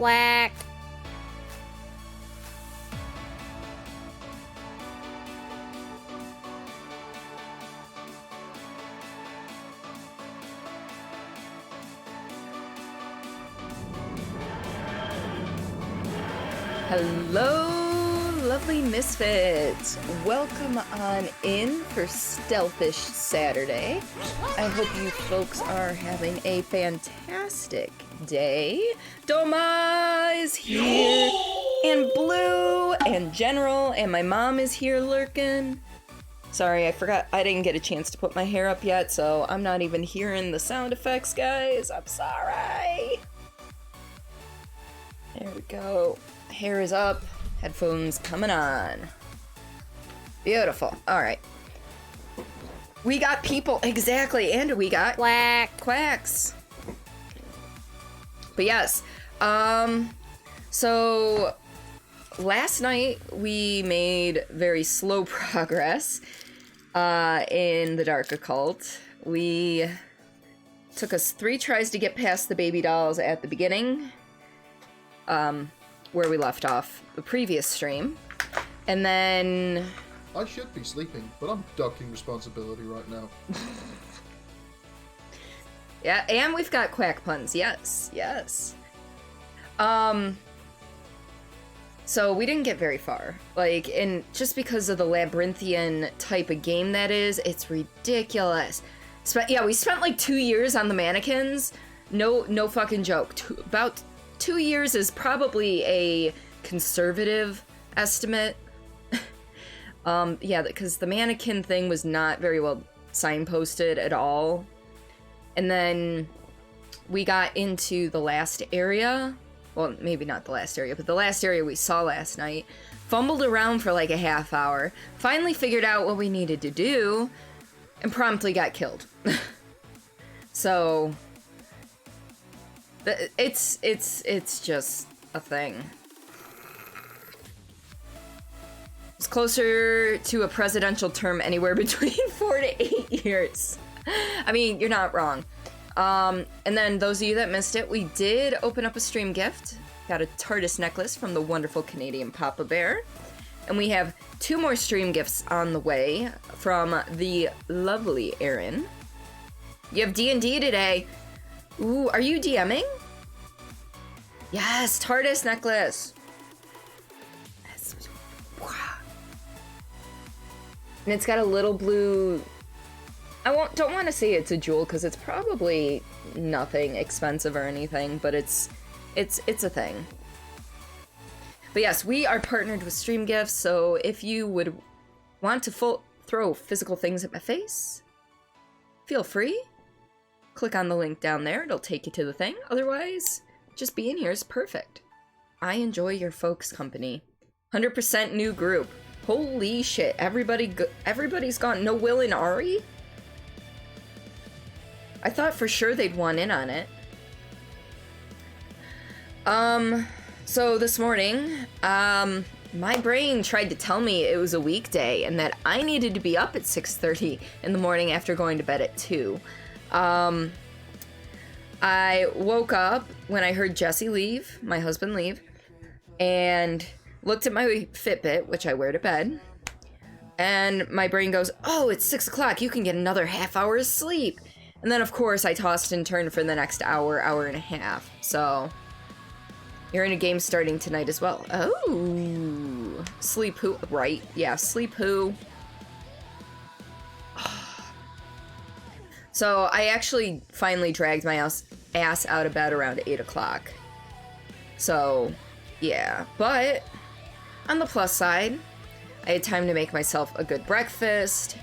Quack. Hello, lovely misfits. Welcome on in for Stealthish Saturday. I hope you folks are having a fantastic day. Doma is here, and Blue, and General, and my mom is here lurking. Sorry, I forgot I didn't get a chance to put my hair up yet, so I'm not even hearing the sound effects, guys. I'm sorry. There we go. Hair is up, headphones coming on. Beautiful. All right. We got people, exactly, and we got quacks. But yes, so last night we made very slow progress in the Dark Occult. We took us 3 tries to get past the baby dolls at the beginning. Where we left off the previous stream. And then... I should be sleeping, but I'm ducking responsibility right now. Yeah, and we've got quack puns. Yes. So we didn't get very far. Like, and just because of the labyrinthian type of game that is, it's ridiculous. We spent like 2 years on the mannequins. No fucking joke. About 2 years is probably a conservative estimate. Because the mannequin thing was not very well signposted at all. And then we got into the last area. Well, maybe not the last area, but the last area we saw last night. Fumbled around for like a half hour. Finally figured out what we needed to do. And promptly got killed. So... It's just a thing. It's closer to a presidential term anywhere between 4 to 8 years. I mean, you're not wrong. And then those of you that missed it, we did open up a stream gift. Got a TARDIS necklace from the wonderful Canadian Papa Bear. And we have 2 more stream gifts on the way from the lovely Erin. You have D&D today. Ooh, are you DMing? Yes, TARDIS necklace. And it's got a little blue... don't want to say it's a jewel because it's probably nothing expensive or anything, but it's a thing. But yes, we are partnered with Stream Gifts, so if you would want to throw physical things at my face, feel free. Click on the link down there, it'll take you to the thing. Otherwise, just being here is perfect. I enjoy your folks' company. 100% new group. Holy shit, everybody's gone. No Will and Ari? I thought for sure they'd want in on it. So this morning, my brain tried to tell me it was a weekday and that I needed to be up at 6:30 in the morning after going to bed at 2. I woke up when I heard Jesse leave, my husband leave, and looked at my Fitbit, which I wear to bed, and my brain goes, oh, it's 6 o'clock, you can get another half hour of sleep. And then, of course, I tossed and turned for the next hour and a half. So, you're in a game starting tonight as well. Oh, Sleep Who, right, yeah, Sleep Who. So I actually finally dragged my ass out of bed around 8 o'clock. So, yeah. But, on the plus side, I had time to make myself a good breakfast.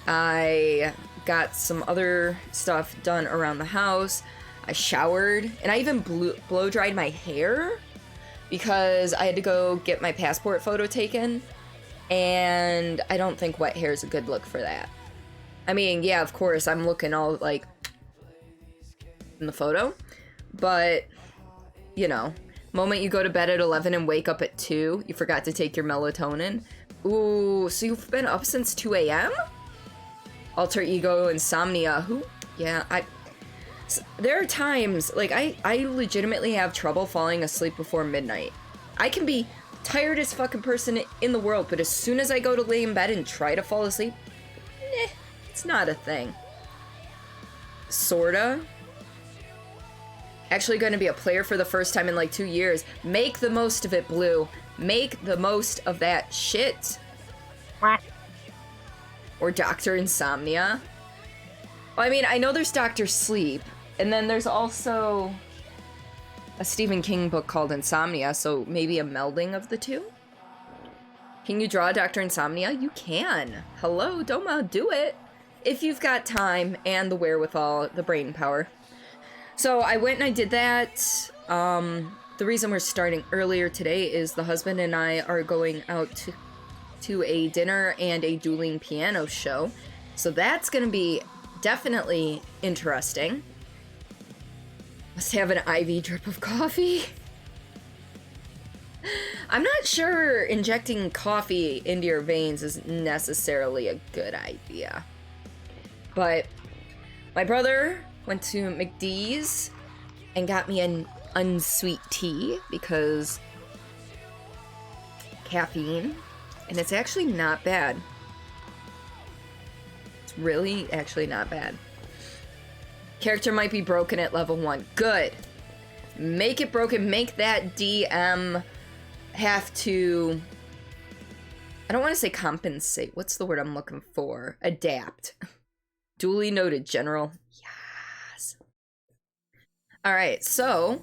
I got some other stuff done around the house. I showered, and I even blow-dried my hair because I had to go get my passport photo taken, and I don't think wet hair is a good look for that. I mean, yeah, of course, I'm looking all, like, in the photo, but, you know, moment you go to bed at 11 and wake up at 2, you forgot to take your melatonin. Ooh, so you've been up since 2 a.m.? Alter ego insomnia, who? Yeah, There are times, like, I legitimately have trouble falling asleep before midnight. I can be tiredest fucking person in the world, but as soon as I go to lay in bed and try to fall asleep, it's not a thing. Sorta. Actually going to be a player for the first time in like 2 years. Make the most of it, Blue. Make the most of that shit. Or Dr. Insomnia. Well, I mean, I know there's Dr. Sleep, and then there's also a Stephen King book called Insomnia, so maybe a melding of the two? Can you draw Dr. Insomnia? You can. Hello, Doma, do it. If you've got time and the wherewithal, the brain power. So I went and I did that. The reason we're starting earlier today is the husband and I are going out to a dinner and a dueling piano show. So that's going to be definitely interesting. Must have an IV drip of coffee. I'm not sure injecting coffee into your veins is necessarily a good idea. But my brother went to McD's and got me an unsweet tea because caffeine, and it's actually not bad. It's really actually not bad. Character might be broken at level 1. Good. Make it broken. Make that DM have to... I don't want to say compensate. What's the word I'm looking for? Adapt. Duly noted, General. Yes. Alright, so...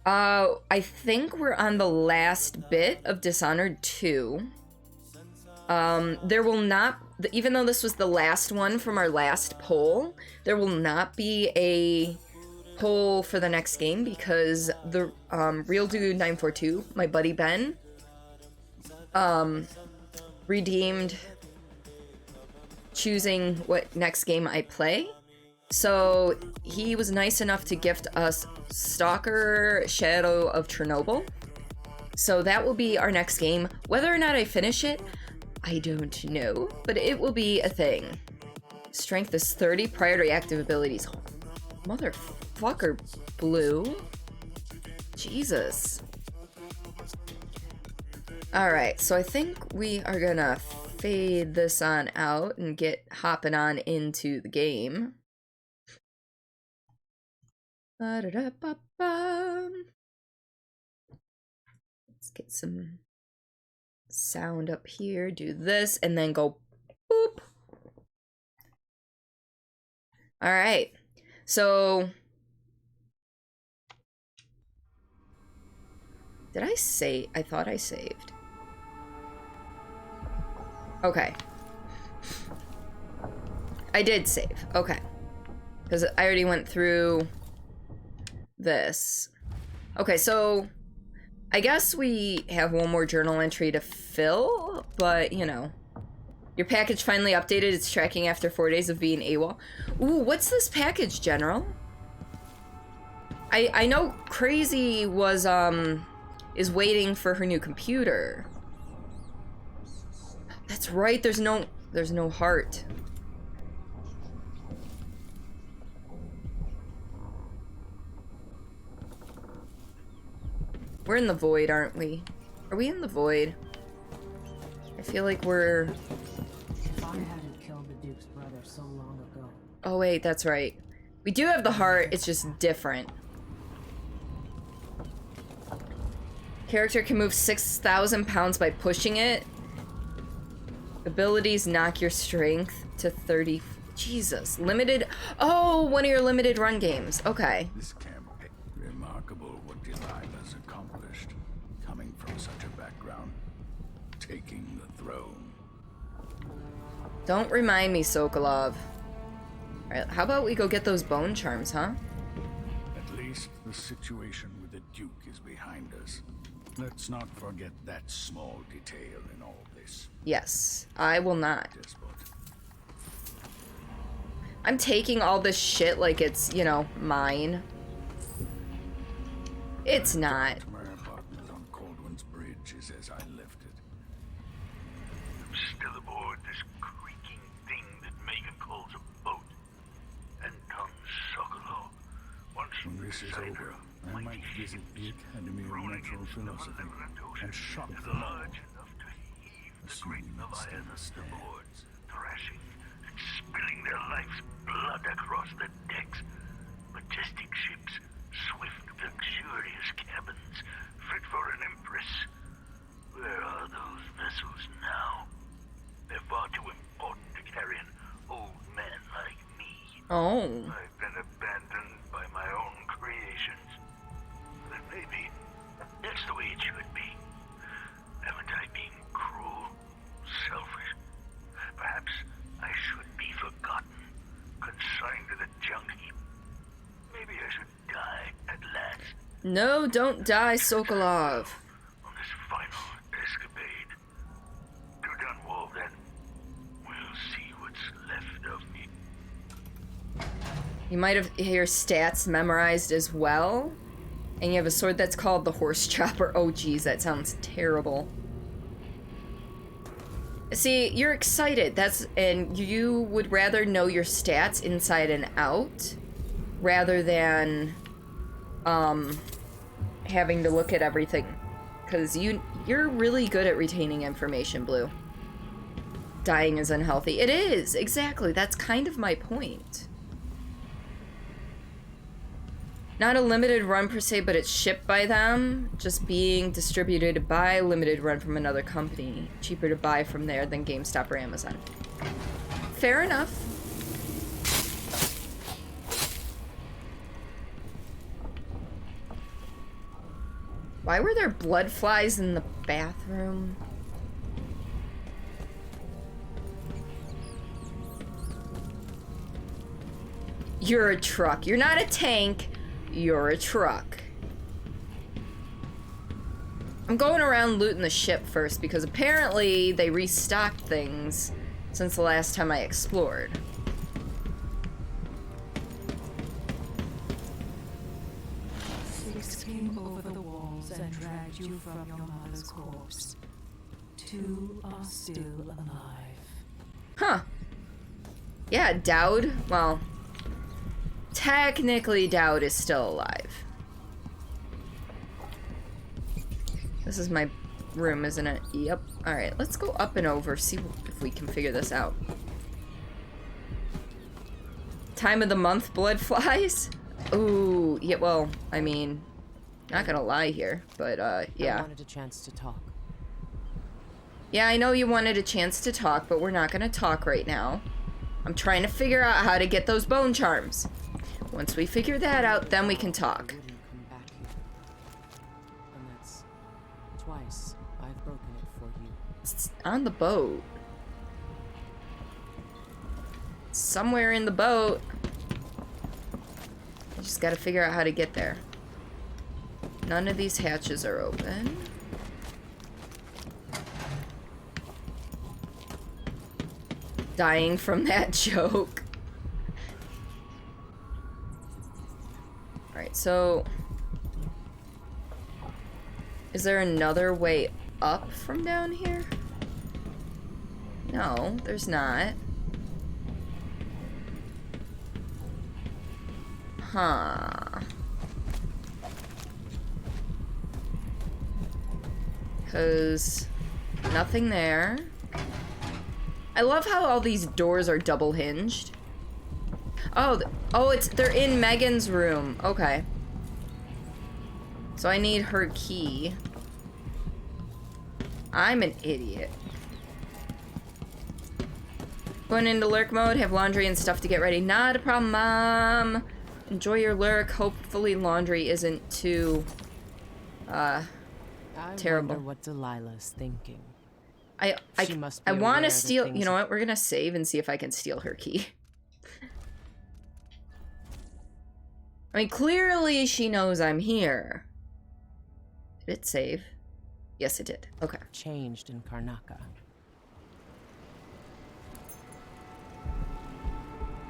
I think we're on the last bit of Dishonored 2. There will not... Even though this was the last one from our last poll, there will not be a poll for the next game because the Real Dude 942, my buddy Ben, redeemed choosing what next game I play. So he was nice enough to gift us Stalker Shadow of Chernobyl. So that will be our next game. Whether or not I finish it, I don't know, but it will be a thing. Strength is 30 prior to active abilities. Motherfucker, Blue. Jesus. Alright, so I think we are gonna fade this on out and get hopping on into the game. Ba-da-da-ba-ba. Let's get some sound up here, do this, and then go boop. Alright, so did I say? I thought I saved. Okay. I did save, okay. Because I already went through this. Okay, so I guess we have one more journal entry to fill, but, you know. Your package finally updated. It's tracking after 4 days of being AWOL. Ooh, what's this package, General? I know Crazy was, is waiting for her new computer. That's right, there's no heart. We're in the void, aren't we? Are we in the void? I feel like we're... If I hadn't killed the Duke's brother so long ago. Oh wait, that's right. We do have the heart, it's just different. Character can move 6,000 pounds by pushing it. Abilities knock your strength to 30... Jesus. Limited... Oh, one of your limited run games. Okay. This campaign... Remarkable what Delilah's accomplished. Coming from such a background. Taking the throne. Don't remind me, Sokolov. Alright, how about we go get those bone charms, huh? At least the situation with the Duke is behind us. Let's not forget that small detail in all this. Yes, I will not. Despot. I'm taking all this shit like it's, you know, mine. It's not. My apartment on Coldwin's Bridge is as I left it. I'm still aboard this creaking thing that Megan calls a boat. And Tom Sokolov this is over, I might visit the Academy of Natural Philosophy and shock them all. Assuming it still stands. Thrashing and spilling their life's blood across the decks. Majestic ships, swift, luxurious cabins, fit for an empress. Where are those vessels now? They're far too important to carry an old man like me. Oh. I've been abandoned by my own creations. But maybe that's the way it should be. Haven't I been cruel, selfish? Perhaps I should be forgotten, consigned to the junk heap. Maybe I should die at last. No, don't die, Sokolov. On this final escapade. To Dunwall, then. We'll see what's left of me. You might have your stats memorized as well. And you have a sword that's called the Horse Chopper. Oh, geez, that sounds terrible. See, you're excited. And you would rather know your stats inside and out rather than having to look at everything. Because you're really good at retaining information, Blue. Dying is unhealthy. It is, exactly. That's kind of my point. Not a limited run per se, but it's shipped by them. Just being distributed by limited run from another company. Cheaper to buy from there than GameStop or Amazon. Fair enough. Why were there blood flies in the bathroom? You're a truck. You're not a tank. You're a truck. I'm going around looting the ship first because apparently they restocked things since the last time I explored. Six came over the walls and dragged you from your mother's corpse. 2 are still alive. Huh. Yeah, Dowd. Well, technically Dowd is still alive. This is my room, isn't it? Yep. Alright, let's go up and over, see if we can figure this out. Time of the month, blood flies? Ooh, yeah, well, I mean, not gonna lie here, but, yeah. I wanted a chance to talk. Yeah, I know you wanted a chance to talk, but we're not gonna talk right now. I'm trying to figure out how to get those bone charms. Once we figure that out, then we can talk. Wouldn't come back here. And that's twice I've broken it for you. It's on the boat. Somewhere in the boat. I just gotta figure out how to get there. None of these hatches are open. Dying from that joke. Alright, so... is there another way up from down here? No, there's not. Huh. Because nothing there. I love how all these doors are double hinged. Oh, they're in Megan's room. Okay. So I need her key. I'm an idiot. Going into lurk mode, have laundry and stuff to get ready. Not a problem, Mom. Enjoy your lurk. Hopefully laundry isn't too, terrible. I wonder what Delilah's thinking. I She must be want aware to that steal. things You know what? We're gonna save and see if I can steal her key. I mean, clearly she knows I'm here. Did it save? Yes, it did. Okay. Changed in Karnaka.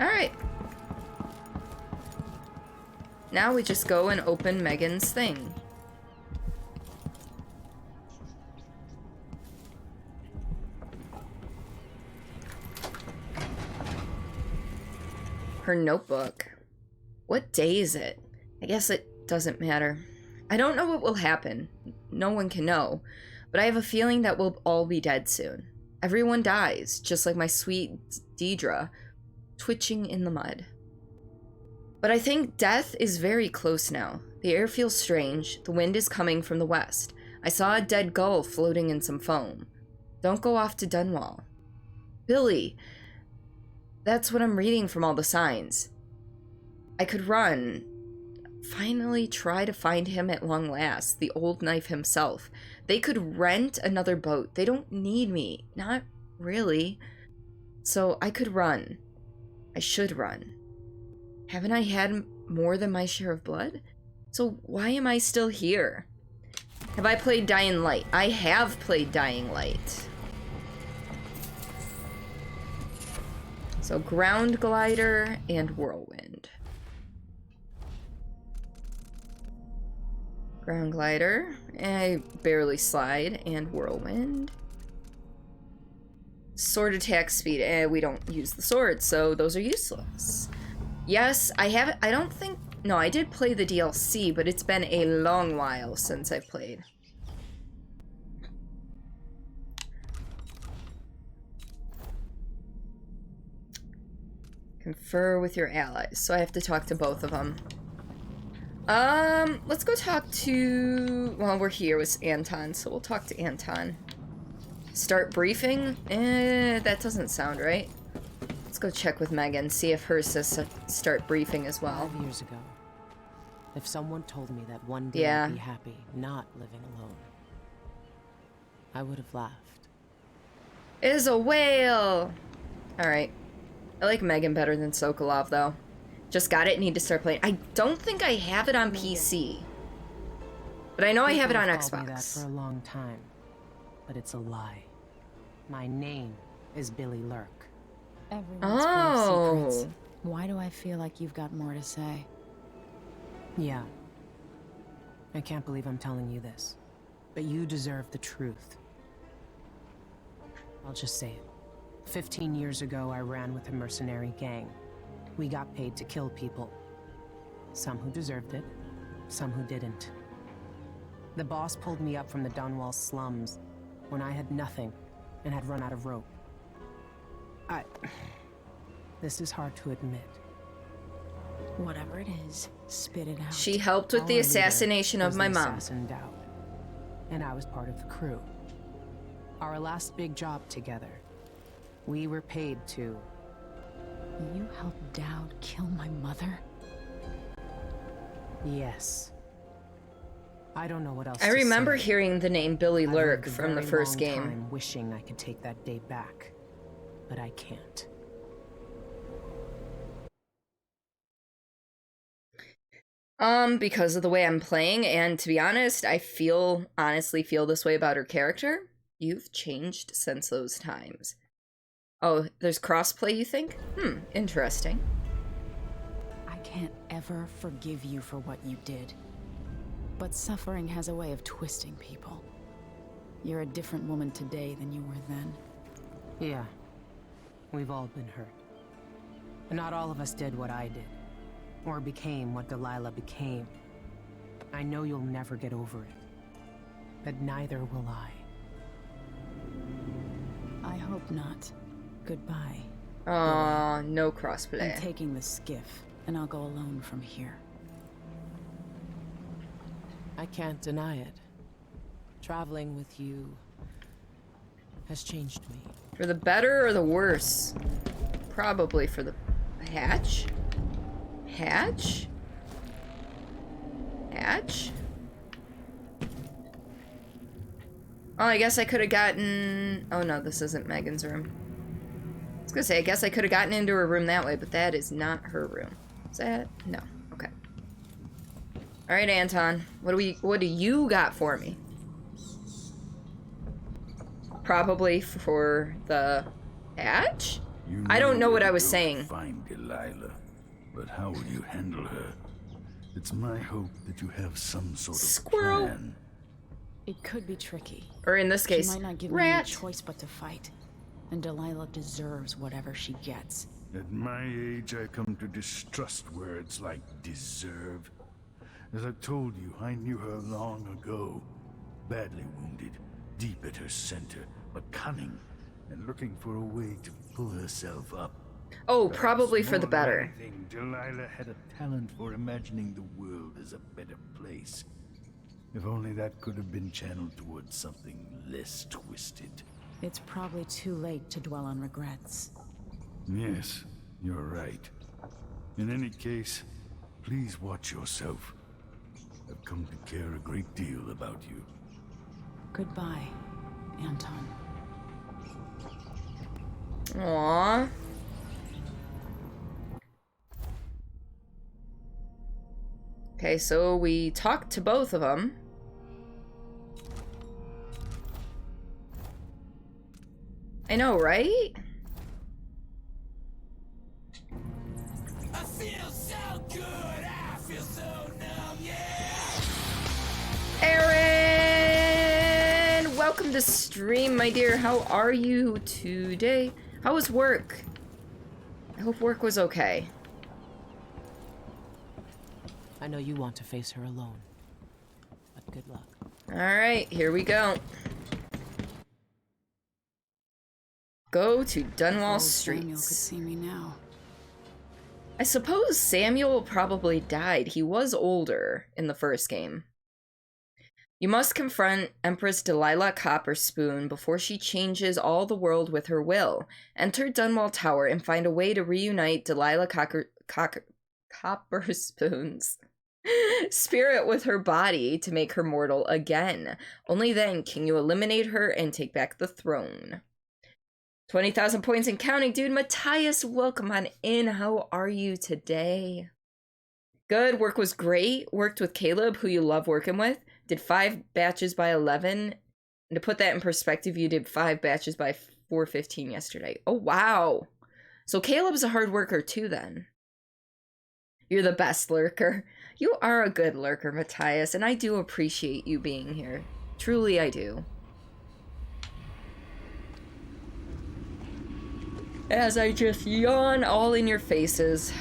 All right. Now we just go and open Megan's thing. Her notebook. What day is it? I guess it doesn't matter. I don't know what will happen. No one can know. But I have a feeling that we'll all be dead soon. Everyone dies, just like my sweet Deidre, twitching in the mud. But I think death is very close now. The air feels strange. The wind is coming from the west. I saw a dead gull floating in some foam. Don't go off to Dunwall. Billy. That's what I'm reading from all the signs. I could run. Finally try to find him at long last. The old knife himself. They could rent another boat. They don't need me. Not really. So I could run. I should run. Haven't I had more than my share of blood? So why am I still here? Have I played Dying Light? I have played Dying Light. So Ground Glider and Whirlwind. Ground Glider. I barely slide. And Whirlwind. Sword attack speed. We don't use the sword, so those are useless. Yes, I have. I don't think. No, I did play the DLC, but it's been a long while since I played. Confer with your allies. So I have to talk to both of them. Let's go talk to. Well, we're here with Anton, so we'll talk to Anton. Start briefing? That doesn't sound right. Let's go check with Megan, see if hers says start briefing as well. 5 years ago, if someone told me that one day I'd be happy not living alone, I would have laughed. Is a whale! Alright. I like Megan better than Sokolov, though. Just got it, need to start playing. I don't think I have it on PC. But I know I have it on People have called me Xbox. that for a long time, but it's a lie. My name is Billy Lurk. Everyone's full of secrets. Why do I feel like you've got more to say? Yeah. I can't believe I'm telling you this, but you deserve the truth. I'll just say it. 15 years ago, I ran with a mercenary gang. We got paid to kill people. Some who deserved it, some who didn't. The boss pulled me up from the Dunwall slums when I had nothing and had run out of rope. This is hard to admit. Whatever it is, spit it out. She helped with the assassination of my mom. Dowd, and I was part of the crew. Our last big job together. We were paid to... You helped Dowd kill my mother? Yes. I don't know what else I to remember say. hearing the name Billy I've Lurk lived a from the very first long game. time wishing I could take that day back, but I can't. Because of the way I'm playing, and to be honest, I honestly feel this way about her character. You've changed since those times. Oh, there's crossplay, you think? Interesting. I can't ever forgive you for what you did. But suffering has a way of twisting people. You're a different woman today than you were then. Yeah. We've all been hurt. And not all of us did what I did. Or became what Delilah became. I know you'll never get over it. But neither will I. I hope not. Goodbye. Aw, no crossplay. I'm taking the skiff, and I'll go alone from here. I can't deny it. Traveling with you has changed me. For the better or the worse? Probably for the hatch? Hatch? Hatch? Oh, I guess I could have gotten... Oh no, this isn't Megan's room. I was gonna say, I guess I could have gotten into her room that way, but that is not her room. Is that? No. Okay. Alright, Anton. What do you got for me? Probably for the hatch? I don't know what I was saying. Find Delilah, but how will you handle her? It's my hope that you have some sort of Squirrel. plan. It could be tricky. Or in this case, She might not give me any rat. choice but to fight. And Delilah deserves whatever she gets. At my age, I come to distrust words like deserve. As I told you, I knew her long ago. Badly wounded, deep at her center, but cunning, and looking for a way to pull herself up. Oh, Perhaps probably for the more than better. anything, Delilah had a talent for imagining the world as a better place. If only that could have been channeled towards something less twisted. It's probably too late to dwell on regrets. Yes, you're right. In any case, please watch yourself. I've come to care a great deal about you. Goodbye, Anton. Aww. Okay, so we talked to both of them. I know, right? I feel so good, I feel so numb, yeah! Aaron! Welcome to stream, my dear. How are you today? How was work? I hope work was okay. I know you want to face her alone, but good luck. Alright, here we go. Go to Dunwall Old Samuel could Streets. see me now. I suppose Samuel probably died. He was older in the first game. You must confront Empress Delilah Copperspoon before she changes all the world with her will. Enter Dunwall Tower and find a way to reunite Delilah Copperspoon's spirit with her body to make her mortal again. Only then can you eliminate her and take back the throne. 20,000 points and counting, dude. Matthias, welcome on in. How are you today? Good. Work was great. Worked with Caleb, who you love working with. Did 5 batches by 11. And to put that in perspective, you did 5 batches by 4:15 yesterday. Oh, wow. So Caleb's a hard worker too, then. You're the best lurker. You are a good lurker, Matthias, and I do appreciate you being here. Truly, I do. As I just yawn all in your faces.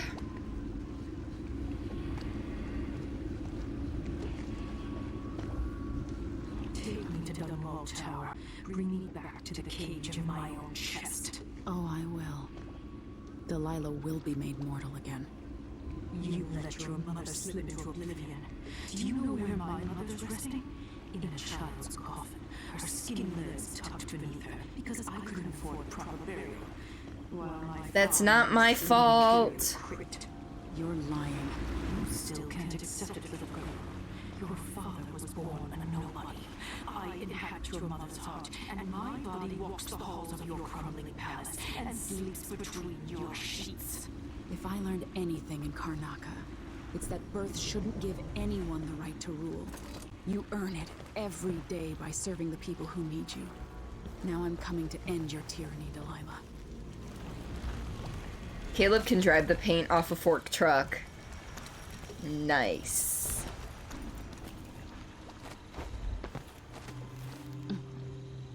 Take me to Dunwall Tower. Bring me back to the cage in my own chest. Oh, I will. Delilah will be made mortal again. You let your mother slip into oblivion. Do you know where my mother's resting? In a child's coffin, her skinny legs tucked beneath her, because I couldn't afford proper burial. That's not my fault. You're lying. You still can't accept it, little girl. Your father was born a nobody. I inhabit your mother's heart, and my body walks the halls of your crumbling palace and sleeps between your sheets. If I learned anything in Karnaca, it's that birth shouldn't give anyone the right to rule. You earn it every day by serving the people who need you. Now I'm coming to end your tyranny, Delilah. Caleb can drive the paint off a fork truck. Nice.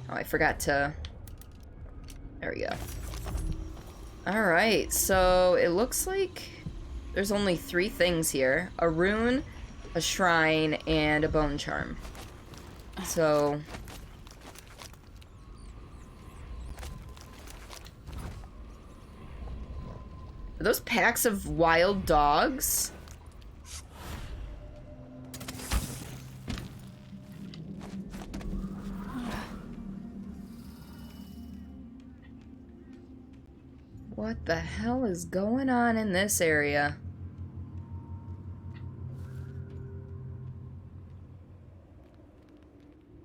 Oh, I forgot to... There we go. Alright, so it looks like there's only 3 things here. A rune, a shrine, and a bone charm. So... Are those packs of wild dogs? What the hell is going on in this area?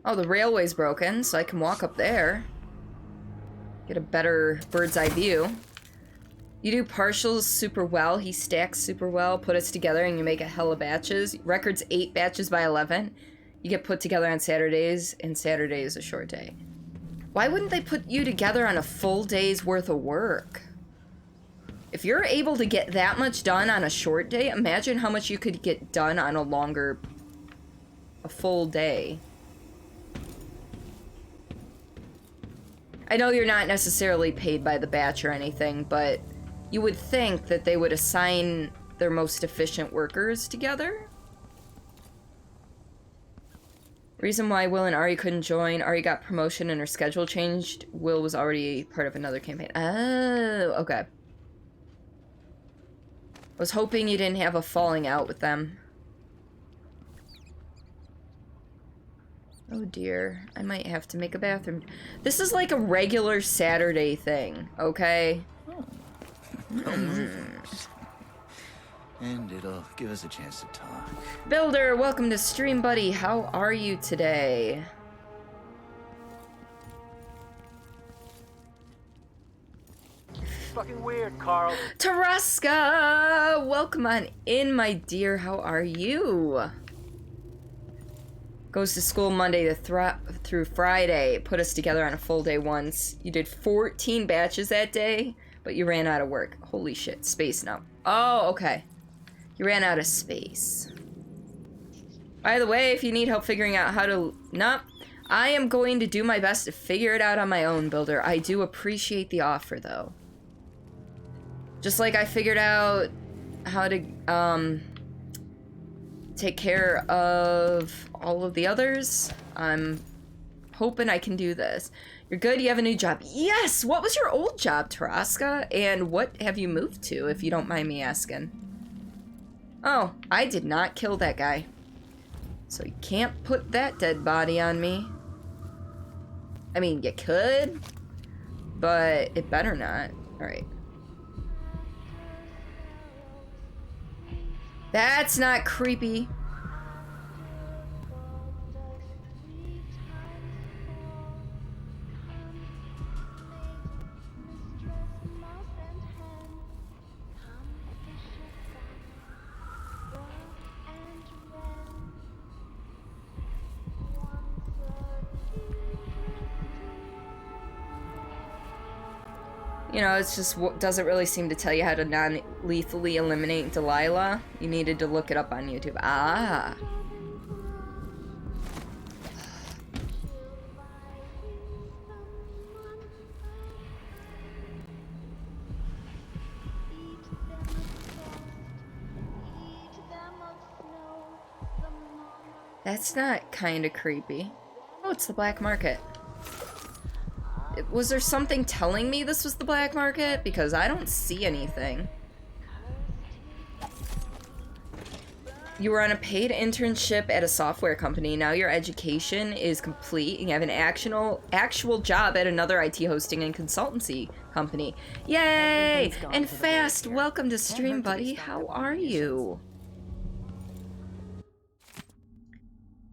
Oh, the railway's broken, so I can walk up there. Get a better bird's eye view. You do partials super well, he stacks super well, put us together and you make a hella batches. Record's 8 batches by 11. You get put together on Saturdays, and Saturday is a short day. Why wouldn't they put you together on a full day's worth of work? If you're able to get that much done on a short day, imagine how much you could get done on a full day. I know you're not necessarily paid by the batch or anything, but you would think that they would assign their most efficient workers together. Reason why Will and Ari couldn't join. Ari got promotion and her schedule changed. Will was already part of another campaign. Oh, okay. I was hoping you didn't have a falling out with them. Oh dear, I might have to make a bathroom. This is like a regular Saturday thing, okay? And it'll give us a chance to talk. Builder, welcome to stream, buddy. How are you today? Fucking weird, Carl. Taraska, welcome on in, my dear. How are you? Goes to school Monday through Friday. Put us together on a full day once. You did 14 batches that day, but you ran out of work. Holy shit, space now. Oh, okay. You ran out of space. By the way, if you need help figuring out how to... Nope. I am going to do my best to figure it out on my own, Builder. I do appreciate the offer, though. Just like I figured out how to, take care of all of the others, I'm hoping I can do this. You're good? You have a new job? Yes! What was your old job, Taraska? And what have you moved to, if you don't mind me asking? Oh, I did not kill that guy. So you can't put that dead body on me. I mean, you could, but it better not. Alright. That's not creepy. You know, it's just doesn't really seem to tell you how to non-lethally eliminate Delilah. You needed to look it up on YouTube. Ah. That's not kind of creepy. Oh, it's the black market. Was there something telling me this was the black market? Because I don't see anything. You were on a paid internship at a software company. Now your education is complete and you have an actual job at another IT hosting and consultancy company. Yay! And Fast, welcome to stream, buddy. How are you?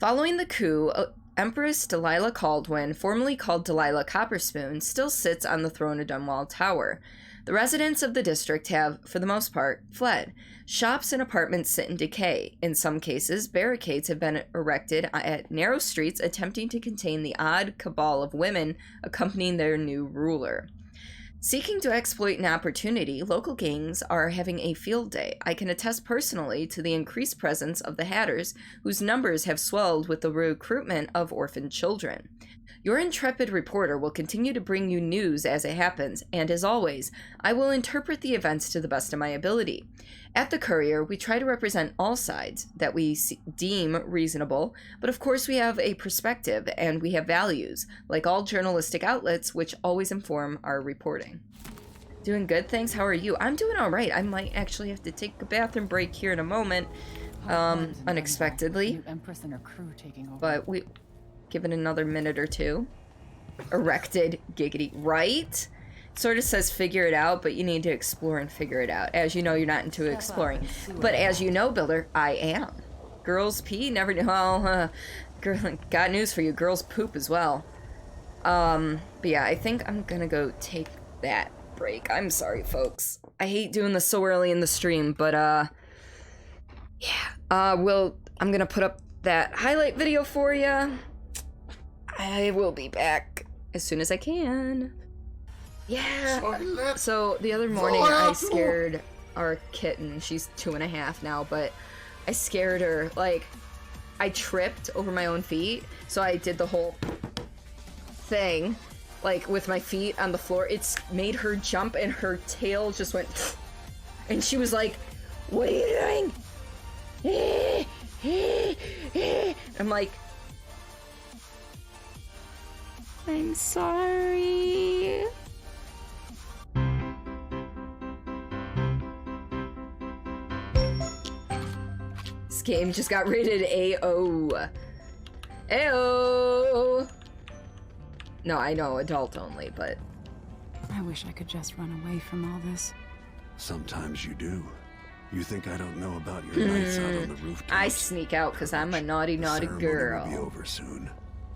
Following the coup, Empress Delilah Caldwin, formerly called Delilah Copperspoon, still sits on the throne of Dunwall Tower. The residents of the district have, for the most part, fled. Shops and apartments sit in decay. In some cases, barricades have been erected at narrow streets attempting to contain the odd cabal of women accompanying their new ruler. Seeking to exploit an opportunity, local gangs are having a field day. I can attest personally to the increased presence of the Hatters, whose numbers have swelled with the recruitment of orphaned children. Your intrepid reporter will continue to bring you news as it happens, and as always, I will interpret the events to the best of my ability. At the Courier, we try to represent all sides that we deem reasonable, but of course we have a perspective and we have values, like all journalistic outlets, which always inform our reporting. Doing good, thanks. How are you? I'm doing all right. I might actually have to take a bathroom break here in a moment, unexpectedly, Empress and her crew taking over. but we give it another minute or two. Erected, giggity, right? Sort of says figure it out, but you need to explore and figure it out. As you know, you're not into exploring. But as you know, Builder, I am. Girls pee, never know. Well, got news for you. Girls poop as well. But yeah, I think I'm gonna go take that break. I'm sorry, folks. I hate doing this so early in the stream, but yeah. I'm gonna put up that highlight video for you. I will be back as soon as I can. Yeah. So the other morning I scared our kitten. She's 2.5 now, but I scared her. Like, I tripped over my own feet, so I did the whole thing, like with my feet on the floor. It's made her jump, and her tail just went, and she was like, "What are you doing?" I'm like, I'm sorry. This game just got rated AO. AO! No, I know, adult only, but... I wish I could just run away from all this. Sometimes you do. You think I don't know about your nights out on the rooftop? I sneak out because I'm a naughty, naughty girl. Will be over soon.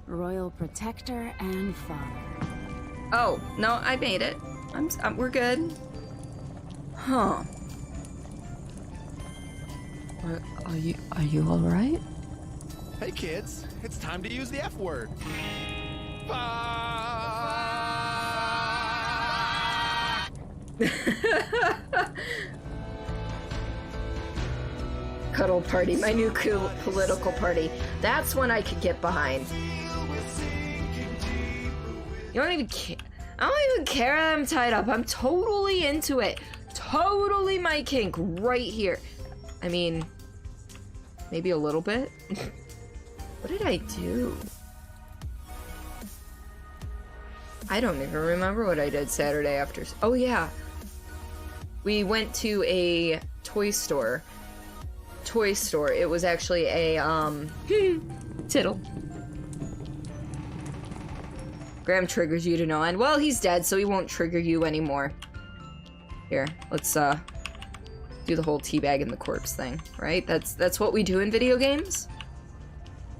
Royal protector and father. Oh, no, I made it. We're good. Huh. Are you all right? Hey kids, it's time to use the F word. Cuddle party, my new cool political party. That's one I could get behind. You don't even care. I don't even care that I'm tied up. I'm totally into it. Totally my kink right here. I mean, maybe a little bit. What did I do? I don't even remember what I did Saturday after. Oh yeah. We went to a toy store. It was actually a, tittle. Graham triggers you to no end. Well, he's dead, so he won't trigger you anymore. Here, let's, do the whole teabagging the corpse thing, right? That's what we do in video games?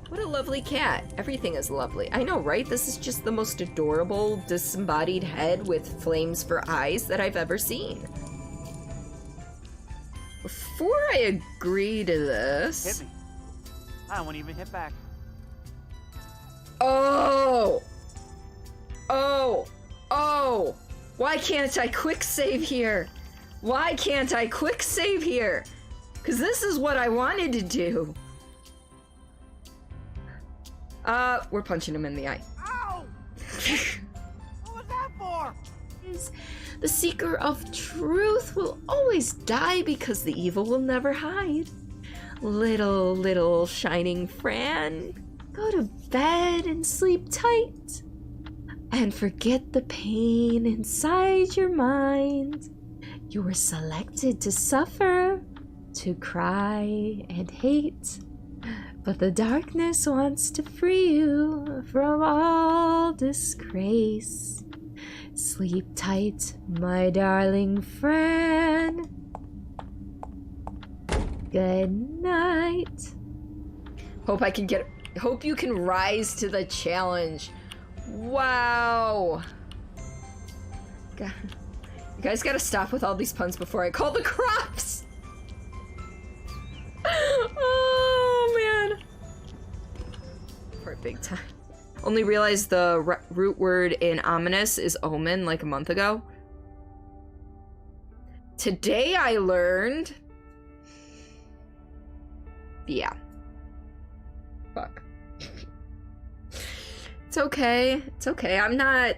What a lovely cat. Everything is lovely. I know, right? This is just the most adorable, disembodied head with flames for eyes that I've ever seen. Before I agree to this... Hit me. I won't even hit back. Oh! Oh! Oh! Why can't I quick save here? Why can't I quick save here? Because this is what I wanted to do. We're punching him in the eye. Ow! What was that for? The seeker of truth will always die because the evil will never hide. Little shining Fran, go to bed and sleep tight. And forget the pain inside your mind. You were selected to suffer, to cry and hate. But the darkness wants to free you from all disgrace. Sleep tight, my darling Fran. Good night. Hope you can rise to the challenge. Wow. God. You guys gotta stop with all these puns before I call the crops. Oh man. Poor big time. Only realized the root word in ominous is omen like a month ago. Today I learned... Yeah. Fuck. It's okay. It's okay. I'm not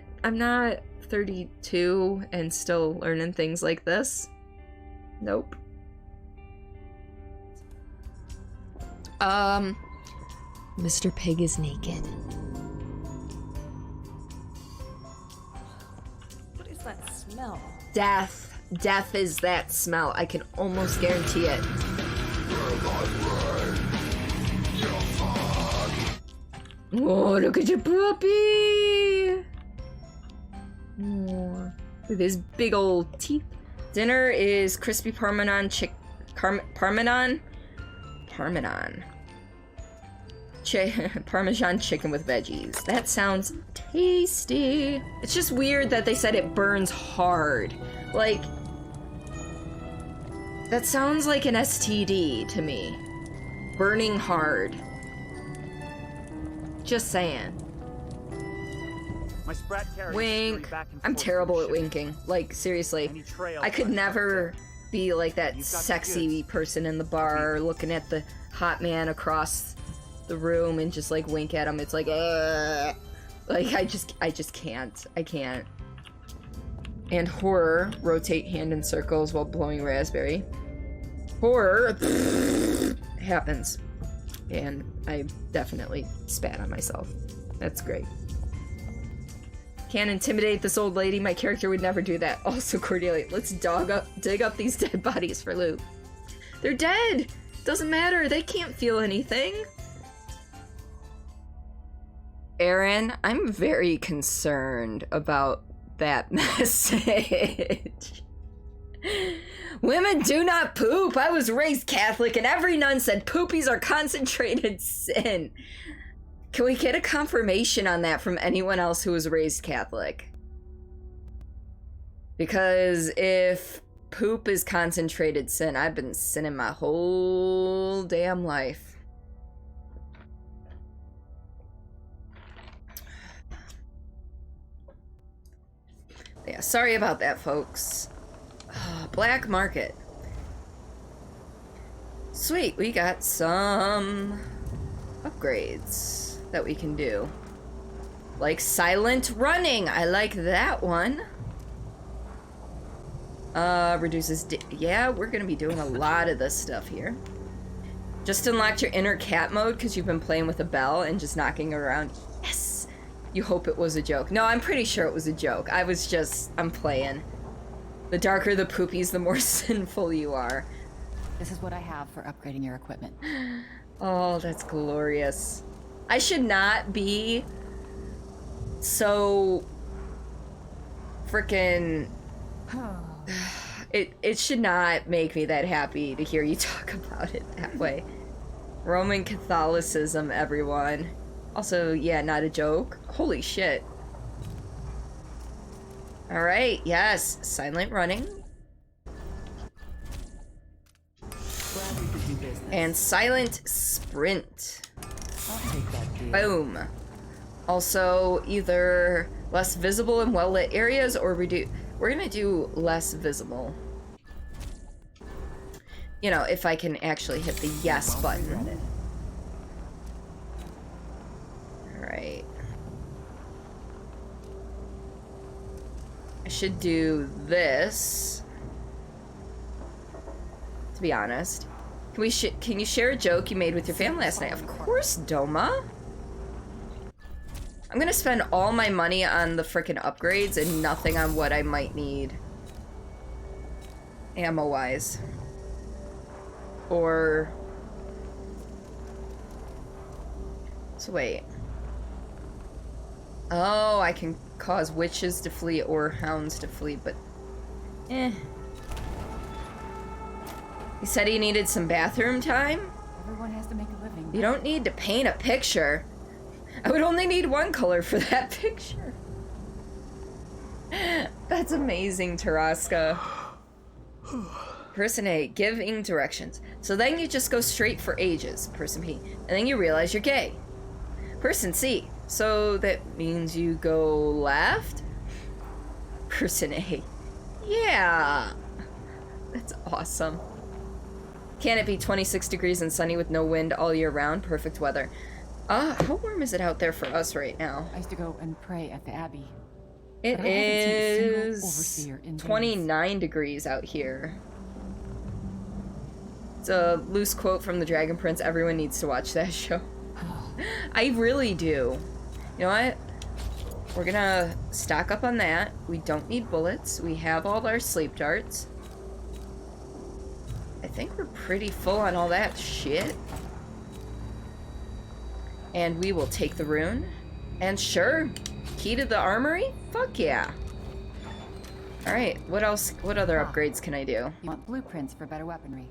32 and still learning things like this. Nope. Mr. Pig is naked. What is that smell? Death. Death is that smell. I can almost guarantee it. Oh, look at your puppy! Oh, look at his big old teeth. Dinner is crispy Parmesan Parmesan chicken with veggies. That sounds tasty. It's just weird that they said it burns hard. Like, that sounds like an STD to me. Burning hard. Just saying. My sprat carrier Wink. back and I'm forth terrible from at the ship. winking. Like, seriously. Any trail I could runs never up be like that You've got the sexy goods. person in the bar looking at the hot man across the room and just like wink at him. It's like, like I just can't. I can't. And horror, rotate hand in circles while blowing raspberry. Horror happens. And I definitely spat on myself. That's great. Can't intimidate this old lady. My character would never do that. Also, Cordelia, let's dig up these dead bodies for loot. They're dead! Doesn't matter. They can't feel anything. Aaron, I'm very concerned about that message. Women do not poop. I was raised Catholic and every nun said poopies are concentrated sin. Can we get a confirmation on that from anyone else who was raised Catholic? Because if poop is concentrated sin, I've been sinning my whole damn life. Yeah, sorry about that, folks. Black market. Sweet, we got some upgrades that we can do. Like silent running. I like that one. Reduces yeah, we're gonna be doing a lot of this stuff here. Just unlocked your inner cat mode because you've been playing with a bell and just knocking it around. Yes! You hope it was a joke. No, I'm pretty sure it was a joke. I'm playing. The darker the poopies, the more sinful you are. This is what I have for upgrading your equipment. Oh, that's glorious. I should not be so frickin' it should not make me that happy to hear you talk about it that way. Roman Catholicism, everyone. Also, yeah, not a joke. Holy shit. Alright, yes. Silent running. And silent sprint. I'll take that deal. Boom. Also, either less visible in well-lit areas or reduce... We're gonna do less visible. You know, if I can actually hit the yes button. Alright. I should do this. To be honest. Can you share a joke you made with your family last night? Of course, Doma. I'm gonna spend all my money on the frickin' upgrades and nothing on what I might need. Ammo-wise. Or... So wait. Oh, I can cause witches to flee or hounds to flee, but... eh. He said he needed some bathroom time? Everyone has to make a living. You don't need to paint a picture. I would only need one color for that picture. That's amazing, Taraska. Person A, giving directions. So then you just go straight for ages. Person B, and then you realize you're gay. Person C, so that means you go left? Person A, yeah. That's awesome. Can it be 26 degrees and sunny with no wind all year round? Perfect weather. How warm is it out there for us right now? I used to go and pray at the Abbey. It is 29 degrees out here. It's a loose quote from the Dragon Prince. Everyone needs to watch that show. I really do. You know what? We're gonna stock up on that. We don't need bullets. We have all our sleep darts. I think we're pretty full on all that shit. And we will take the rune. And sure, key to the armory? Fuck yeah. Alright, what else? What other upgrades can I do? You want blueprints for better weaponry.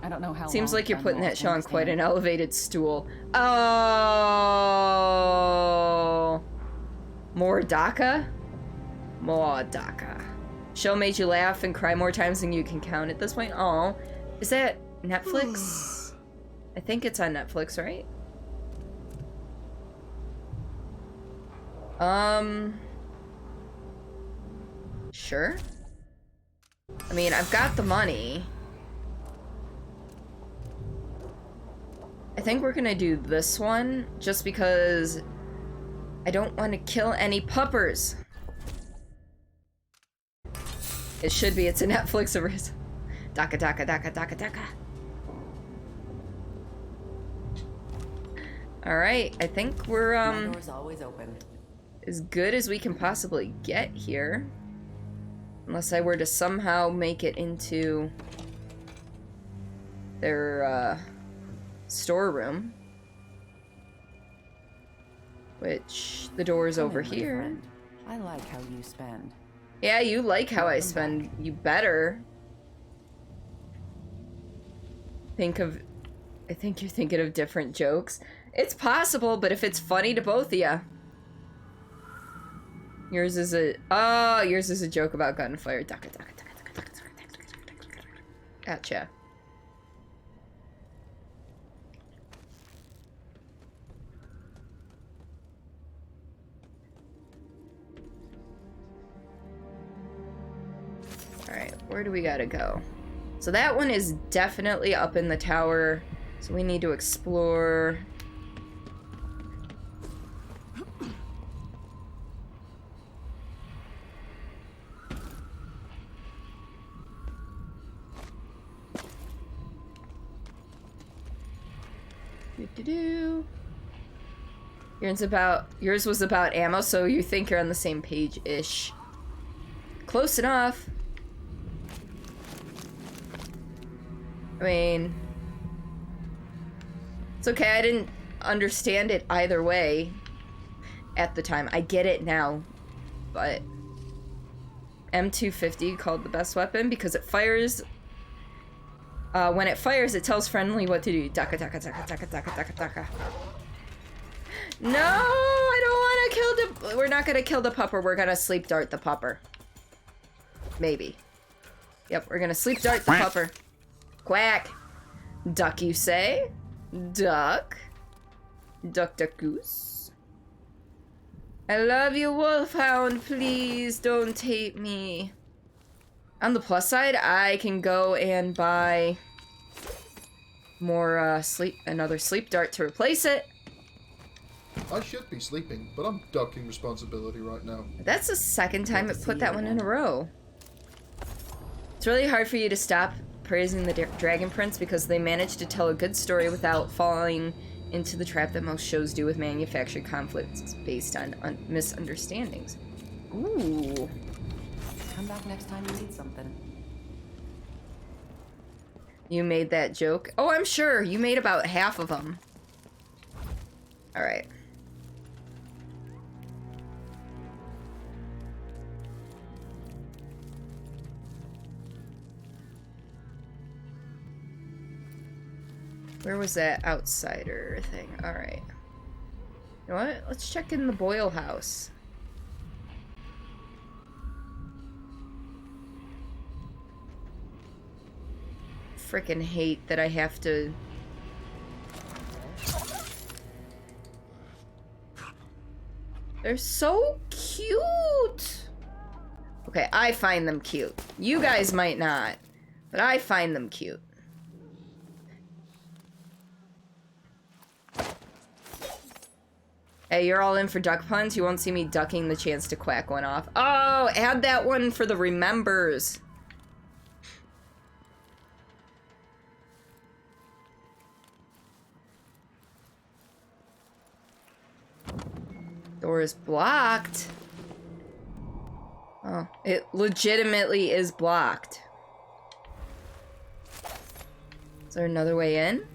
I don't know how Seems long like you're I've putting done that show on quite an understand. elevated stool. Oh. More DACA? More DACA. Show made you laugh and cry more times than you can count at this point. Oh. Is that Netflix? I think it's on Netflix, right? Sure. I mean, I've got the money. I think we're gonna do this one just because I don't want to kill any puppers. It should be. It's a Netflix original. DACA, DACA, DACA, DACA, DACA. Alright, I think we're, My door's always open. as good as we can possibly get here. Unless I were to somehow make it into their storeroom. Which the door's over here. Friend. I like how you spend. Yeah, you like how I spend. You better. I think you're thinking of different jokes. It's possible, but if it's funny to both of you. Yours is a joke about gunfire. Gotcha. Alright, where do we gotta go? So that one is definitely up in the tower, so we need to explore. Yours was about ammo, so you think you're on the same page-ish. Close enough. I mean, it's okay, I didn't understand it either way at the time. I get it now, but M250 called the best weapon because it fires. When it fires, it tells friendly what to do. Daka daka daka daka daka daka daka. No, I don't want to kill the. We're not gonna kill the pupper. We're gonna sleep dart the pupper. Maybe. Yep, we're gonna sleep dart the pupper. Quack. Duck, you say? Duck. Duck, duck, goose. I love you, wolfhound. Please don't hate me. On the plus side, I can go and buy more another sleep dart to replace it. I should be sleeping, but I'm ducking responsibility right now. That's the second time it put that one in a row. It's really hard for you to stop praising the Dragon Prince because they managed to tell a good story without falling into the trap that most shows do with manufactured conflicts based on misunderstandings. Ooh. Come back next time you need something. You made that joke? Oh, I'm sure. You made about half of them. Alright. Where was that outsider thing? Alright. You know what? Let's check in the Boyle house. Frickin' hate that I have to... They're so cute! Okay, I find them cute. You guys might not, but I find them cute. Hey, you're all in for duck puns? You won't see me ducking the chance to quack one off. Oh, add that one for the remembers. Door is blocked. Oh, it legitimately is blocked. Is there another way in?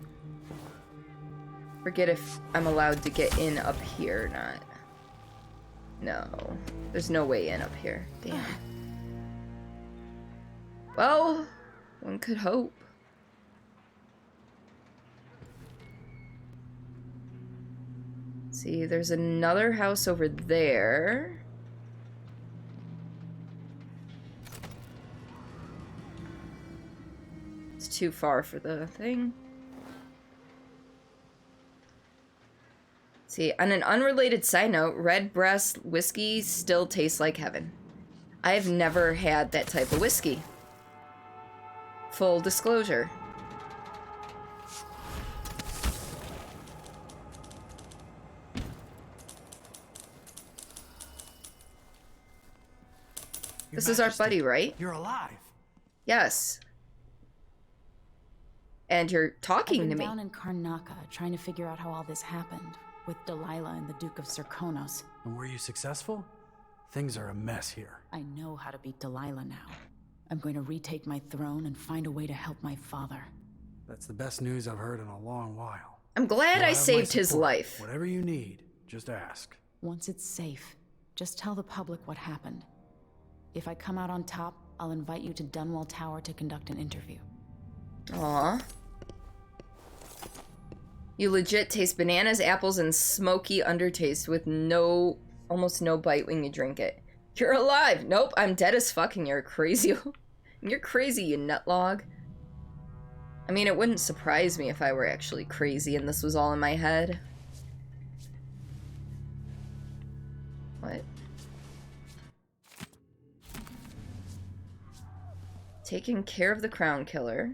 Forget if I'm allowed to get in up here or not. No. There's no way in up here. Damn. Well, one could hope. See, there's another house over there. It's too far for the thing. See, on an unrelated side note, red breast whiskey still tastes like heaven. I've never had that type of whiskey. Full disclosure. This is our buddy, right? You're alive. Yes. And you're talking to me. I've been down in Karnaca trying to figure out how all this happened with Delilah and the Duke of Serkonos. And were you successful? Things are a mess here. I know how to beat Delilah now. I'm going to retake my throne and find a way to help my father. That's the best news I've heard in a long while. I'm glad You'll I have my saved his support. life. Whatever you need, just ask. Once it's safe, just tell the public what happened. If I come out on top, I'll invite you to Dunwall Tower to conduct an interview. Aw. You legit taste bananas, apples, and smoky undertaste with almost no bite when you drink it. You're alive! Nope, I'm dead as fucking. You're crazy. You're crazy, you nutlog. I mean, it wouldn't surprise me if I were actually crazy and this was all in my head. What? Taking care of the crown killer.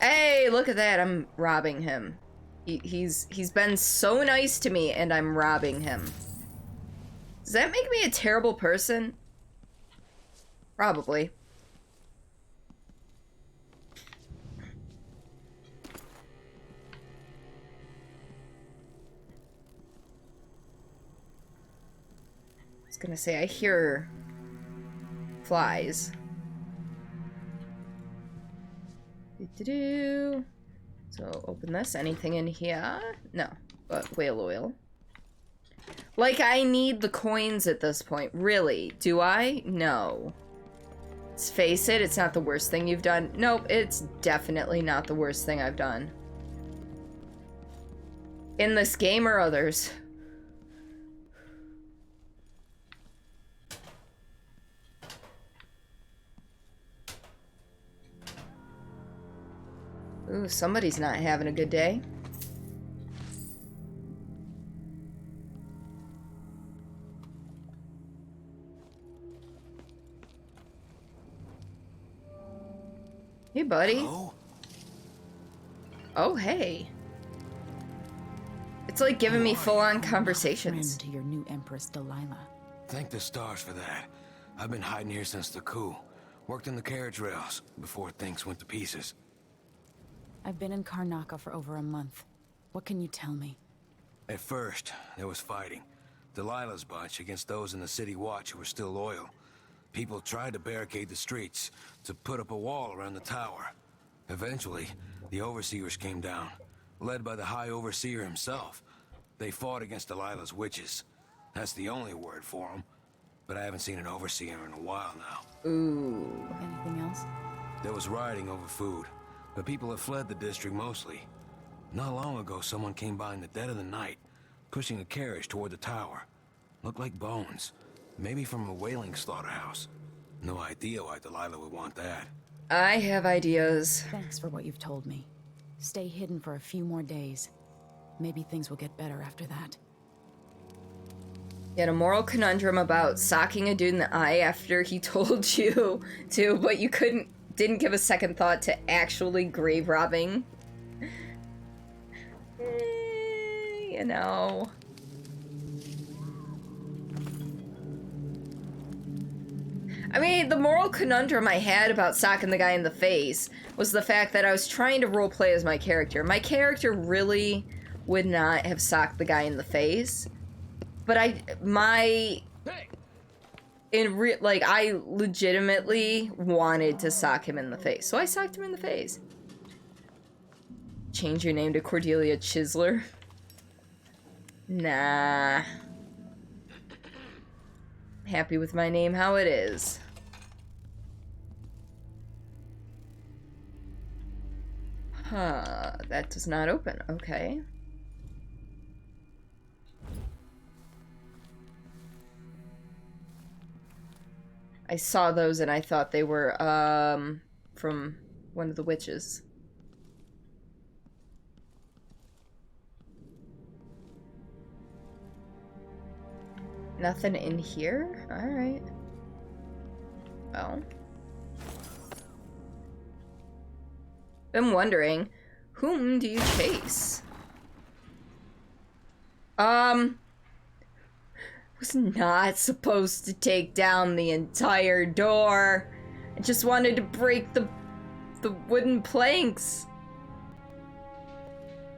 Hey, look at that. I'm robbing him. He's been so nice to me and I'm robbing him. Does that make me a terrible person? Probably. I was gonna say, I hear flies. Do-do-do. So open this. Anything in here? No, but whale oil. Like, I need the coins at this point. Really? Do I? No. Let's face it, it's not the worst thing you've done. Nope, it's definitely not the worst thing I've done. In this game or others. Ooh, somebody's not having a good day. Hey, buddy. Hello? Oh, hey. It's like giving me full-on conversations. To your new Empress Delilah. Thank the stars for that. I've been hiding here since the coup. Worked in the carriage rails before things went to pieces. I've been in Karnaca for over a month. What can you tell me? At first, there was fighting. Delilah's bunch against those in the city watch who were still loyal. People tried to barricade the streets, to put up a wall around the tower. Eventually, the overseers came down, led by the High Overseer himself. They fought against Delilah's witches. That's the only word for them. But I haven't seen an overseer in a while now. Ooh. Anything else? There was rioting over food, but people have fled the district mostly. Not long ago, someone came by in the dead of the night, pushing a carriage toward the tower. Looked like bones. Maybe from a whaling slaughterhouse. No idea why Delilah would want that. I have ideas. Thanks for what you've told me. Stay hidden for a few more days. Maybe things will get better after that. You had a moral conundrum about socking a dude in the eye after he told you to, but you didn't give a second thought to actually grave robbing. You know. I mean, the moral conundrum I had about socking the guy in the face was the fact that I was trying to roleplay as my character. My character really would not have socked the guy in the face. But I legitimately wanted to sock him in the face. So I socked him in the face. Change your name to Cordelia Chisler. Nah. Happy with my name how it is. Huh, that does not open. Okay. I saw those and I thought they were, from one of the witches. Nothing in here? Alright. Well. I'm wondering, whom do you chase? Was not supposed to take down the entire door. I just wanted to break the wooden planks.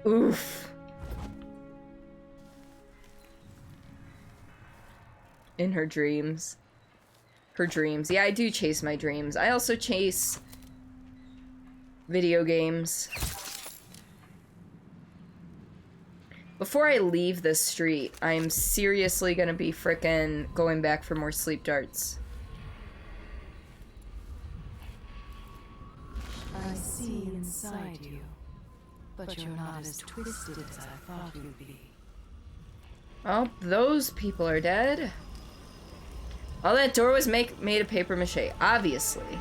Oof. in her dreams. Her dreams. Yeah, I do chase my dreams. I also chase video games. Before I leave this street, I'm seriously gonna be frickin' going back for more sleep darts. I see inside you, but you're not as twisted as I thought you'd be. Oh, those people are dead. Oh, that door was made of paper mache, obviously.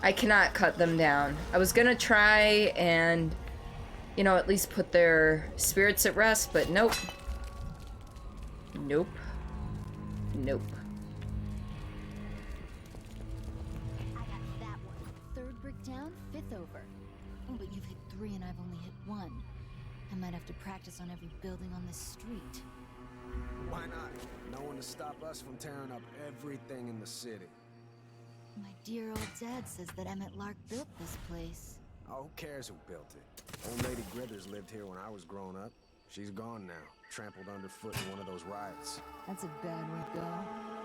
I cannot cut them down. I was gonna try and, you know, at least put their spirits at rest, but nope. Nope. Nope. I got that one. Third brick down, fifth over. Oh, but you've hit 3 and I've only hit 1. I might have to practice on every building on this street. Why not? No one to stop us from tearing up everything in the city. My dear old dad says that Emmett Lark built this place. Oh, who cares who built it? Old Lady Grithers lived here when I was growing up. She's gone now, trampled underfoot in one of those riots. That's a bad way to go.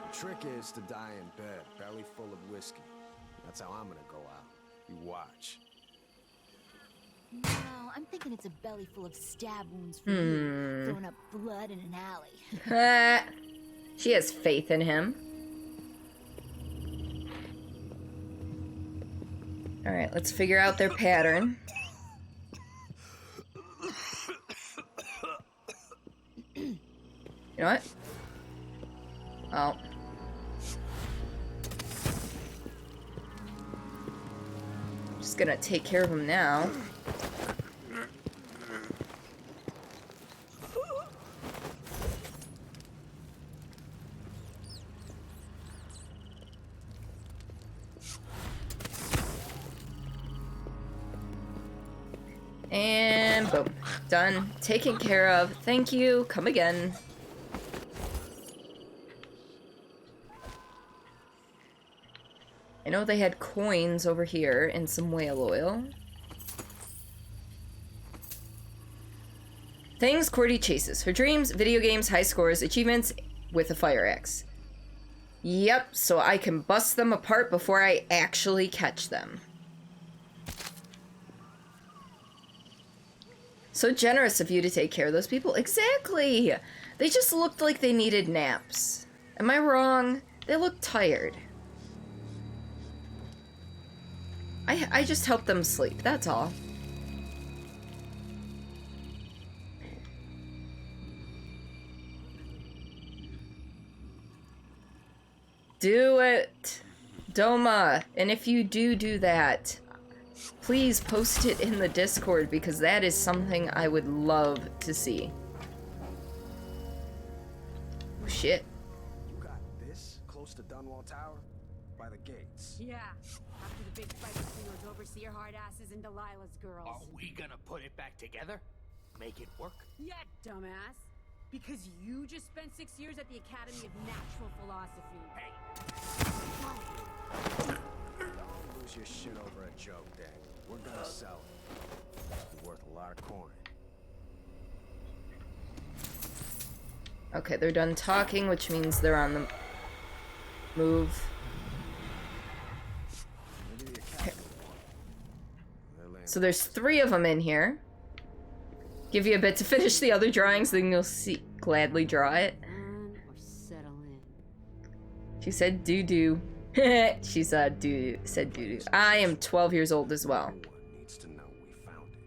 The trick is to die in bed, belly full of whiskey. That's how I'm gonna go out. You watch. No, I'm thinking it's a belly full of stab wounds for you, throwing up blood in an alley. She has faith in him. Alright, let's figure out their pattern. You know what? Oh. Just gonna take care of him now. And boom. Done. Taken care of. Thank you. Come again. I know they had coins over here and some whale oil. Things Cordy chases. Her dreams, video games, high scores, achievements with a fire axe. Yep, so I can bust them apart before I actually catch them. So generous of you to take care of those people. Exactly! They just looked like they needed naps. Am I wrong? They looked tired. I just helped them sleep, that's all. Do it! Doma! And if you do that, please post it in the Discord because that is something I would love to see. Oh, shit. You got this close to Dunwall Tower? By the gates. Yeah. After the big fight between those overseer hard asses and Delilah's girls. Are we gonna put it back together? Make it work? Yeah, dumbass. Because you just spent 6 years at the Academy of Natural Philosophy. Hey. Don't lose your shit over a joke, Dad. We're gonna sell it. It's worth a lot of coin. Okay, they're done talking, which means they're on the move. So there's 3 of them in here. Give you a bit to finish the other drawings, then you'll gladly draw it. Or settle in. She said doo-doo. She said doo-doo. I am 12 years old as well. Needs to know we found it.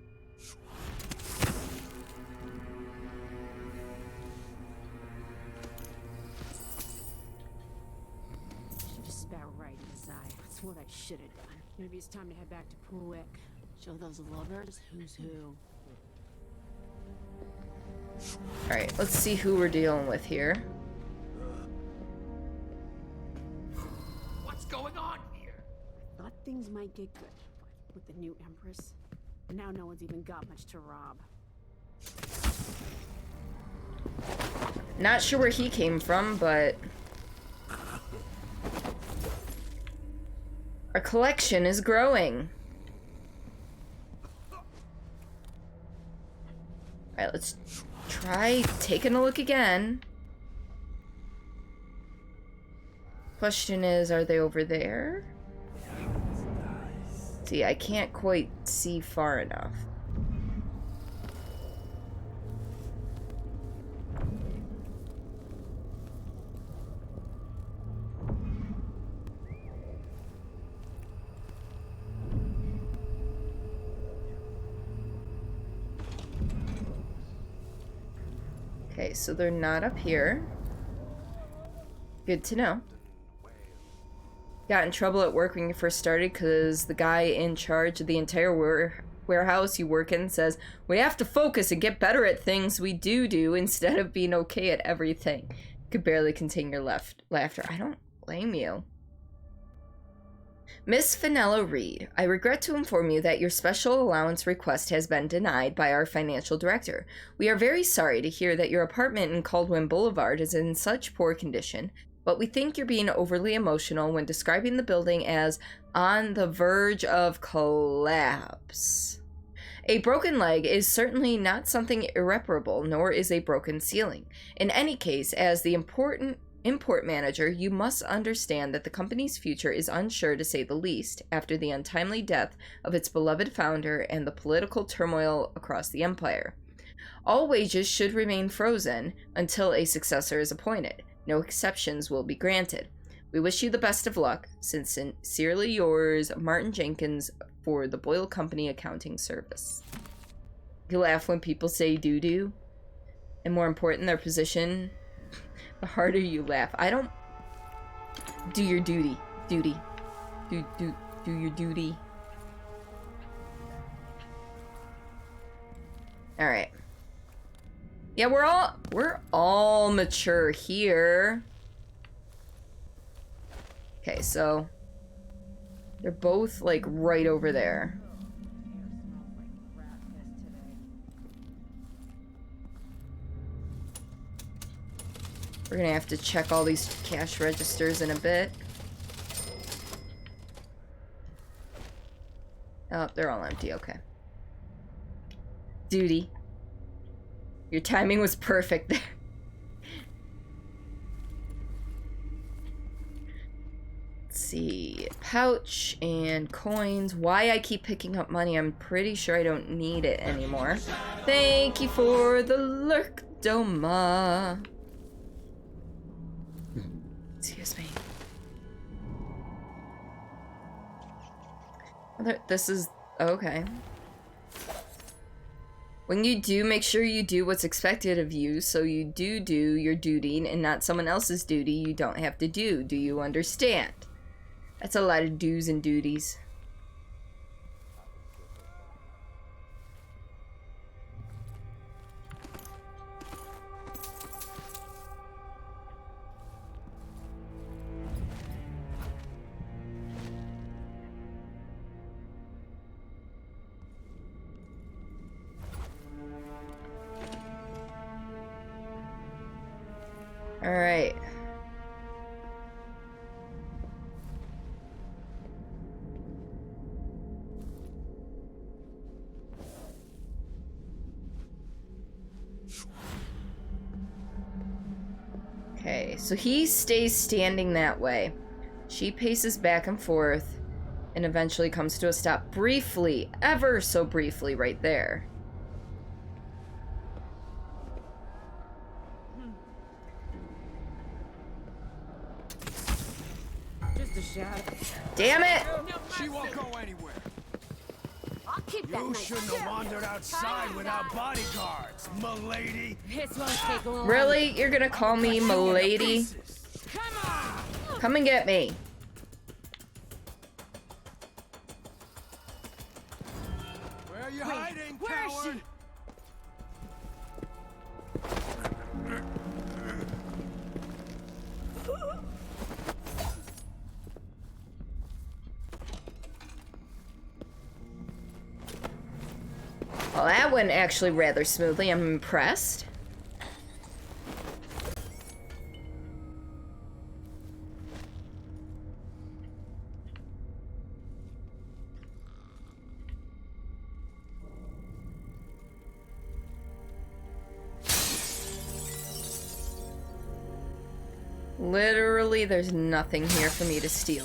Should just spat right in his eye. That's what I should have done. Maybe it's time to head back to Poolwick. Show those lovers who's who. Alright, let's see who we're dealing with here. What's going on here? Thought things might get good, but with the new Empress, now no one's even got much to rob. Not sure where he came from, but our collection is growing. Alright, let's try taking a look again. Question is, are they over there? See, I can't quite see far enough. Okay, so they're not up here. Good to know. Got in trouble at work when you first started because the guy in charge of the entire warehouse you work in says, we have to focus and get better at things we do instead of being okay at everything. Could barely contain your laughter. I don't blame you. Miss Fenella Reed, I regret to inform you that your special allowance request has been denied by our financial director. We are very sorry to hear that your apartment in Caldwin Boulevard is in such poor condition, but we think you're being overly emotional when describing the building as on the verge of collapse. A broken leg is certainly not something irreparable, nor is a broken ceiling. In any case, as the import manager, you must understand that the company's future is unsure, to say the least, after the untimely death of its beloved founder and the political turmoil across the empire. All wages should remain frozen until a successor is appointed. No exceptions will be granted. We wish you the best of luck. Sincerely yours, Martin Jenkins, for the Boyle Company Accounting Service. You laugh when people say doo-doo, and more important, their position. The harder you laugh. I don't... Do your duty. Do your duty. Alright. Yeah, we're all mature here. Okay, so they're both like right over there. We're gonna have to check all these cash registers in a bit. Oh, they're all empty, okay. Duty. Your timing was perfect there. Let's see. Pouch and coins. Why I keep picking up money, I'm pretty sure I don't need it anymore. Thank you for the lurk, Doma. Excuse me. This is... okay. When you do, make sure you do what's expected of you, so you do your duty and not someone else's duty you don't have to do. Do you understand? That's a lot of do's and duties. All right. Okay, so he stays standing that way. She paces back and forth and eventually comes to a stop briefly, ever so briefly, right there. Damn it! She won't go anywhere. I'll keep that You nice shouldn't have wandered outside without bodyguards, m'lady. This won't take long. Really? You're gonna call me m'lady? Come and get me. Where are you hiding, coward? Well, that went actually rather smoothly. I'm impressed. Literally, there's nothing here for me to steal.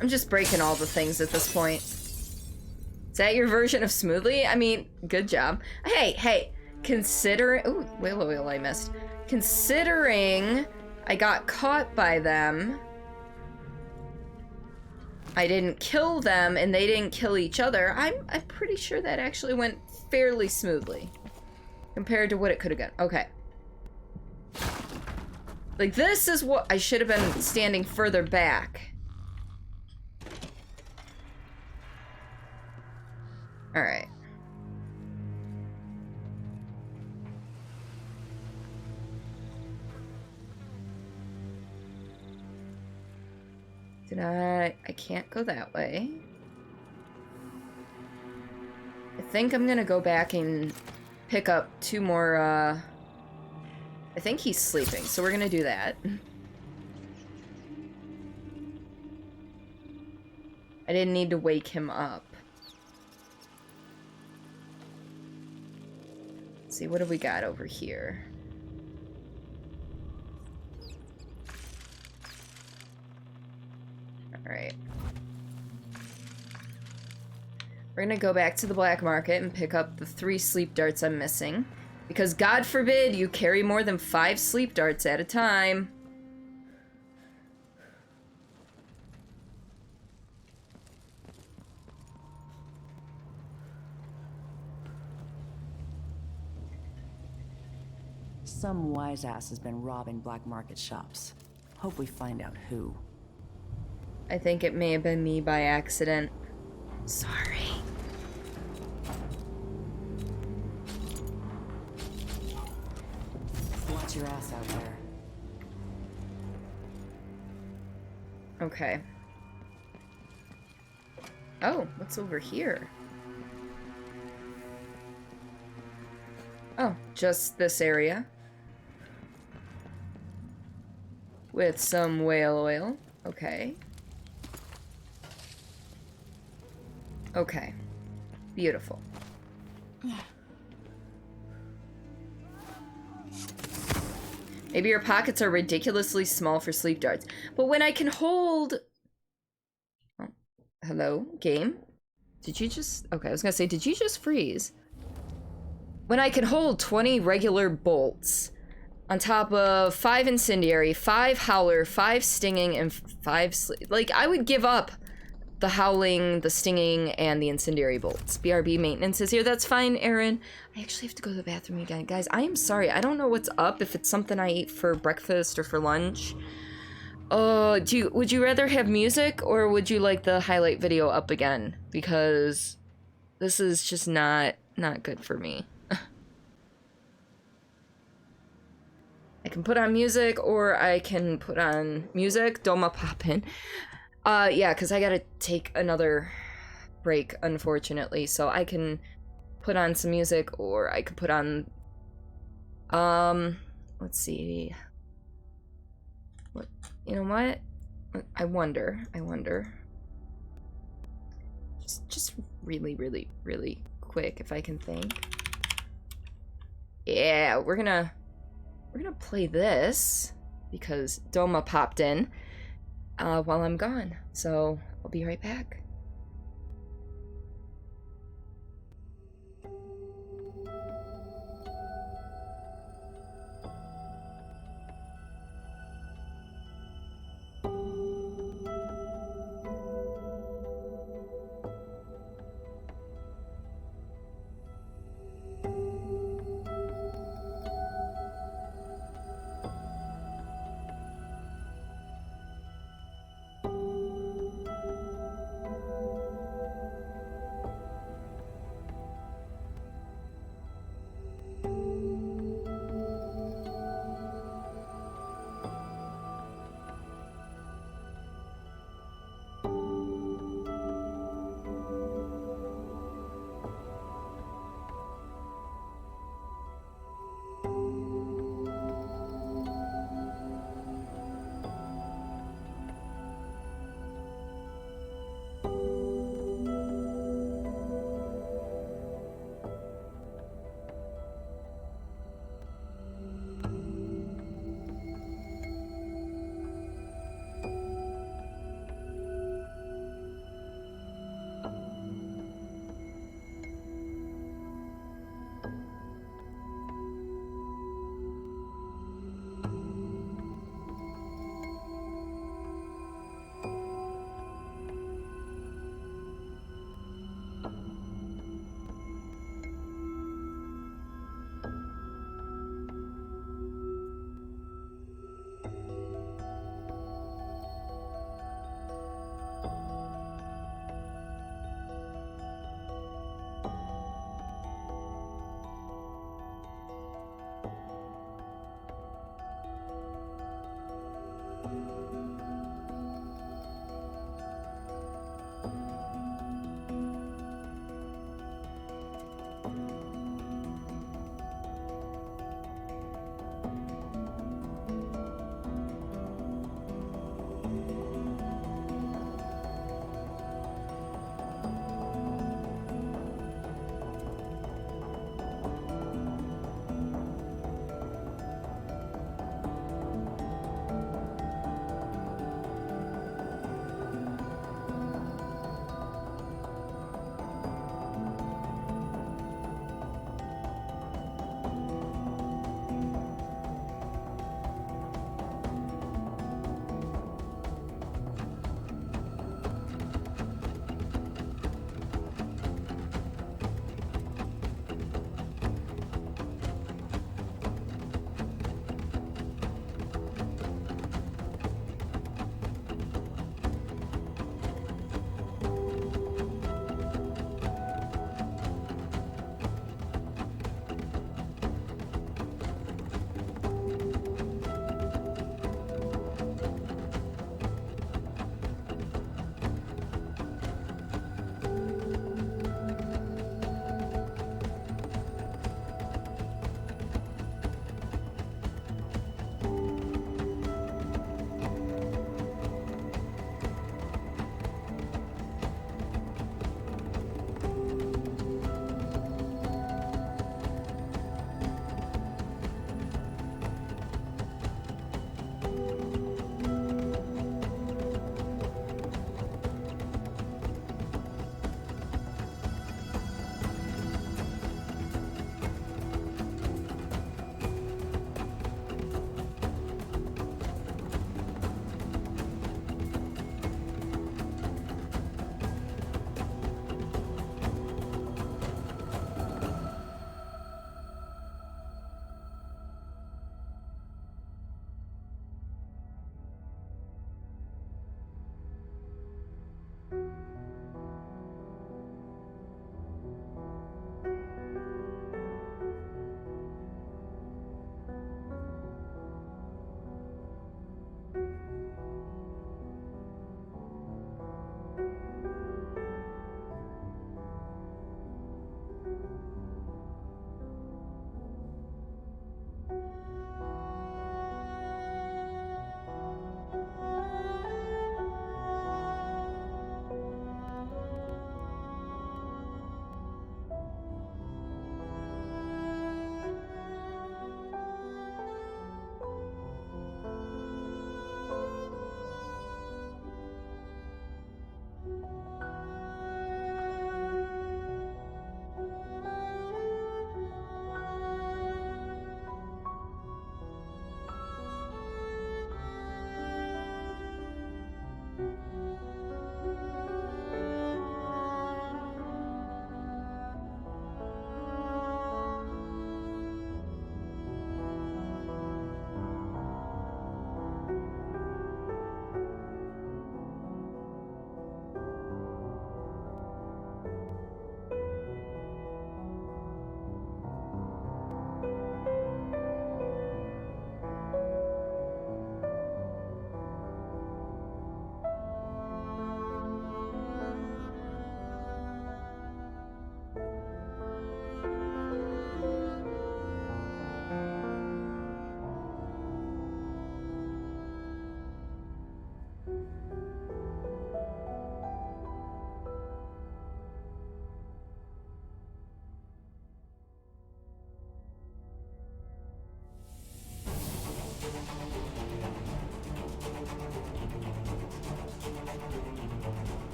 I'm just breaking all the things at this point. Is that your version of smoothly? I mean, good job. Hey, considering... Ooh, whale oil I missed. Considering I got caught by them, I didn't kill them, and they didn't kill each other, I'm pretty sure that actually went fairly smoothly. Compared to what it could have gone. Okay. Like, this is what... I should have been standing further back. Alright. I can't go that way. I think I'm gonna go back and pick up 2 more, I think he's sleeping, so we're gonna do that. I didn't need to wake him up. Let's see, what have we got over here? Alright. We're gonna go back to the black market and pick up the 3 sleep darts I'm missing. Because God forbid you carry more than 5 sleep darts at a time. Some wise ass has been robbing black market shops. Hope we find out who. I think it may have been me by accident. Sorry. Watch your ass out there. Okay. Oh, what's over here? Oh, just this area. With some whale oil. Okay. Okay. Beautiful. Maybe your pockets are ridiculously small for sleep darts. But when I can hold... Oh, hello, game? Did you just... Okay, I was gonna say, did you just freeze? When I can hold 20 regular bolts on top of 5 incendiary, 5 howler, 5 stinging, and 5 sleep... Like, I would give up the howling, the stinging, and the incendiary bolts. BRB maintenance is here. That's fine, Aaron. I actually have to go to the bathroom again. Guys, I am sorry. I don't know what's up, if it's something I ate for breakfast or for lunch. Would you rather have music, or would you like the highlight video up again? Because this is just not good for me. I can put on music, or I can put on music. Doma poppin'. Yeah, because I gotta take another break, unfortunately. So I can put on some music, or I could put on... let's see. What? You know what? I wonder. Just really, really, really quick, if I can think. Yeah, we're gonna play this, because Doma popped in. While I'm gone, so I'll be right back.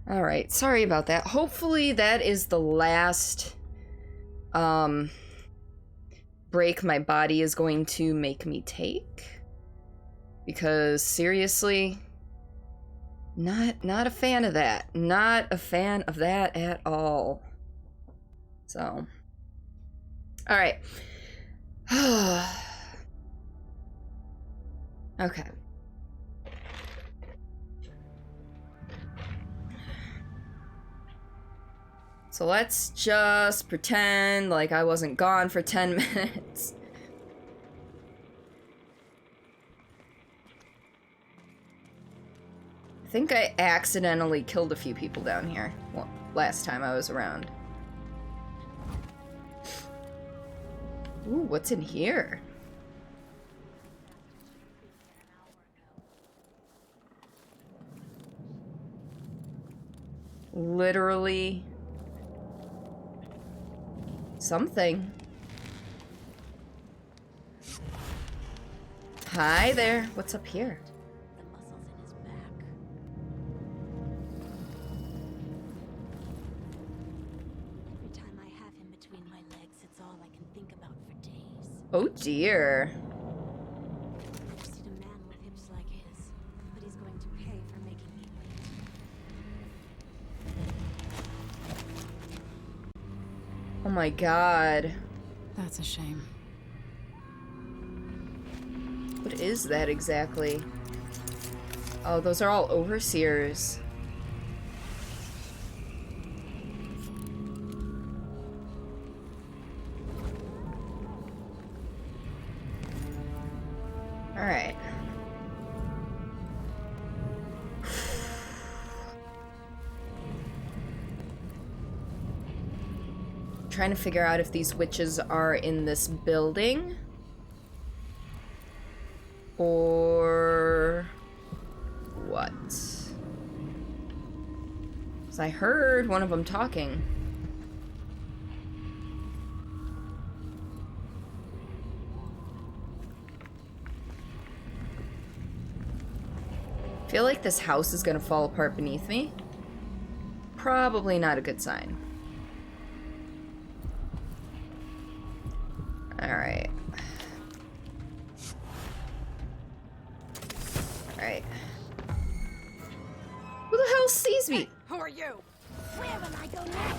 Alright, sorry about that. Hopefully that is the last break my body is going to make me take. Because seriously, not a fan of that. Not a fan of that at all. So, alright. Okay. So let's just pretend like I wasn't gone for 10 minutes. I think I accidentally killed a few people down here last time I was around. Ooh, what's in here? Literally something. Hi there. What's up here? Every time I have him between my legs, it's all I can think about for days. Oh dear. I've seen a man with hips like his, but he's going to pay for making me wait. Oh my god. That's a shame. What is that exactly? Oh, those are all overseers. Alright. Trying to figure out if these witches are in this building or what. 'Cause I heard one of them talking. I feel like this house is gonna fall apart beneath me. Probably not a good sign. Alright. Alright. Who the hell sees me? Who are you? Where will I go next?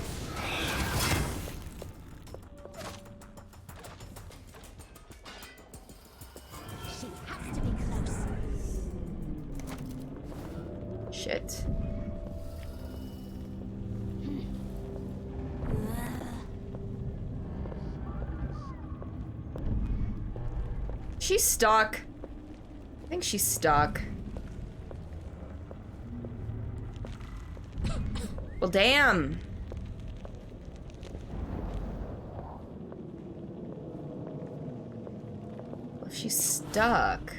She has to be close. Shit. She's stuck. I think she's stuck. Well, damn. Well, if she's stuck.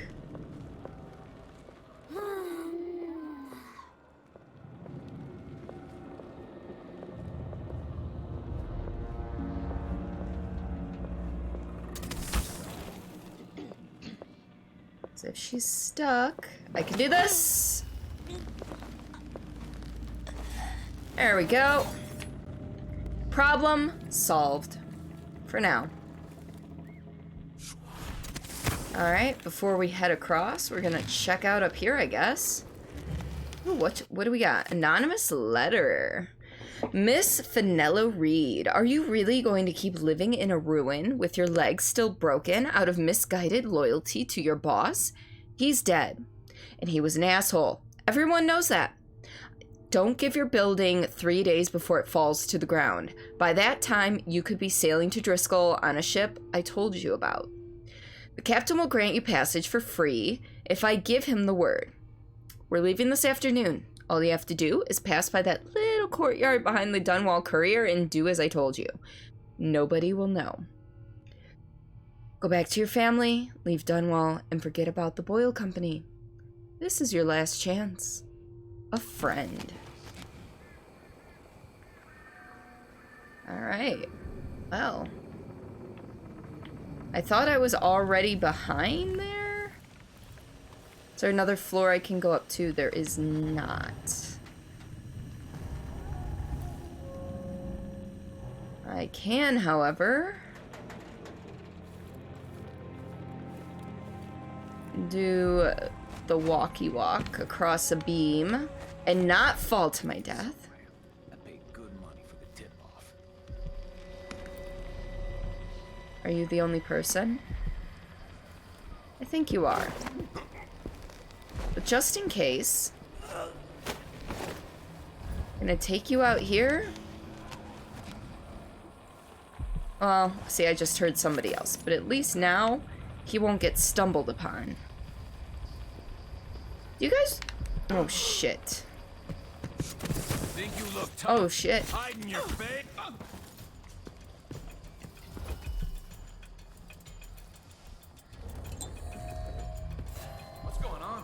So if she's stuck, I can do this. There we go. Problem solved. For now. Alright, before we head across, we're gonna check out up here, I guess. Ooh, what do we got? Anonymous letter. Miss Fenella Reed, are you really going to keep living in a ruin with your legs still broken out of misguided loyalty to your boss? He's dead. And he was an asshole. Everyone knows that. Don't give your building 3 days before it falls to the ground. By that time, you could be sailing to Driscoll on a ship I told you about. The captain will grant you passage for free if I give him the word. We're leaving this afternoon. All you have to do is pass by that little courtyard behind the Dunwall Courier and do as I told you. Nobody will know. Go back to your family, leave Dunwall, and forget about the Boyle Company. This is your last chance. A friend. Alright. Well. I thought I was already behind there? Is there another floor I can go up to? There is not. I can, however, do the walkie walk across a beam and not fall to my death. I paid good money for the tip-off. Are you the only person? I think you are. But just in case, I'm gonna take you out here. Well, see, I just heard somebody else, but at least now he won't get stumbled upon. You guys... Oh, shit. Think you look tough? Oh, shit. Hiding your face? What's going on?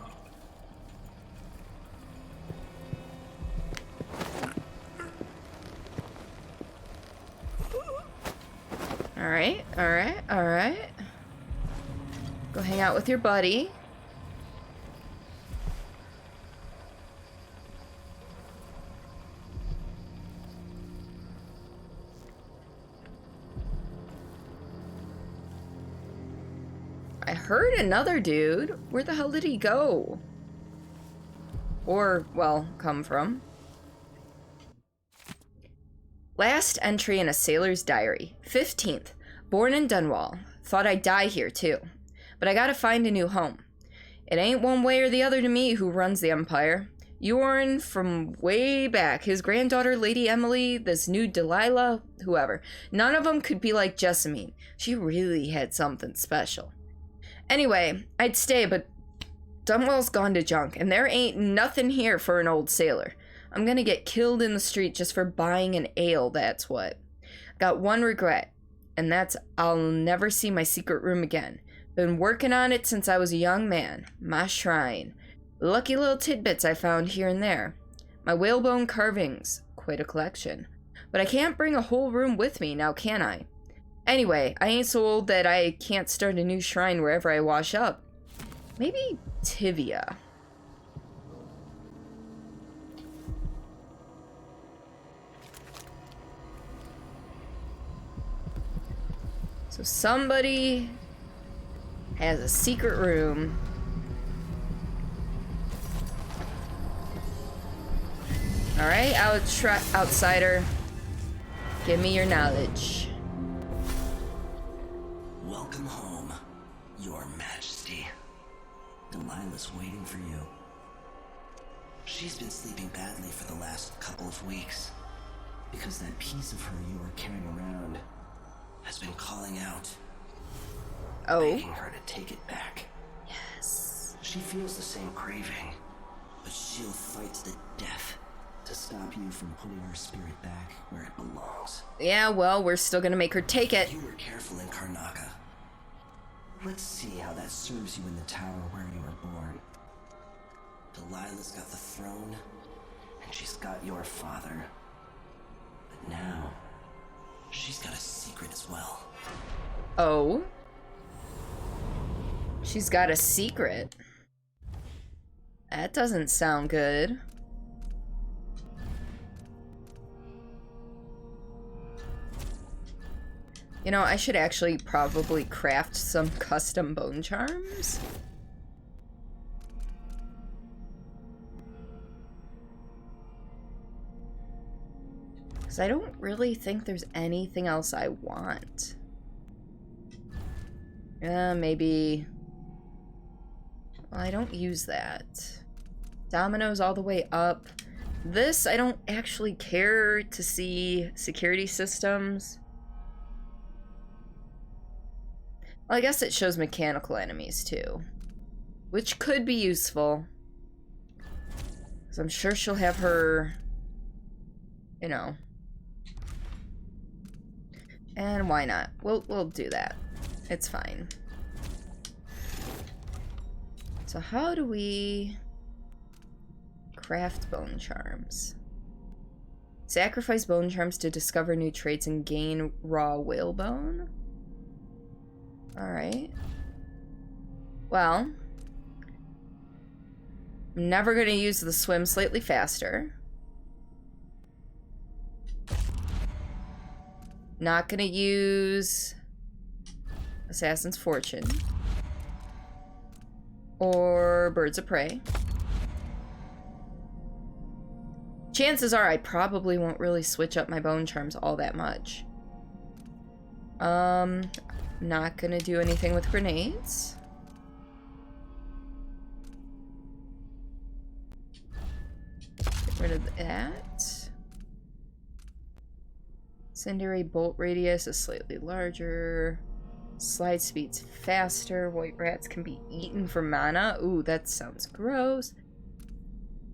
Alright, alright, alright. Go hang out with your buddy. I heard another dude. Where the hell did he go? Or, well, come from. Last entry in a sailor's diary. 15th. Born in Dunwall. Thought I'd die here, too. But I gotta find a new home. It ain't one way or the other to me who runs the Empire. Ewan from way back, his granddaughter Lady Emily, this new Delilah, whoever. None of them could be like Jessamine. She really had something special. Anyway, I'd stay, but Dunwall's gone to junk, and there ain't nothing here for an old sailor. I'm gonna get killed in the street just for buying an ale, that's what. Got one regret, and that's I'll never see my secret room again. Been working on it since I was a young man. My shrine. Lucky little tidbits I found here and there. My whalebone carvings. Quite a collection. But I can't bring a whole room with me, now can I? Anyway, I ain't so old that I can't start a new shrine wherever I wash up. Maybe Tivia. So somebody has a secret room. Alright, outsider. Give me your knowledge. Welcome home, Your Majesty. Delilah's waiting for you. She's been sleeping badly for the last couple of weeks, because that piece of her you were carrying around has been calling out. Oh. Begging her to take it back. Yes. She feels the same craving, but she'll fight to the death to stop you from putting her spirit back where it belongs. Yeah, well, we're still gonna make her take it. You were careful in Karnaca. Let's see how that serves you in the tower where you were born. Delilah's got the throne, and she's got your father. But now, she's got a secret as well. Oh? She's got a secret? That doesn't sound good. You know, I should actually probably craft some custom bone charms. Because I don't really think there's anything else I want. Maybe... Well, I don't use that. Dominoes all the way up. This, I don't actually care to see security systems. Well, I guess it shows mechanical enemies, too. Which could be useful. Because I'm sure she'll have her... You know. And why not? We'll do that. It's fine. So how do we... craft bone charms? Sacrifice bone charms to discover new traits and gain raw whalebone? Alright. Well, I'm never going to use the swim slightly faster. Not gonna use Assassin's Fortune. Or Birds of Prey. Chances are I probably won't really switch up my bone charms all that much. Not gonna do anything with grenades. Get rid of that. Incendiary bolt radius is slightly larger. Slide speed's faster. White rats can be eaten for mana. Ooh, that sounds gross.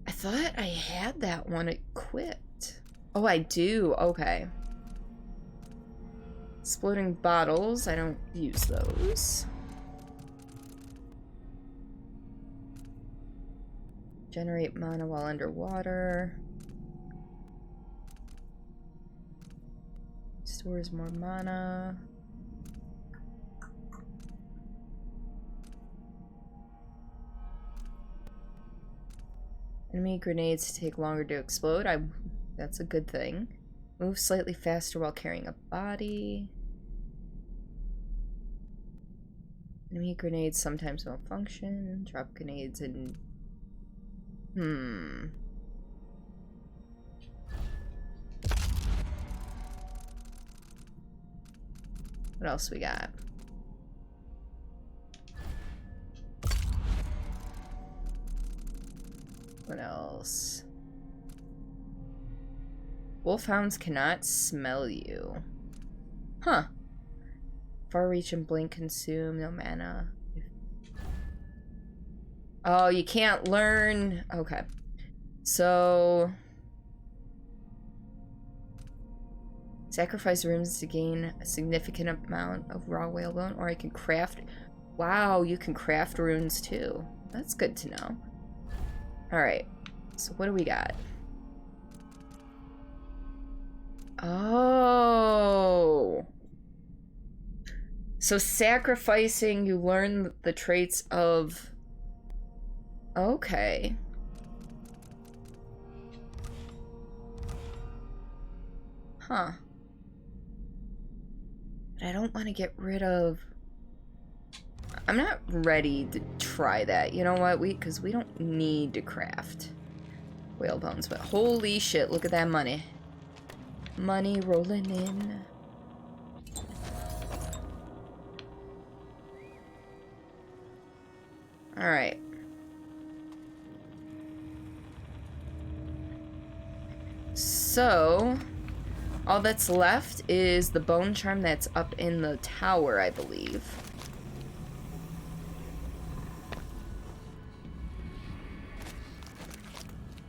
I thought I had that one equipped. Oh, I do. Okay. Exploding bottles. I don't use those. Generate mana while underwater. Stores more mana. Enemy grenades take longer to explode. That's a good thing. Move slightly faster while carrying a body. Enemy grenades sometimes malfunction. Drop grenades and... What else we got? What else? Wolfhounds cannot smell you. Huh. Far reach and blink consume, no mana. Oh, you can't learn. Okay. So... Sacrifice runes to gain a significant amount of raw whalebone, or I can craft... Wow, you can craft runes too. That's good to know. Alright, so what do we got? Oh. So sacrificing, you learn the traits of... Okay. Huh. But I don't want to get rid of... I'm not ready to try that. You know what? Because we don't need to craft whale bones. But holy shit, look at that money. Money rolling in. Alright. So, all that's left is the bone charm that's up in the tower, I believe.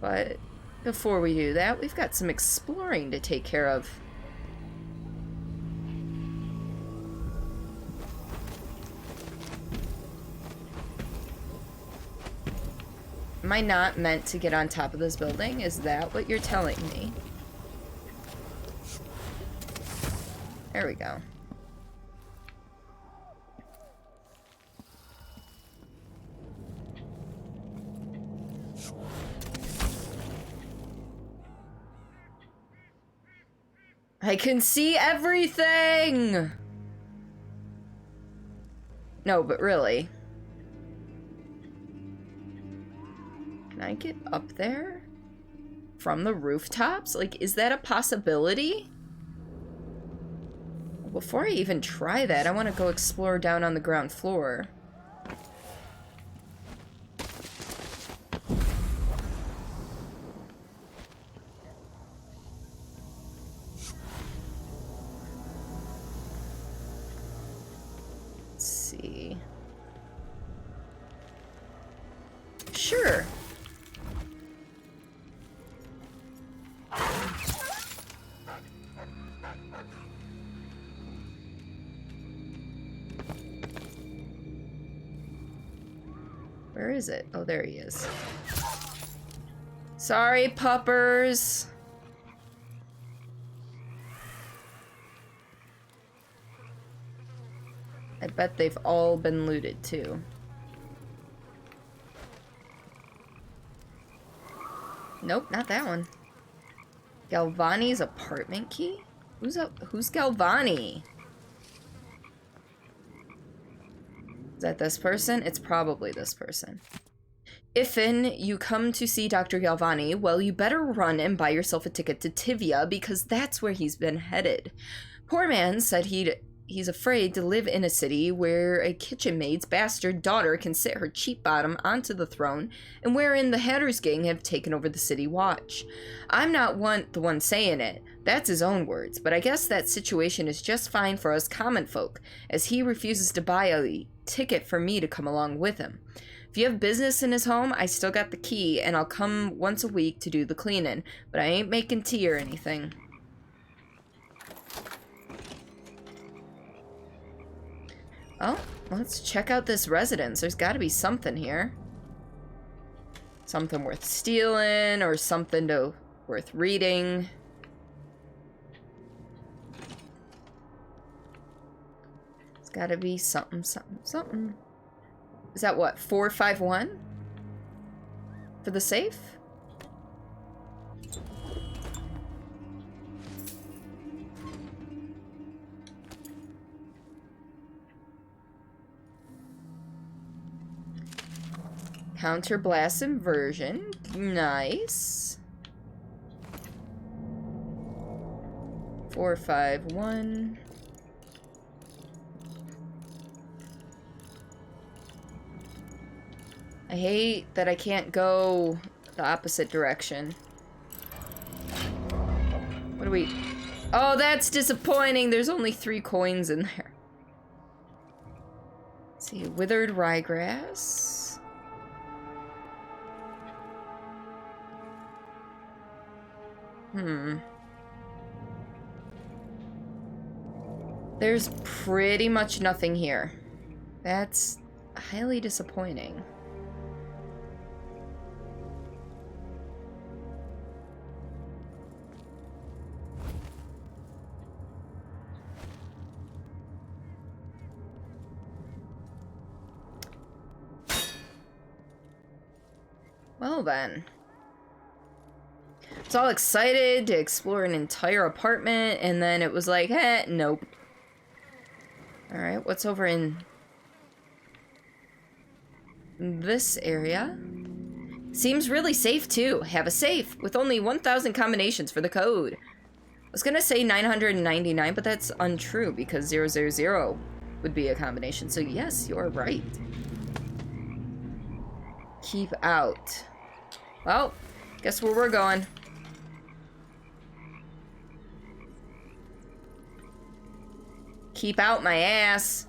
But before we do that, we've got some exploring to take care of. Am I not meant to get on top of this building? Is that what you're telling me? There we go. I can see everything! No, but really. Can I get up there? From the rooftops? Like, is that a possibility? Before I even try that, I want to go explore down on the ground floor. Let's see. Sure. Where is it? Oh, there he is. Sorry, puppers. I bet they've all been looted, too. Nope, not that one. Galvani's apartment key? Who's Galvani? Is that this person? It's probably this person. Ifin, you come to see Dr. Galvani, well, you better run and buy yourself a ticket to Tivia, because that's where he's been headed. Poor man said he's afraid to live in a city where a kitchen maid's bastard daughter can sit her cheap bottom onto the throne, and wherein the Hatter's gang have taken over the city watch. I'm not the one saying it. That's his own words, but I guess that situation is just fine for us common folk, as he refuses to buy a ticket for me to come along with him. If you have business in his home, I still got the key, and I'll come once a week to do the cleaning, but I ain't making tea or anything. Oh, let's check out this residence. There's got to be something here. Something worth stealing, or something worth reading. It's got to be something, something, something. Is that what, 451? For the safe? Counter blast inversion. Nice. 451. I hate that I can't go the opposite direction. What do we... Oh, that's disappointing. There's only 3 coins in there. Let's see, withered ryegrass. There's pretty much nothing here. That's highly disappointing. Well then. I was all excited to explore an entire apartment, and then it was like, nope. Alright, what's over in this area? Seems really safe too. Have a safe with only 1,000 combinations for the code. I was gonna say 999, but that's untrue because 000 would be a combination. So yes, you're right. Keep out. Well, guess where we're going. Keep out my ass.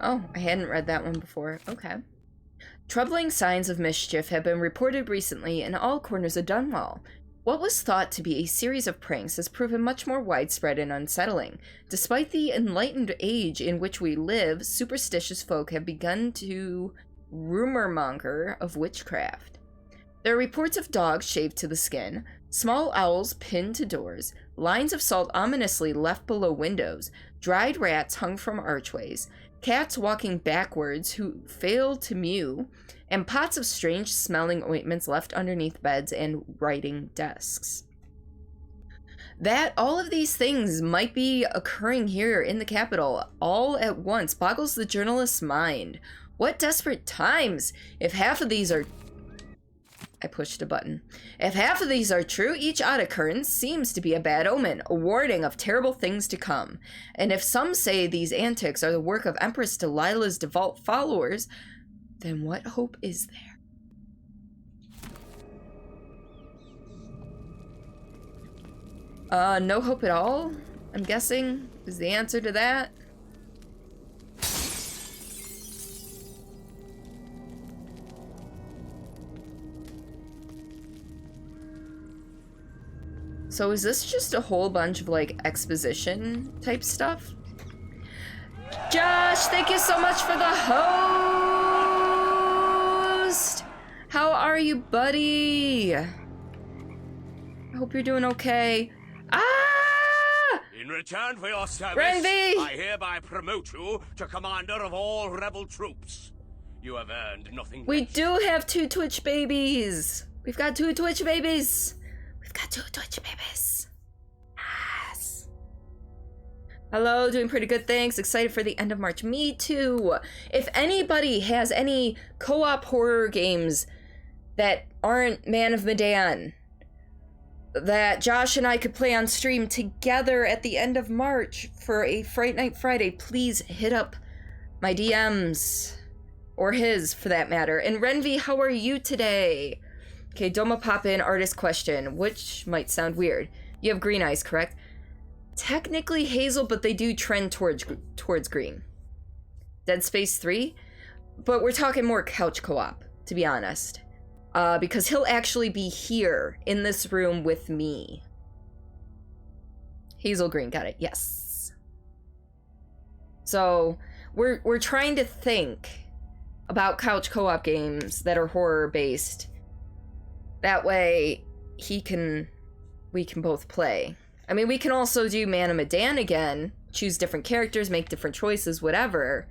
Oh, I hadn't read that one before. Okay. Troubling signs of mischief have been reported recently in all corners of Dunwall. What was thought to be a series of pranks has proven much more widespread and unsettling. Despite the enlightened age in which we live, superstitious folk have begun to rumor-monger of witchcraft. There are reports of dogs shaved to the skin, small owls pinned to doors, lines of salt ominously left below windows, dried rats hung from archways, cats walking backwards who fail to mew, and pots of strange-smelling ointments left underneath beds and writing desks. That all of these things might be occurring here in the capital all at once boggles the journalist's mind. What desperate times! If half of these are... I pushed a button. If half of these are true, each odd occurrence seems to be a bad omen, a warning of terrible things to come. And if some say these antics are the work of Empress Delilah's devout followers, then what hope is there? No hope at all, I'm guessing, is the answer to that. So is this just a whole bunch of, like, exposition type stuff? Josh, thank you so much for the host! How are you, buddy? I hope you're doing okay. Ah! In return for your service, Renvi! I hereby promote you to commander of all rebel troops. You have earned nothing We less. do have 2 Twitch babies. We've got 2 Twitch babies. We've got 2 Twitch babies. Yes. Hello, doing pretty good, thanks. Excited for the end of March. Me too. If anybody has any co-op horror games that aren't Man of Medan that Josh and I could play on stream together at the end of March for a Fright Night Friday, please hit up my DMs. Or his, for that matter. And Renvi, how are you today? Okay, Doma pop in, artist question, which might sound weird. You have green eyes, correct? Technically hazel, but they do trend towards green. Dead Space 3? But we're talking more couch co-op, to be honest. Because he'll actually be here in this room with me. Hazel green, got it, yes. So, we're trying to think about couch co-op games that are horror-based. That way, we can both play. I mean, we can also do Man of Medan again, choose different characters, make different choices, whatever.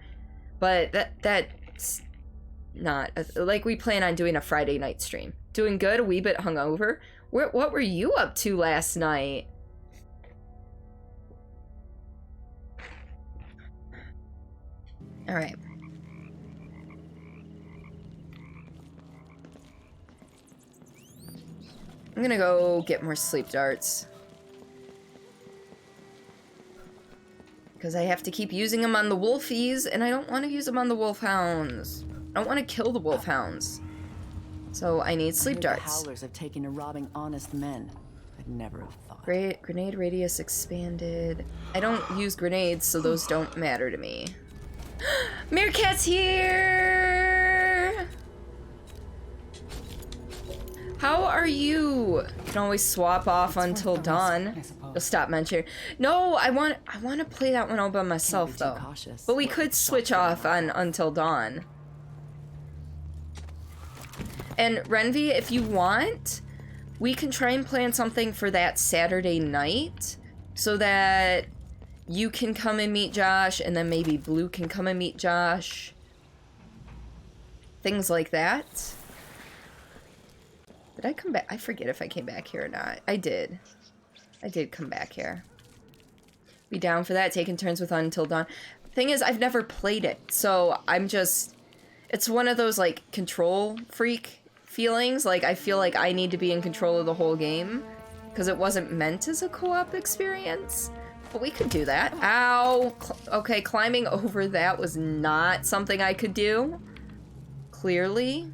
But that's not... Like, we plan on doing a Friday night stream. Doing good, a wee bit hungover. What were you up to last night? Alright. I'm gonna go get more sleep darts. Because I have to keep using them on the wolfies, and I don't want to use them on the wolfhounds. I don't want to kill the wolfhounds. So I need sleep darts. The howlers have taken to robbing honest men. I'd never have thought. Grenade radius expanded. I don't use grenades, so those don't matter to me. Meerkat's here! How are you? You can always swap off until dawn. You'll stop mentioning. No, I want to play that one all by myself though. But we could switch off on until dawn. And Renvi, if you want, we can try and plan something for that Saturday night so that you can come and meet Josh, and then maybe Blue can come and meet Josh. Things like that. Did I come back? I forget if I came back here or not. I did. I did come back here. Be down for that, taking turns with Until Dawn. Thing is, I've never played it, so I'm just... It's one of those, like, control freak feelings. Like, I feel like I need to be in control of the whole game, because it wasn't meant as a co-op experience. But we could do that. Ow! Okay, climbing over that was not something I could do. Clearly.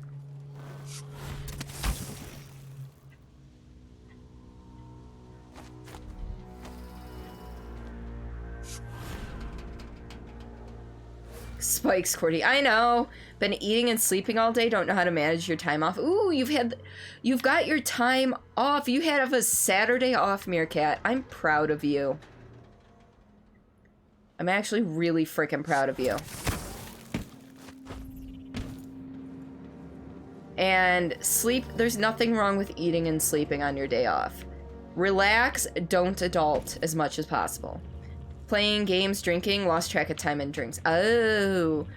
Spikes, Cordy. I know. Been eating and sleeping all day. Don't know how to manage your time off. Ooh, you've got your time off. You had a Saturday off, Meerkat. I'm proud of you. I'm actually really freaking proud of you. And sleep, there's nothing wrong with eating and sleeping on your day off. Relax, don't adult as much as possible. Playing games, drinking, lost track of time and drinks. Oh.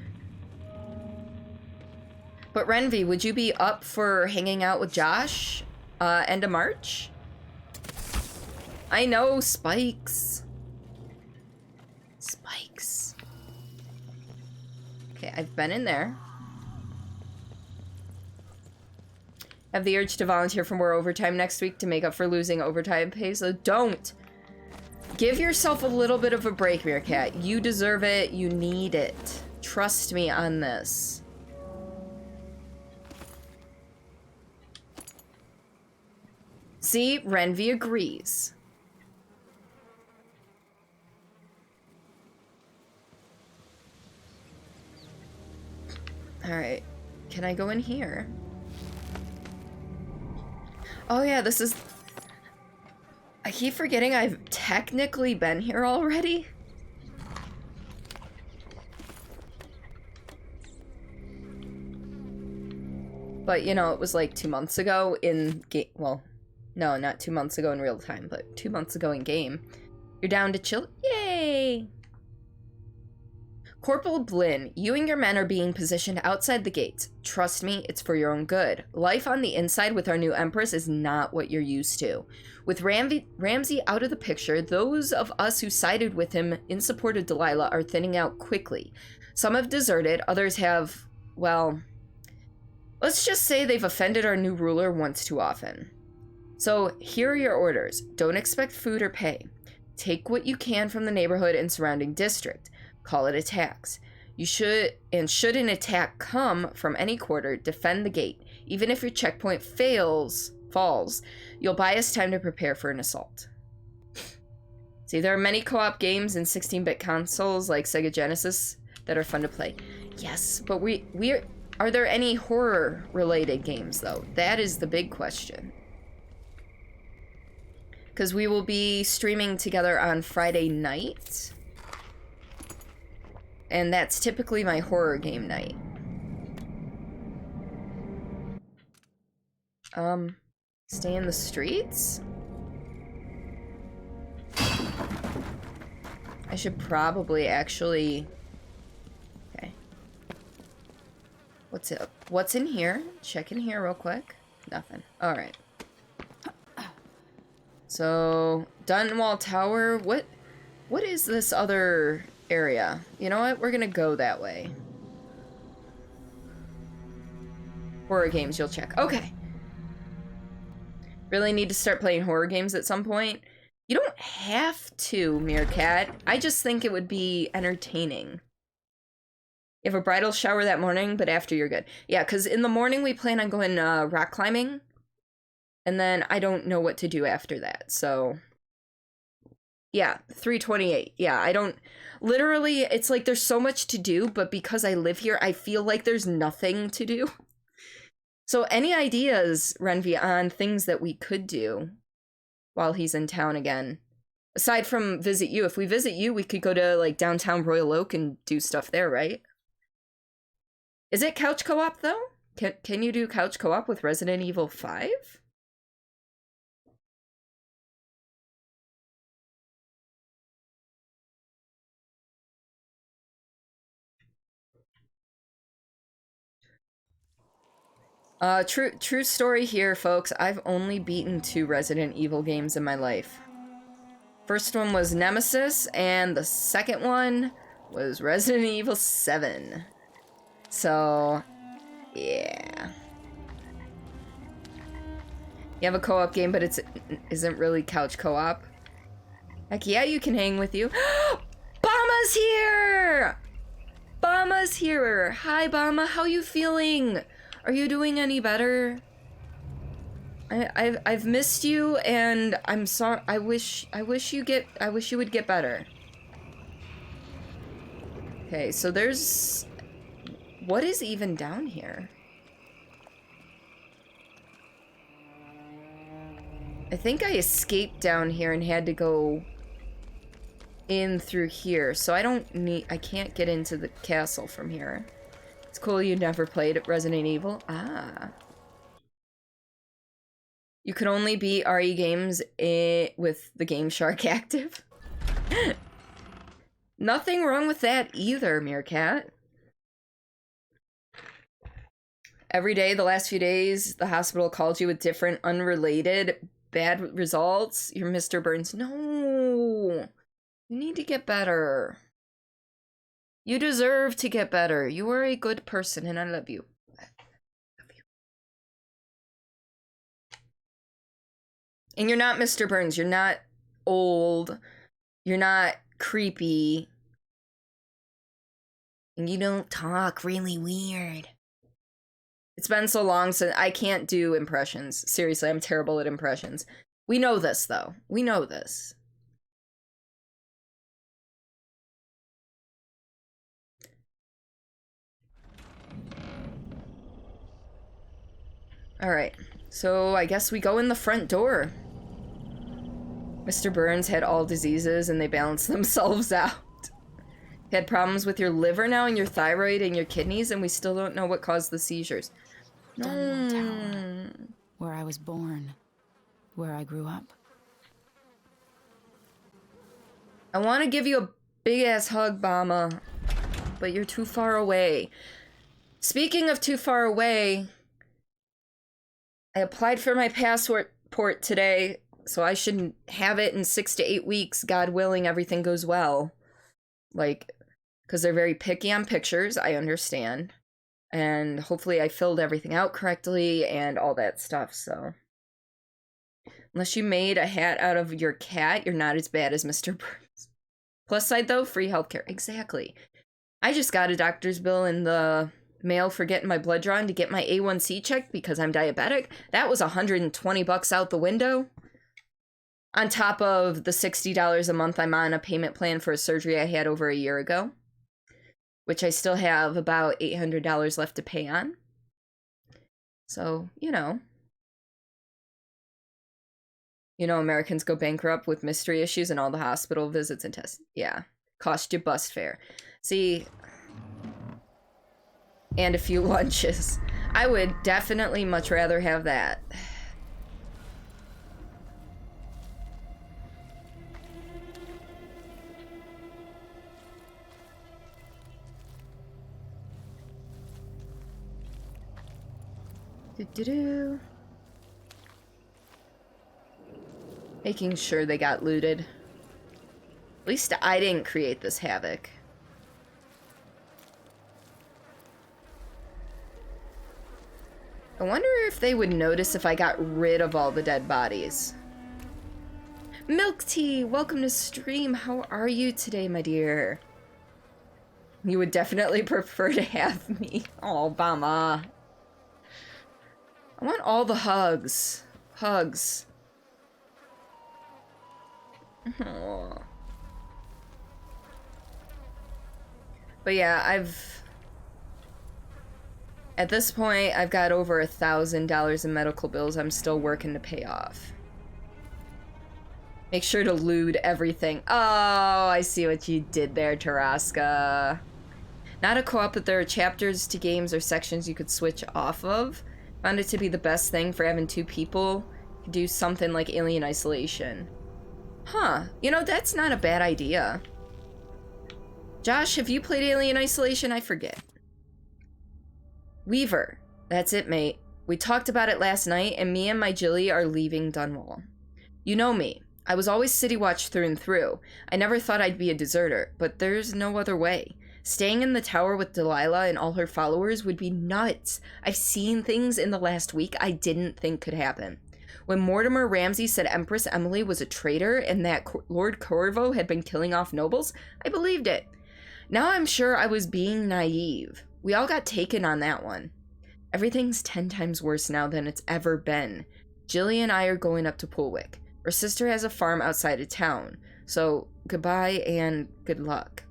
But Renvi, would you be up for hanging out with Josh end of March? I know, Spikes. Spikes. Okay, I've been in there. Have the urge to volunteer for more overtime next week to make up for losing overtime pay, so don't. Give yourself a little bit of a break, Meerkat. You deserve it. You need it. Trust me on this. See, Renvi agrees. Alright. Can I go in here? Oh yeah, this is... I keep forgetting I've technically been here already. But, you know, it was like 2 months ago in game. Well, no, not 2 months ago in real time, but 2 months ago in game. You're down to chill? Yay! Corporal Blinn, you and your men are being positioned outside the gates. Trust me, it's for your own good. Life on the inside with our new Empress is not what you're used to. With Ramsey out of the picture, those of us who sided with him in support of Delilah are thinning out quickly. Some have deserted, others have, well, let's just say they've offended our new ruler once too often. So here are your orders. Don't expect food or pay. Take what you can from the neighborhood and surrounding district. Call it attacks. Should an attack come from any quarter, defend the gate. Even if your checkpoint falls, you'll buy us time to prepare for an assault. See, there are many co-op games in 16-bit consoles like Sega Genesis that are fun to play. Yes, but are there any horror-related games, though? That is the big question. Because we will be streaming together on Friday night. And that's typically my horror game night. Stay in the streets? I should probably actually... Okay. What's up? What's in here? Check in here real quick. Nothing. Alright. So, Dunwall Tower, what is this other area? You know what? We're gonna go that way. Horror games, you'll check. Okay. Really need to start playing horror games at some point. You don't have to, Meerkat. I just think it would be entertaining. You have a bridal shower that morning, but after you're good. Yeah, because in the morning we plan on going rock climbing. And then I don't know what to do after that, so... Yeah, 3:28. Yeah, I don't... Literally, it's like there's so much to do, but because I live here, I feel like there's nothing to do. So any ideas, Renvi, on things that we could do while he's in town again? Aside from visit you. If we visit you, we could go to, like, downtown Royal Oak and do stuff there, right? Is it couch co-op, though? Can you do couch co-op with Resident Evil 5? True story here, folks. I've only beaten 2 Resident Evil games in my life. First one was Nemesis, and the second one was Resident Evil 7. So, yeah. You have a co-op game, but it isn't really couch co-op. Heck yeah, you can hang with you. Bama's here! Bama's here! Hi, Bama, how you feeling? Are you doing any better? I've missed you, and I'm sorry. I wish you would get better. Okay, so there's... What is even down here? I think I escaped down here and had to go in through here, so I can't get into the castle from here. It's cool you never played Resident Evil. Ah. You could only beat RE games with the Game Shark active. Nothing wrong with that either, Meerkat. Every day, the last few days, the hospital called you with different unrelated bad results. You're Mr. Burns. No. You need to get better. You deserve to get better. You are a good person, and I love you. And you're not Mr. Burns. You're not old. You're not creepy. And you don't talk really weird. It's been so long since I can't do impressions. Seriously, I'm terrible at impressions. We know this, though. We know this. Alright, so I guess we go in the front door. Mr. Burns had all diseases and they balanced themselves out. You had problems with your liver now and your thyroid and your kidneys, and we still don't know what caused the seizures. Dunwall Tower, where I was born, where I grew up. I want to give you a big-ass hug, Bama, but you're too far away. Speaking of too far away, I applied for my passport today, so I should have it in 6 to 8 weeks, God willing, everything goes well. Like, because they're very picky on pictures, I understand. And hopefully I filled everything out correctly and all that stuff, so. Unless you made a hat out of your cat, you're not as bad as Mr. Burns. Plus side though, free healthcare. Exactly. I just got a doctor's bill in the mail for getting my blood drawn to get my A1C checked because I'm diabetic. That was $120 out the window. On top of the $60 a month I'm on a payment plan for a surgery I had over a year ago, which I still have about $800 left to pay on. So, you know, Americans go bankrupt with mystery issues and all the hospital visits and tests. Yeah, cost you bus fare. See, and a few lunches. I would definitely much rather have that. Do-do-do. Making sure they got looted. At least I didn't create this havoc. I wonder if they would notice if I got rid of all the dead bodies. Milk Tea, welcome to stream. How are you today, my dear? You would definitely prefer to have me. Oh, Bama. I want all the hugs. Hugs. Aww. But yeah, at this point, I've got over $1,000 in medical bills I'm still working to pay off. Make sure to loot everything. Oh, I see what you did there, Taraska. Not a co-op, but there are chapters to games or sections you could switch off of. Found it to be the best thing for having 2 people do something like Alien Isolation. Huh, that's not a bad idea. Josh, have you played Alien Isolation? I forget. Weaver. That's it, mate. We talked about it last night, and me and my Jilly are leaving Dunwall. You know me. I was always City Watch through and through. I never thought I'd be a deserter, but there's no other way. Staying in the tower with Delilah and all her followers would be nuts. I've seen things in the last week I didn't think could happen. When Mortimer Ramsey said Empress Emily was a traitor and that Lord Corvo had been killing off nobles, I believed it. Now I'm sure I was being naive. We all got taken on that one. Everything's 10 times worse now than it's ever been. Jilly and I are going up to Poolwick. Her sister has a farm outside of town. So, goodbye and good luck.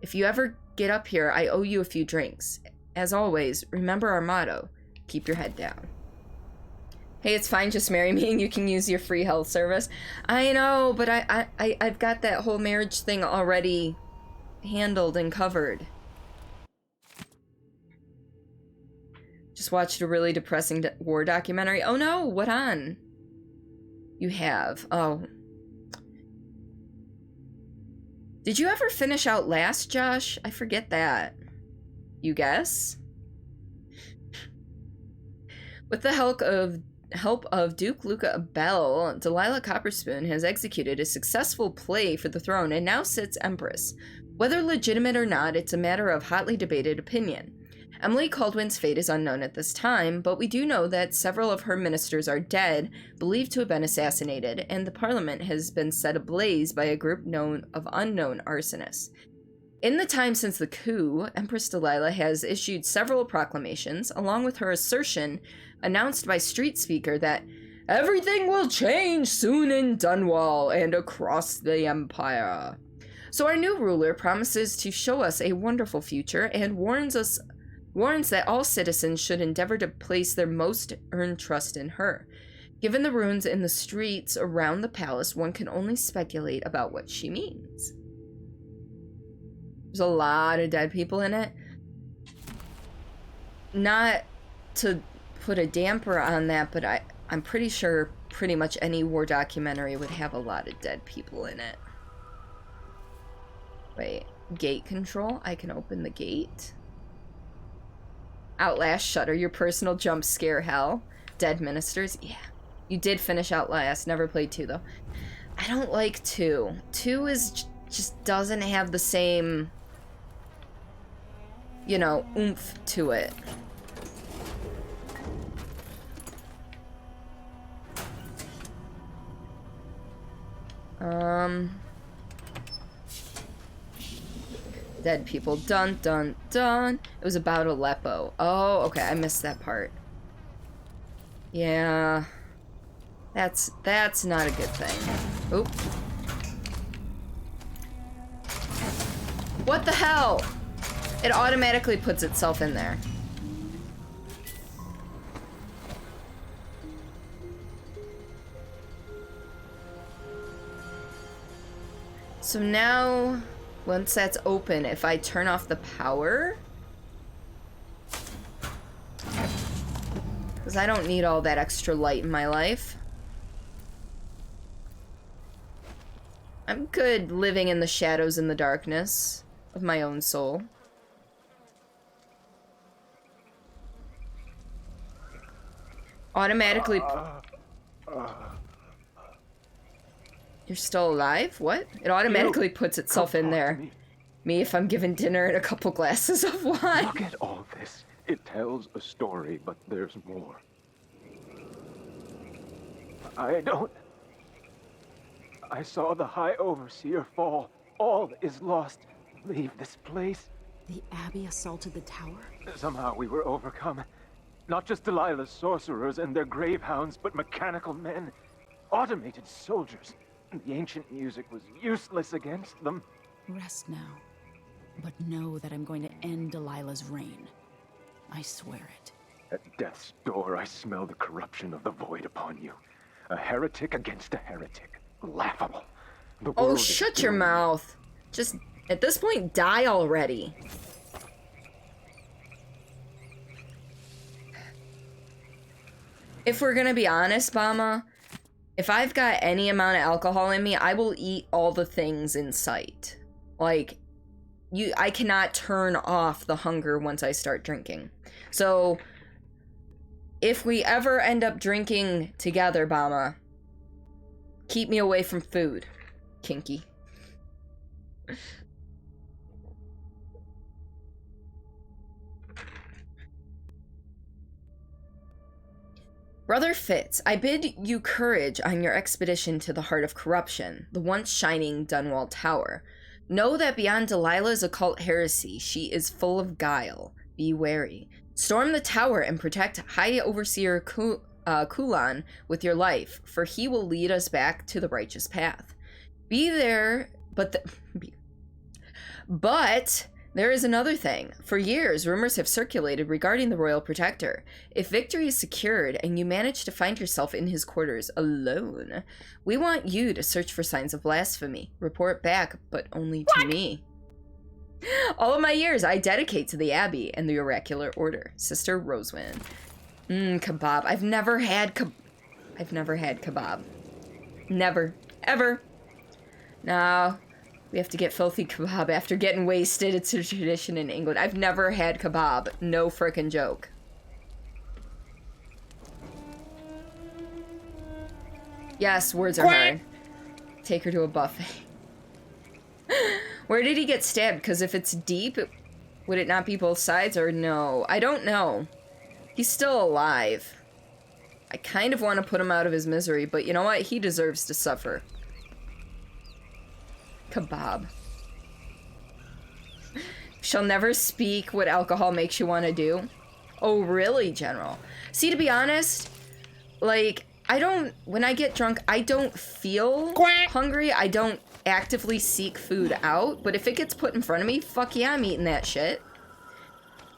If you ever get up here, I owe you a few drinks. As always, remember our motto, keep your head down. Hey, it's fine, just marry me and you can use your free health service. I know, but I've got that whole marriage thing already handled and covered. Just watched a really depressing war documentary. Oh no, what on? You have. Oh. Did you ever finish Outlast, Josh? I forget that. You guess? With the help of Duke Luca Abel, Delilah Copperspoon has executed a successful play for the throne and now sits Empress. Whether legitimate or not, it's a matter of hotly debated opinion. Emily Caldwin's fate is unknown at this time, but we do know that several of her ministers are dead, believed to have been assassinated, and the parliament has been set ablaze by a group of unknown arsonists. In the time since the coup, Empress Delilah has issued several proclamations, along with her assertion, announced by street speaker, that everything will change soon in Dunwall and across the Empire. So our new ruler promises to show us a wonderful future and warns that all citizens should endeavor to place their most earned trust in her. Given the ruins in the streets around the palace, one can only speculate about what she means. There's a lot of dead people in it. Not to put a damper on that, but I'm pretty sure pretty much any war documentary would have a lot of dead people in it. Wait, gate control? I can open the gate. Outlast Shutter, your personal jump scare hell. Dead Ministers, yeah. You did finish Outlast, never played 2 though. I don't like 2. 2 is just doesn't have the same, you know, oomph to it. Dead people. Dun dun dun. It was about Aleppo. Oh, okay, I missed that part. Yeah. That's not a good thing. Oop. What the hell? It automatically puts itself in there. So now, once that's open, if I turn off the power, because I don't need all that extra light in my life. I'm good living in the shadows and the darkness of my own soul. Automatically... You're still alive? What? It automatically puts itself in there. Me if I'm given dinner and a couple glasses of wine. Look at all this. It tells a story, but there's more. I saw the High Overseer fall. All is lost. Leave this place. The Abbey assaulted the tower? Somehow we were overcome. Not just Delilah's sorcerers and their gravehounds, but mechanical men. Automated soldiers. The ancient music was useless against them. Rest now. But know that I'm going to end Delilah's reign. I swear it. At death's door, I smell the corruption of the void upon you. A heretic against a heretic. Laughable. Oh, shut your mouth. Just, at this point, die already. If we're gonna be honest, Bama, if I've got any amount of alcohol in me, I will eat all the things in sight. Like, I cannot turn off the hunger once I start drinking. So, if we ever end up drinking together, Bama, keep me away from food. Kinky. Brother Fitz, I bid you courage on your expedition to the heart of corruption, the once shining Dunwall Tower. Know that beyond Delilah's occult heresy, she is full of guile. Be wary. Storm the tower and protect High Overseer Kulan with your life, for he will lead us back to the righteous path. Be there, but there is another thing. For years, rumors have circulated regarding the Royal Protector. If victory is secured and you manage to find yourself in his quarters alone, we want you to search for signs of blasphemy. Report back, but only to me. All of my years I dedicate to the Abbey and the Oracular Order. Sister Rosewind. Kebab. I've never had kebab. Never. Ever. No. We have to get filthy kebab after getting wasted. It's a tradition in England. I've never had kebab. No frickin' joke. Yes, words are hard. Take her to a buffet. Where did he get stabbed? Because if it's deep, would it not be both sides or no? I don't know. He's still alive. I kind of want to put him out of his misery, but you know what? He deserves to suffer. Kebab. Shall never speak what alcohol makes you want to do. Oh, really, General? See, to be honest, like, when I get drunk, I don't feel hungry. I don't actively seek food out, but if it gets put in front of me, fuck yeah, I'm eating that shit.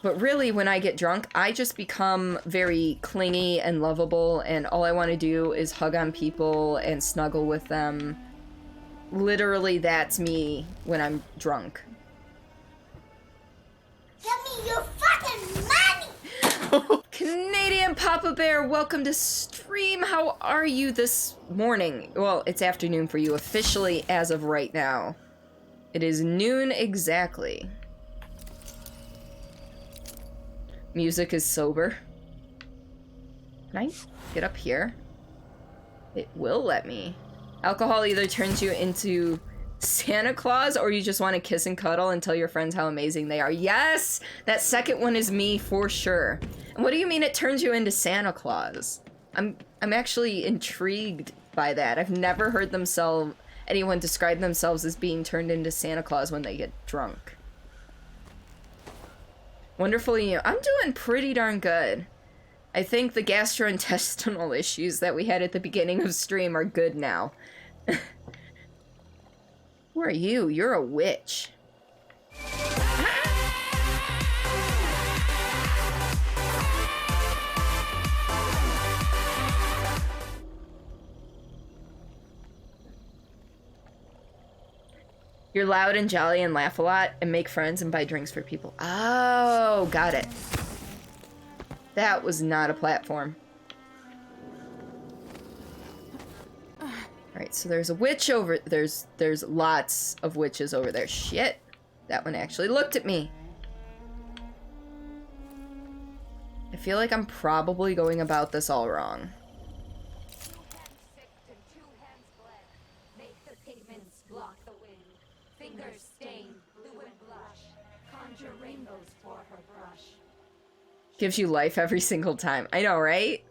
But really, when I get drunk, I just become very clingy and lovable, and all I want to do is hug on people and snuggle with them. Literally, that's me when I'm drunk. Give me your fucking money! Canadian Papa Bear, welcome to stream. How are you this morning? Well, it's afternoon for you officially as of right now. It is noon exactly. Music is sober. Can I get up here? It will let me. Alcohol either turns you into Santa Claus or you just want to kiss and cuddle and tell your friends how amazing they are. Yes! That second one is me for sure. And what do you mean it turns you into Santa Claus? I'm actually intrigued by that. I've never heard anyone describe themselves as being turned into Santa Claus when they get drunk. Wonderfully, I'm doing pretty darn good. I think the gastrointestinal issues that we had at the beginning of stream are good now. Who are you? You're a witch. You're loud and jolly and laugh a lot and make friends and buy drinks for people. Oh, got it. That was not a platform. Alright, so there's a witch over... There's lots of witches over there. Shit. That one actually looked at me. I feel like I'm probably going about this all wrong. Gives you life every single time. I know, right?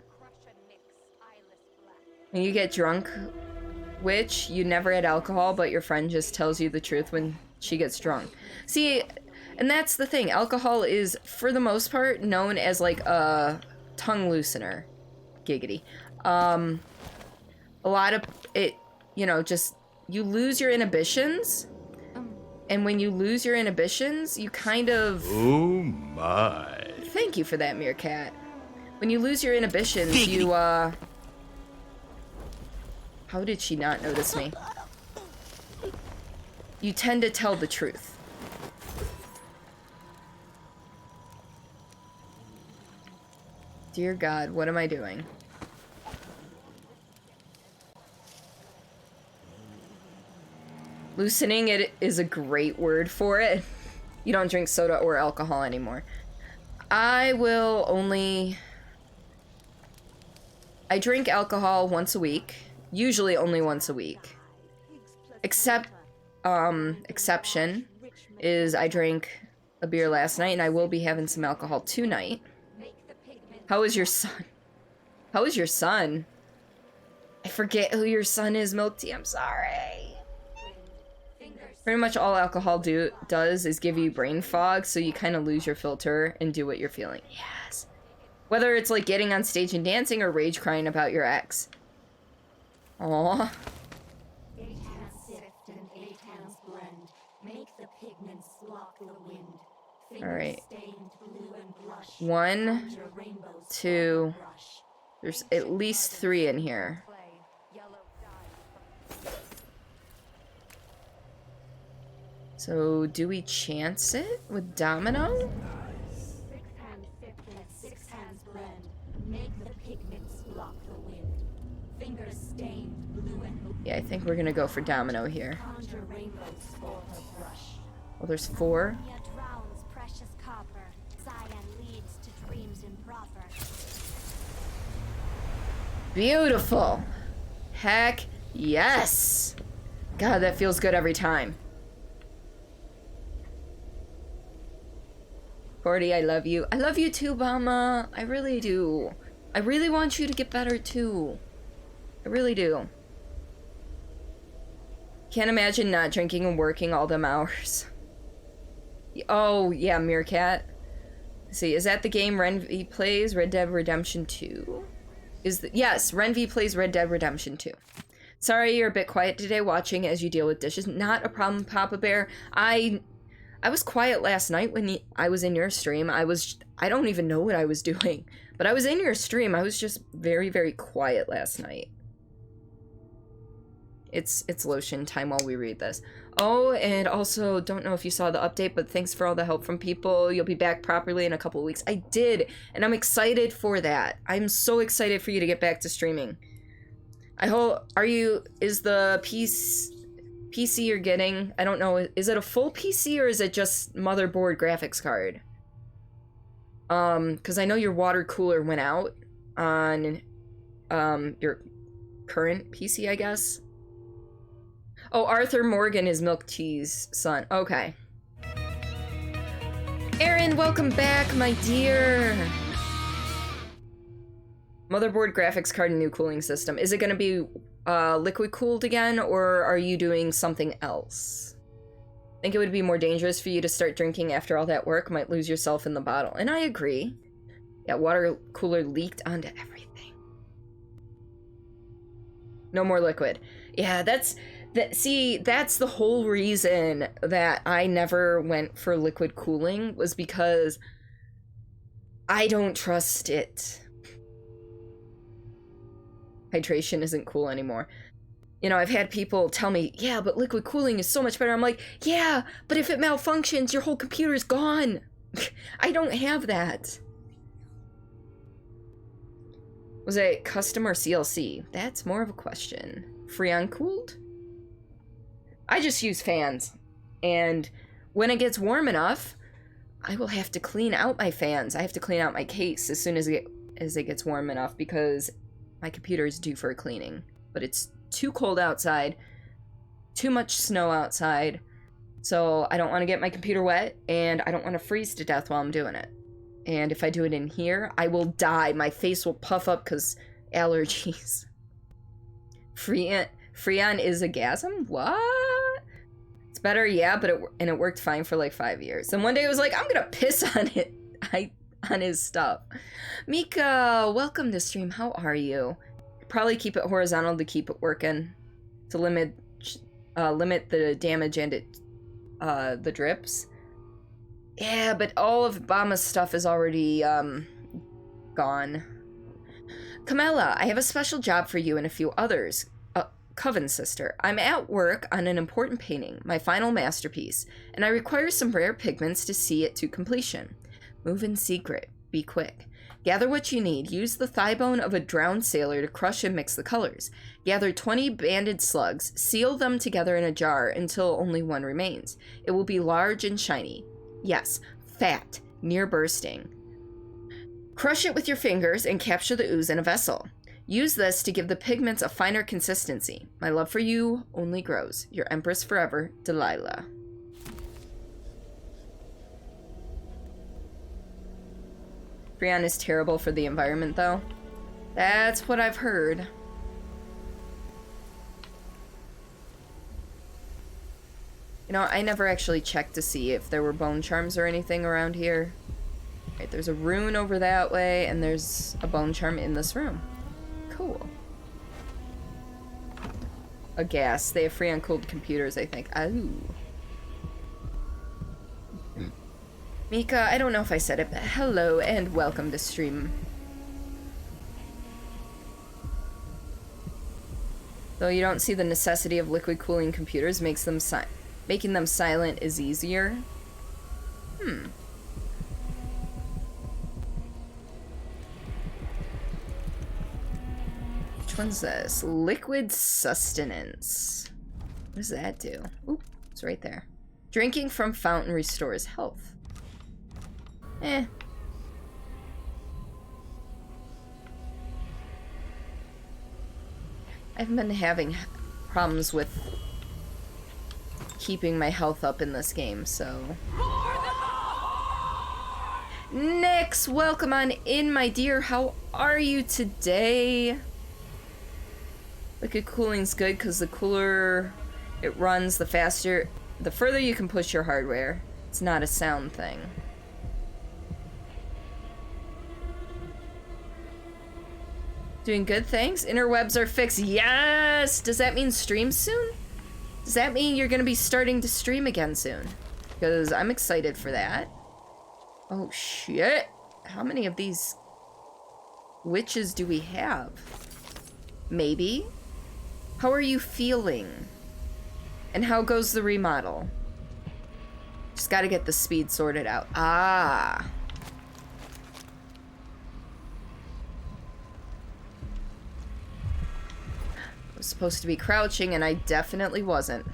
When you get drunk, witch, you never had alcohol, but your friend just tells you the truth when she gets drunk. See, and that's the thing. Alcohol is, for the most part, known as like a tongue loosener. Giggity. A lot of it, you know, just, you lose your inhibitions. And when you lose your inhibitions, you kind of... Oh my. Thank you for that, Meerkat. When you lose your inhibitions, you, How did she not notice me? You tend to tell the truth. Dear God, what am I doing? Loosening it is a great word for it. You don't drink soda or alcohol anymore. I drink alcohol once a week. Usually only once a week. Exception is I drank a beer last night and I will be having some alcohol tonight. How is your son? How is your son? I forget who your son is, Milk Tea. I'm sorry. Pretty much all alcohol does is give you brain fog, so you kind of lose your filter and do what you're feeling. Yes. Whether it's like getting on stage and dancing or rage crying about your ex. Aww. 8 hands sift and 8 hands blend. Make the pigments block the wind. Alright. 1, 2. There's at least 3 in here. So, do we chance it with Domino? 6 hands sift and 6 hands blend. Make the pigments block the wind. Fingers stained blue and blue. Yeah, I think we're gonna go for Domino here. Conjure rainbows for her brush. Well, there's 4. Drowns precious copper. Cyan leads to dreams improper. Beautiful. Heck yes. God, that feels good every time. Cordy, I love you. I love you too, Mama. I really do. I really want you to get better too. I really do. Can't imagine not drinking and working all them hours. Oh, yeah, Meerkat. Let's see, is that the game Renvi plays? Red Dead Redemption 2? Yes, Renvi plays Red Dead Redemption 2. Sorry you're a bit quiet today watching as you deal with dishes. Not a problem, Papa Bear. I was quiet last night when I was in your stream. I don't even know what I was doing. But I was in your stream. I was just very, very quiet last night. It's lotion time while we read this. Oh, and also, don't know if you saw the update, but thanks for all the help from people. You'll be back properly in a couple of weeks. I did, and I'm excited for that. I'm so excited for you to get back to streaming. I hope, is the PC you're getting. I don't know, is it a full PC or is it just motherboard graphics card? Because I know your water cooler went out on your current PC, I guess. Oh, Arthur Morgan is Milk Tea's son. Okay. Aaron, welcome back, my dear. Motherboard, graphics card, and new cooling system. Is it going to be liquid cooled again, or are you doing something else? I think it would be more dangerous for you to start drinking after all that work. Might lose yourself in the bottle. And I agree. Yeah, water cooler leaked onto everything. No more liquid. Yeah, that's the whole reason that I never went for liquid cooling, was because I don't trust it. Hydration isn't cool anymore. You know, I've had people tell me, yeah, but liquid cooling is so much better. I'm like, yeah, but if it malfunctions, your whole computer's gone. I don't have that. Was it custom or CLC? That's more of a question. Freon cooled? I just use fans. And when it gets warm enough, I will have to clean out my fans. I have to clean out my case as soon as it gets warm enough, because my computer is due for a cleaning. But it's too cold outside, too much snow outside, so I don't want to get my computer wet, and I don't want to freeze to death while I'm doing it. And if I do it in here, I will die. My face will puff up because allergies. Freon is a gasm? What? It's better, yeah, but it worked fine for like 5 years. And one day it was like, I'm gonna piss on it. On his stuff. Mika, welcome to stream. How are you? Probably keep it horizontal to keep it working, to limit the damage and the drips. Yeah, but all of Obama's stuff is already gone. Camilla, I have a special job for you and a few others. Coven sister, I'm at work on an important painting, my final masterpiece, and I require some rare pigments to see it to completion. Move in secret. Be quick. Gather what you need. Use the thigh bone of a drowned sailor to crush and mix the colors. Gather 20 banded slugs. Seal them together in a jar until only one remains. It will be large and shiny. Yes, fat, near bursting. Crush it with your fingers and capture the ooze in a vessel. Use this to give the pigments a finer consistency. My love for you only grows. Your Empress forever, Delilah. Freon is terrible for the environment, though. That's what I've heard. You know, I never actually checked to see if there were bone charms or anything around here. Right, there's a rune over that way, and there's a bone charm in this room. Cool. A gas. They have Freon-cooled computers, I think. Ooh. Mika, I don't know if I said it, but hello and welcome to stream. Though you don't see the necessity of liquid cooling computers, making them silent is easier. Which one's this? Liquid sustenance. What does that do? Ooh, it's right there. Drinking from fountain restores health. Eh. I've been having problems with keeping my health up in this game, so... Nix, welcome on in, my dear. How are you today? Liquid cooling's good because the cooler it runs, the faster... The further you can push your hardware. It's not a sound thing. Doing good, thanks. Interwebs are fixed. Yes! Does that mean stream soon? Does that mean you're gonna be starting to stream again soon? Because I'm excited for that. Oh, shit. How many of these witches do we have? Maybe? How are you feeling? And how goes the remodel? Just gotta get the speed sorted out. Ah. I was supposed to be crouching, and I definitely wasn't.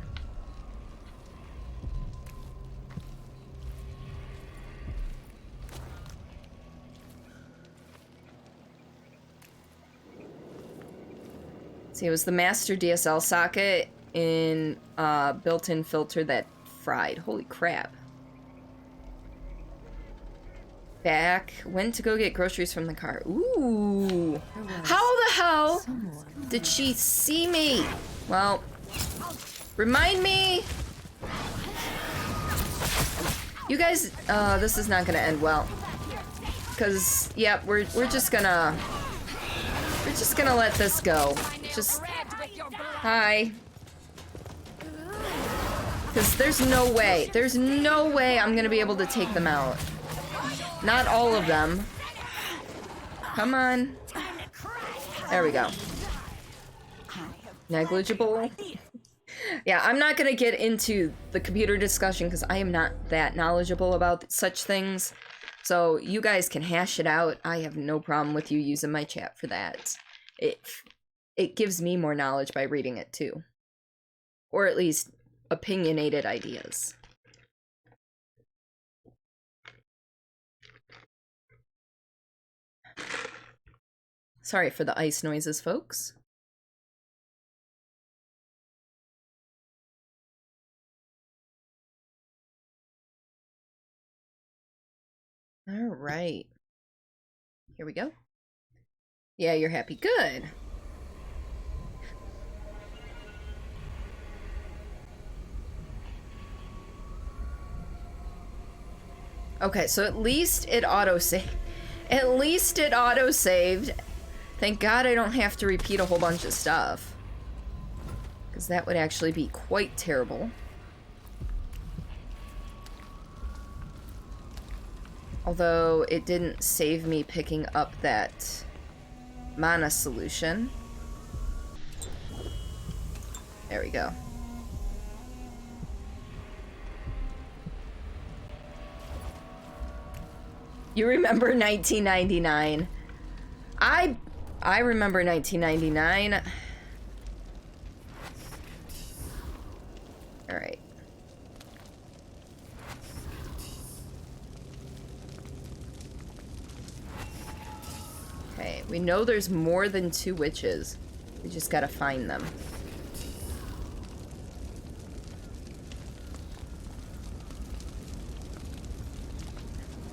See, it was the master DSL socket in built-in filter that fried. Holy crap. Back. Went to go get groceries from the car. Ooh. How the hell did she see me? Well, remind me. You guys, this is not gonna end well. Cause, yeah, we're just gonna let this go. Just, hi. Cause there's no way I'm gonna be able to take them out. Not all of them. Come on. There we go. Negligible. Yeah, I'm not gonna get into the computer discussion because I am not that knowledgeable about such things. So you guys can hash it out. I have no problem with you using my chat for that. It gives me more knowledge by reading it too. Or at least opinionated ideas. Sorry for the ice noises, folks. All right. Here we go. Yeah, you're happy. Good. Okay, so at least it auto-saved. At least it auto-saved. Thank God I don't have to repeat a whole bunch of stuff. Because that would actually be quite terrible. Although it didn't save me picking up that mana solution. There we go. You remember 1999? I remember 1999. All right. Okay, we know there's more than 2 witches. We just gotta find them.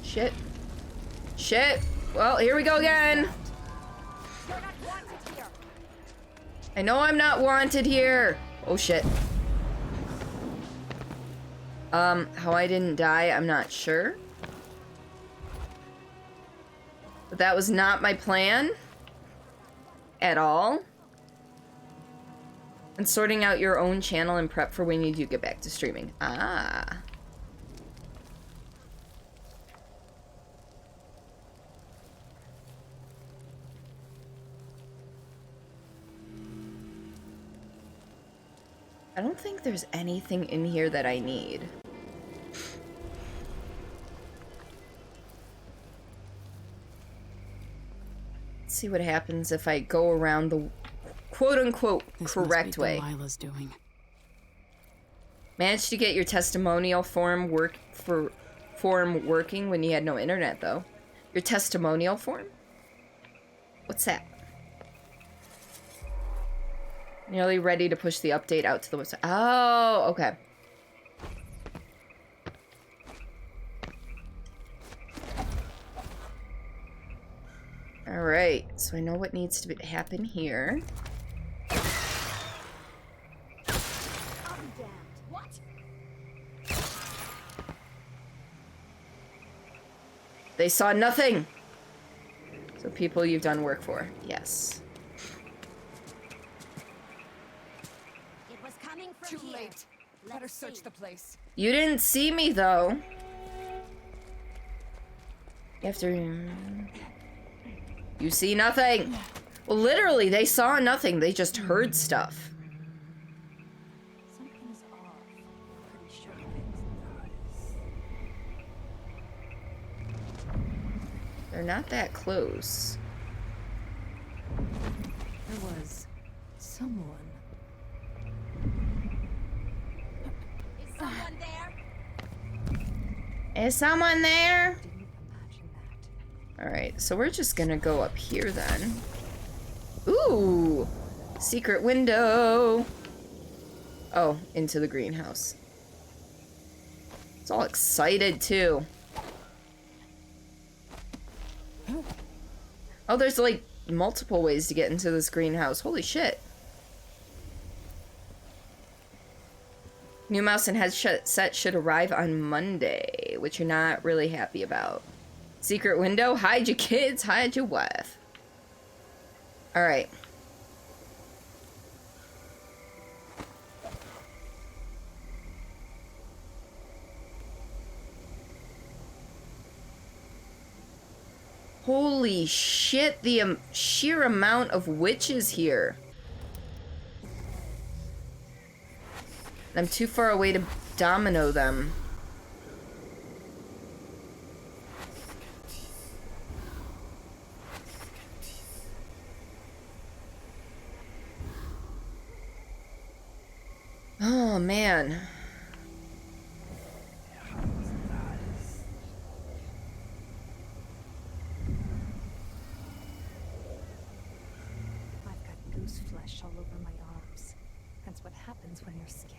Shit. Shit. Well, here we go again. I know I'm not wanted here. Oh, shit. How I didn't die, I'm not sure. But that was not my plan. At all. And sorting out your own channel and prep for when you do get back to streaming. Ah. I don't think there's anything in here that I need. Let's see what happens if I go around the quote-unquote correct way. Delilah's doing. Managed to get your testimonial form working when you had no internet, though. Your testimonial form? What's that? Nearly ready to push the update out to the website. Oh, okay. Alright, so I know what needs to happen here. They saw nothing! So people you've done work for. Yes. Too late. Better search the place. You didn't see me, though. You have to... You see nothing. Well, literally, they saw nothing. They just heard stuff. Something's off. Pretty sure They're not that close. There was someone. Is someone there? Alright, so we're just gonna go up here then. Ooh! Secret window. Oh, into the greenhouse. It's all excited too. Oh, there's like multiple ways to get into this greenhouse. Holy shit. New mouse and headset should arrive on Monday, which you're not really happy about. Secret window, hide your kids, hide your wife. Alright. Holy shit, the sheer amount of witches here. I'm too far away to domino them. Oh, man. Goose flesh all over my arms. That's what happens when you're scared.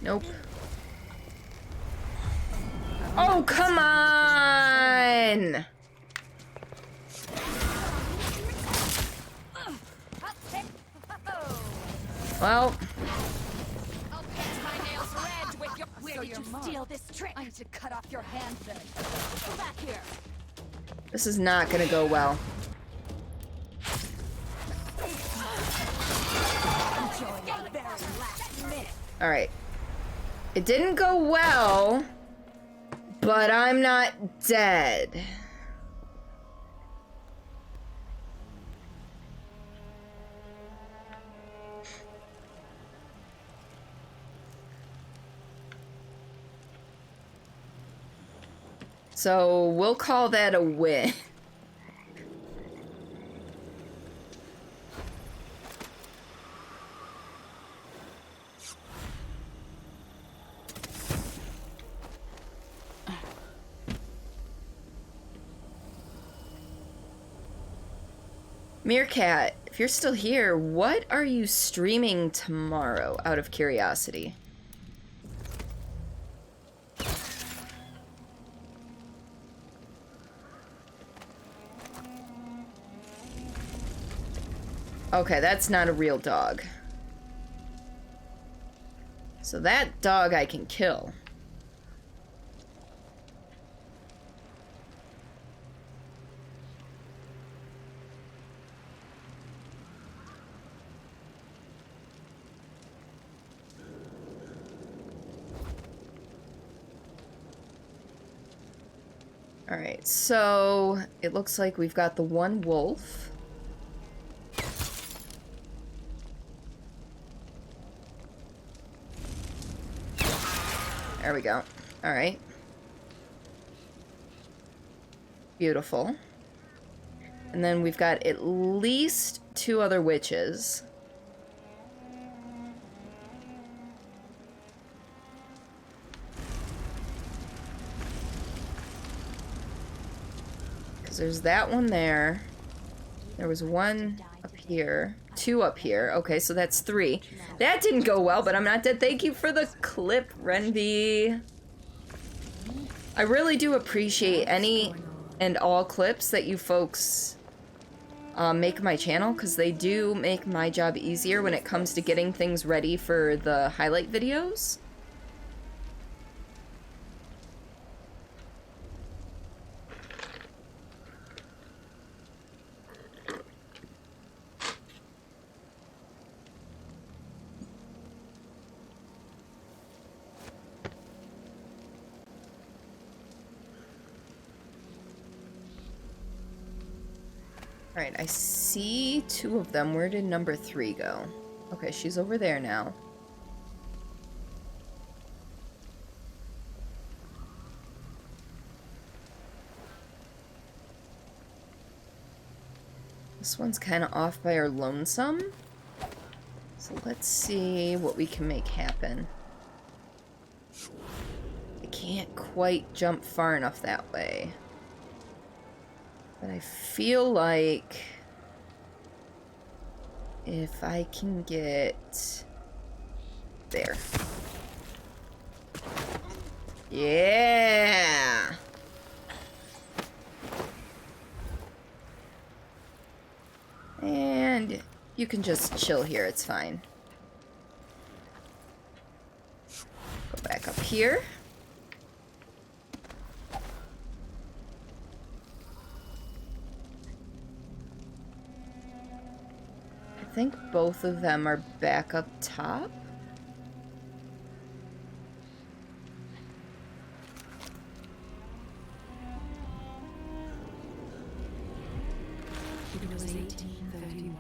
Nope. Oh, come on! Well... Where did you steal this trick? I need to cut off your hand then. Go back here. This is not gonna go well. Alright. It didn't go well, but I'm not dead. So we'll call that a win. Meerkat, if you're still here, what are you streaming tomorrow, out of curiosity? Okay, that's not a real dog. So that dog I can kill. Alright, so it looks like we've got the one wolf. There we go. Alright. Beautiful. And then we've got at least 2 other witches. Because there's that one there. There was one up here. 2 up here. Okay, so that's 3. That didn't go well, but I'm not dead. Thank you for the clip, Renby. I really do appreciate any and all clips that you folks make my channel, because they do make my job easier when it comes to getting things ready for the highlight videos. Alright, I see 2 of them. Where did number 3 go? Okay, she's over there now. This one's kind of off by our lonesome. So let's see what we can make happen. I can't quite jump far enough that way. But I feel like if I can get there. Yeah. And you can just chill here, it's fine. Go back up here. I think both of them are back up top. It was 1831.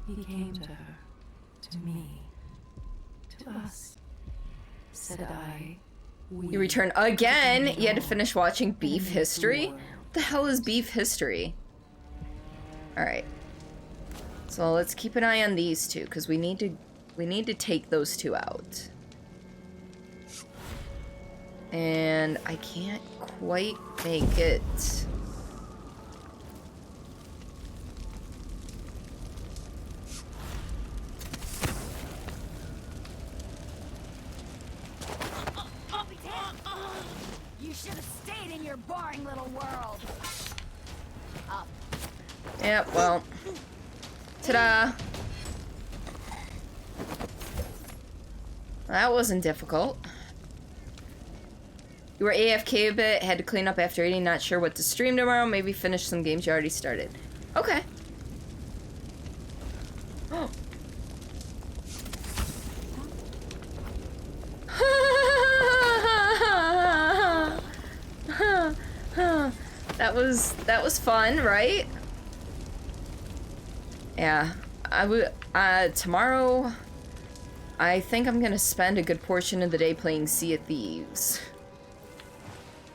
He came to her, to me, to us. Said I, You return again? You had to finish watching Beef History? What the hell is Beef History? Alright. So let's keep an eye on these two, because we need to take those two out. And I can't quite make it. You should have stayed in your boring little world. Up. Yep, well. Ta-da! That wasn't difficult. You were AFK a bit, had to clean up after eating, not sure what to stream tomorrow, maybe finish some games you already started. Okay. Oh. That was fun, right? Yeah, I would. Tomorrow, I think I'm gonna spend a good portion of the day playing Sea of Thieves.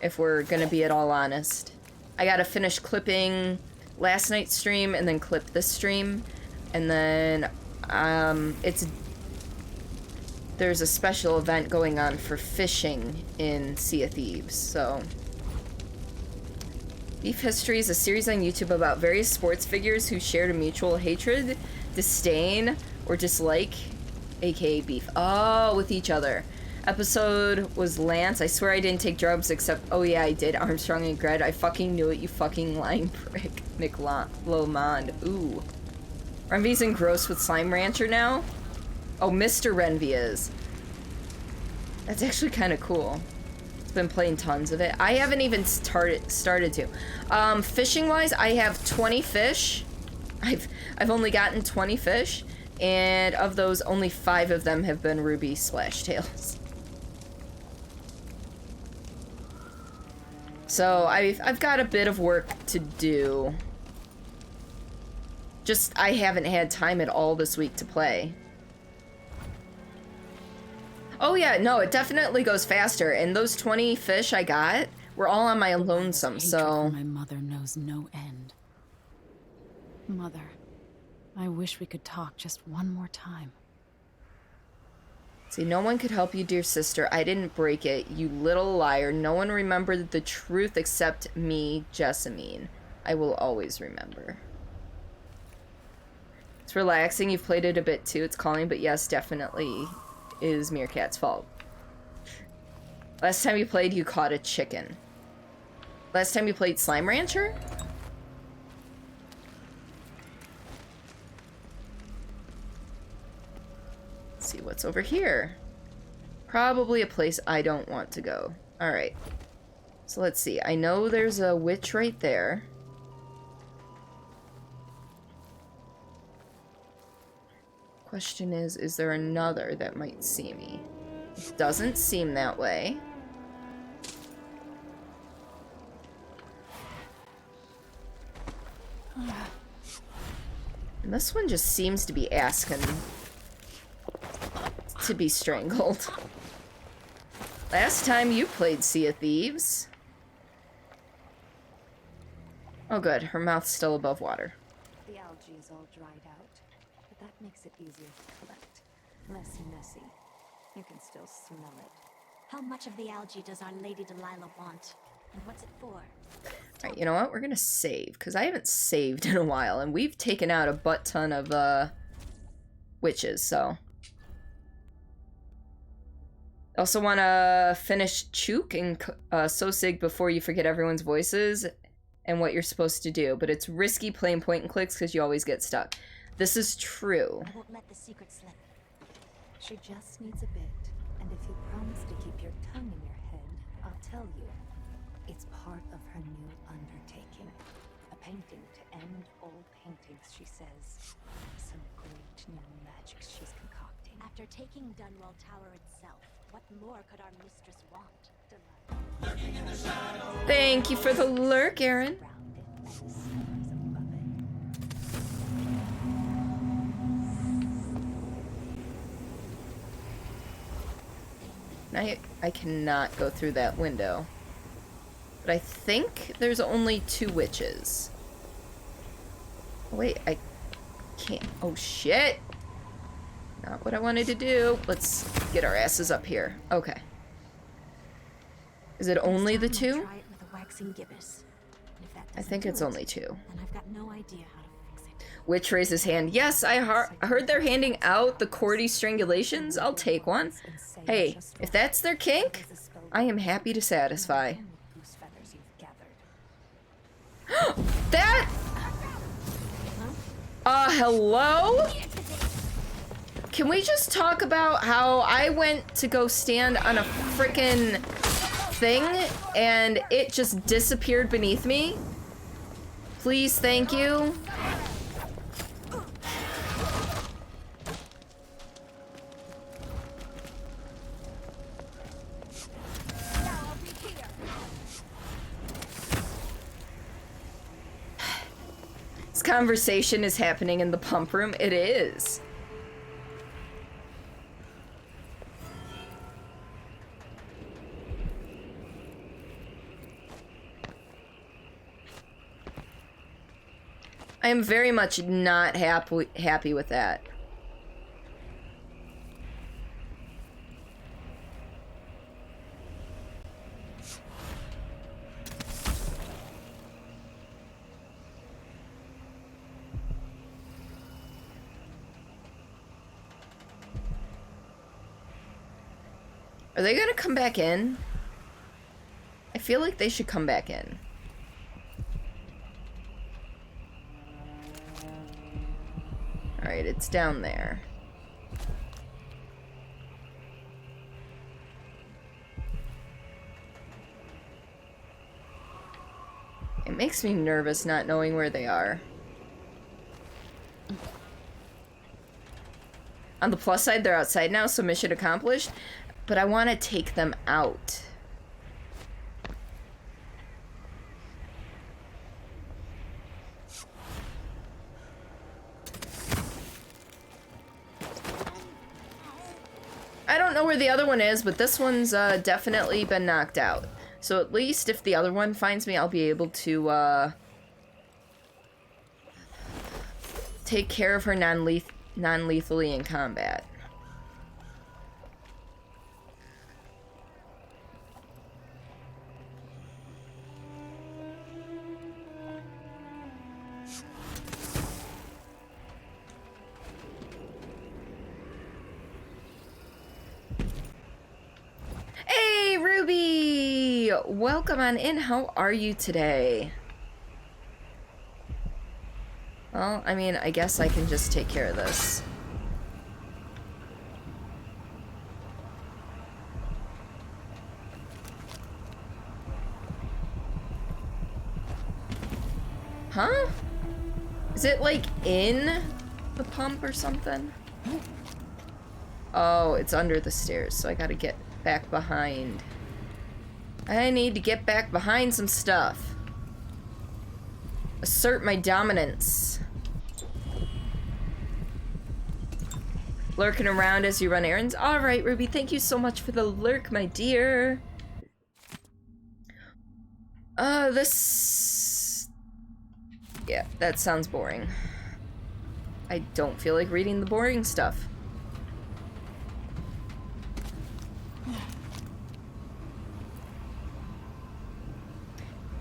If we're gonna be at all honest, I gotta finish clipping last night's stream and then clip this stream, and then there's a special event going on for fishing in Sea of Thieves, so. Beef History is a series on YouTube about various sports figures who shared a mutual hatred, disdain, or dislike, aka beef. Oh, with each other. Episode was Lance. I swear I didn't take drugs except, oh yeah, I did. Armstrong and Gred. I fucking knew it, you fucking lying prick. Nick Lomond. Ooh. Renvy's engrossed with Slime Rancher now? Oh, Mr. Renvy is. That's actually kind of cool. Been playing tons of it. I haven't even started to. Fishing wise, I have 20 fish. I've only gotten 20 fish, and of those, only 5 of them have been ruby splash tails. So I've got a bit of work to do. Just I haven't had time at all this week to play. Oh yeah, no, it definitely goes faster, and those 20 fish I got were all on my lonesome, so... My mother knows no end. Mother, I wish we could talk just one more time. See, no one could help you, dear sister. I didn't break it, you little liar. No one remembered the truth except me, Jessamine. I will always remember. It's relaxing, you've played it a bit too, it's calming, but yes, definitely... is Meerkat's fault. Last time you played, you caught a chicken. Last time you played Slime Rancher? Let's see what's over here. Probably a place I don't want to go. Alright. So let's see. I know there's a witch right there. Question is there another that might see me? It doesn't seem that way. And this one just seems to be asking to be strangled. Last time you played Sea of Thieves. Oh good, her mouth's still above water. The algae is all dried out. But that makes it easier to collect. Messy. You can still smell it. How much of the algae does our Lady Delilah want? And what's it for? Alright, you know what? We're gonna save, because I haven't saved in a while, and we've taken out a butt ton of, witches, so. Also want to finish Chook and Sosig before you forget everyone's voices and what you're supposed to do, but it's risky playing point and clicks because you always get stuck. This is true. I won't let the secret slip. She just needs a bit, and if you promise to keep your tongue in your head, I'll tell you. It's part of her new undertaking. A painting to end old paintings, she says. Some great new magics she's concocting. After taking Dunwall Tower itself, what more could our mistress want? Delilah? Thank you for the lurk, Aaron. Now I cannot go through that window. But I think there's only 2 witches. Wait, I can't. Oh, shit. Not what I wanted to do. Let's get our asses up here. Okay. Is it only the 2? Try it with a waxing gibbous. If that I think it's only 2. then I've got no idea how to fix it. Witch raised his hand. Yes, I heard they're handing out the Cordy strangulations. I'll take one. Hey, if that's their kink, I am happy to satisfy. That... hello? Can we just talk about how I went to go stand on a frickin' thing and it just disappeared beneath me? Please, thank you. This conversation is happening in the pump room. It is. I am very much not happy with that. Are they gonna come back in? I feel like they should come back in. Alright, it's down there. It makes me nervous not knowing where they are. On the plus side, they're outside now, so mission accomplished. But I want to take them out. I don't know where the other one is, but this one's definitely been knocked out. So at least if the other one finds me, I'll be able to take care of her non-lethally in combat. Hey, Ruby! Welcome on in. How are you today? Well, I mean, I guess I can just take care of this. Huh? Is it, like, in the pump or something? Oh, it's under the stairs, so I gotta get back behind. I need to get back behind some stuff. Assert my dominance. Lurking around as you run errands. Alright, Ruby, thank you so much for the lurk, my dear. Yeah, that sounds boring. I don't feel like reading the boring stuff.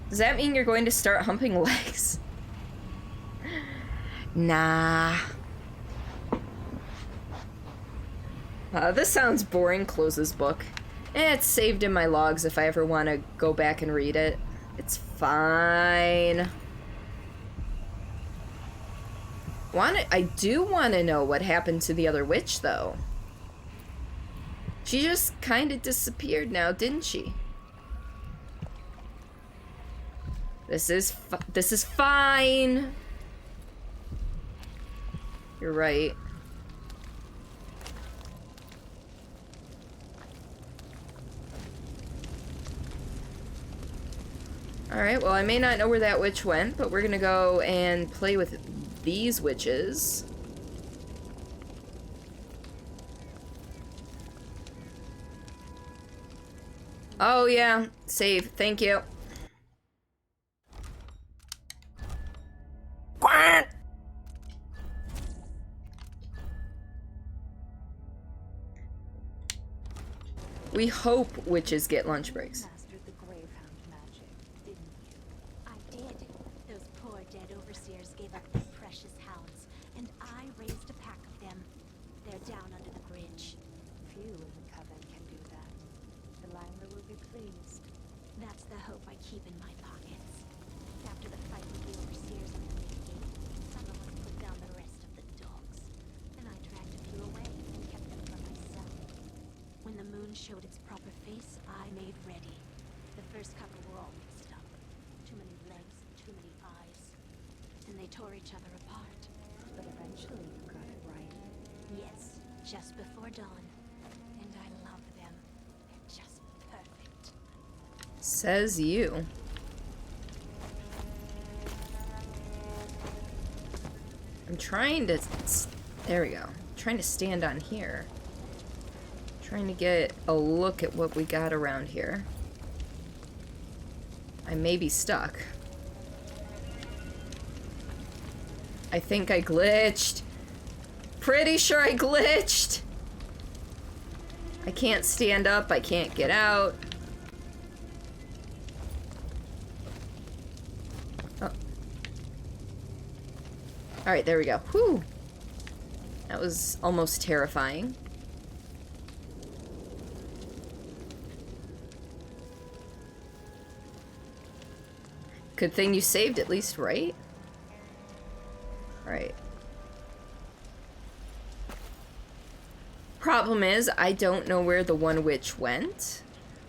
Does that mean you're going to start humping legs? Nah. This sounds boring. Close this book. It's saved in my logs if I ever want to go back and read it. It's fine. I do want to know what happened to the other witch, though. She just kind of disappeared now, didn't she? This is fine. You're right. Alright, well, I may not know where that witch went, but we're gonna go and play with these witches. Oh, yeah. Save. Thank you. Quack! We hope witches get lunch breaks. I did. Those poor dead overseers gave up their precious hounds, and I raised a pack of them. They're down under the bridge. Few in the Coven can do that. Delilah will be pleased. That's the hope I keep in my pockets. After the fight with the overseers and the gate, some of us put down the rest of the dogs. And I dragged a few away and kept them for myself. When the moon showed its proper face, I made ready. The first couple were all mixed up. Too many legs, too many eyes. And they tore each other apart. But eventually you got it right. Yes, just before dawn. And I love them. They're just perfect. Says you. I'm trying to... There we go. I'm trying to stand on here. Trying to get a look at what we got around here. I may be stuck. I think I glitched. Pretty sure I glitched. I can't stand up. I can't get out. Oh. Alright, there we go. Whew. That was almost terrifying. Good thing you saved at least, right? Right. Problem is, I don't know where the one witch went.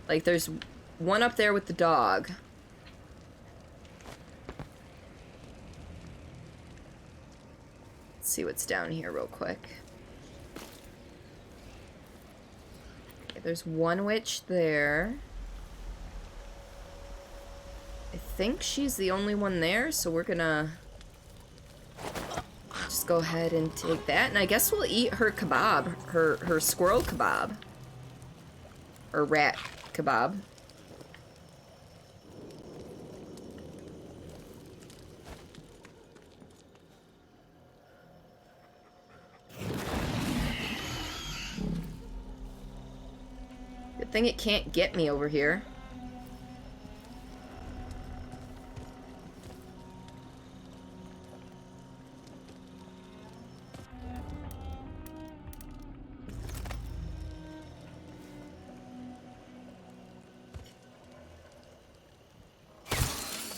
Like, there's one up there with the dog. Let's see what's down here real quick. Okay, there's one witch there. I think she's the only one there, so we're gonna just go ahead and take that. And I guess we'll eat her kebab, her squirrel kebab. Or rat kebab. Good thing it can't get me over here.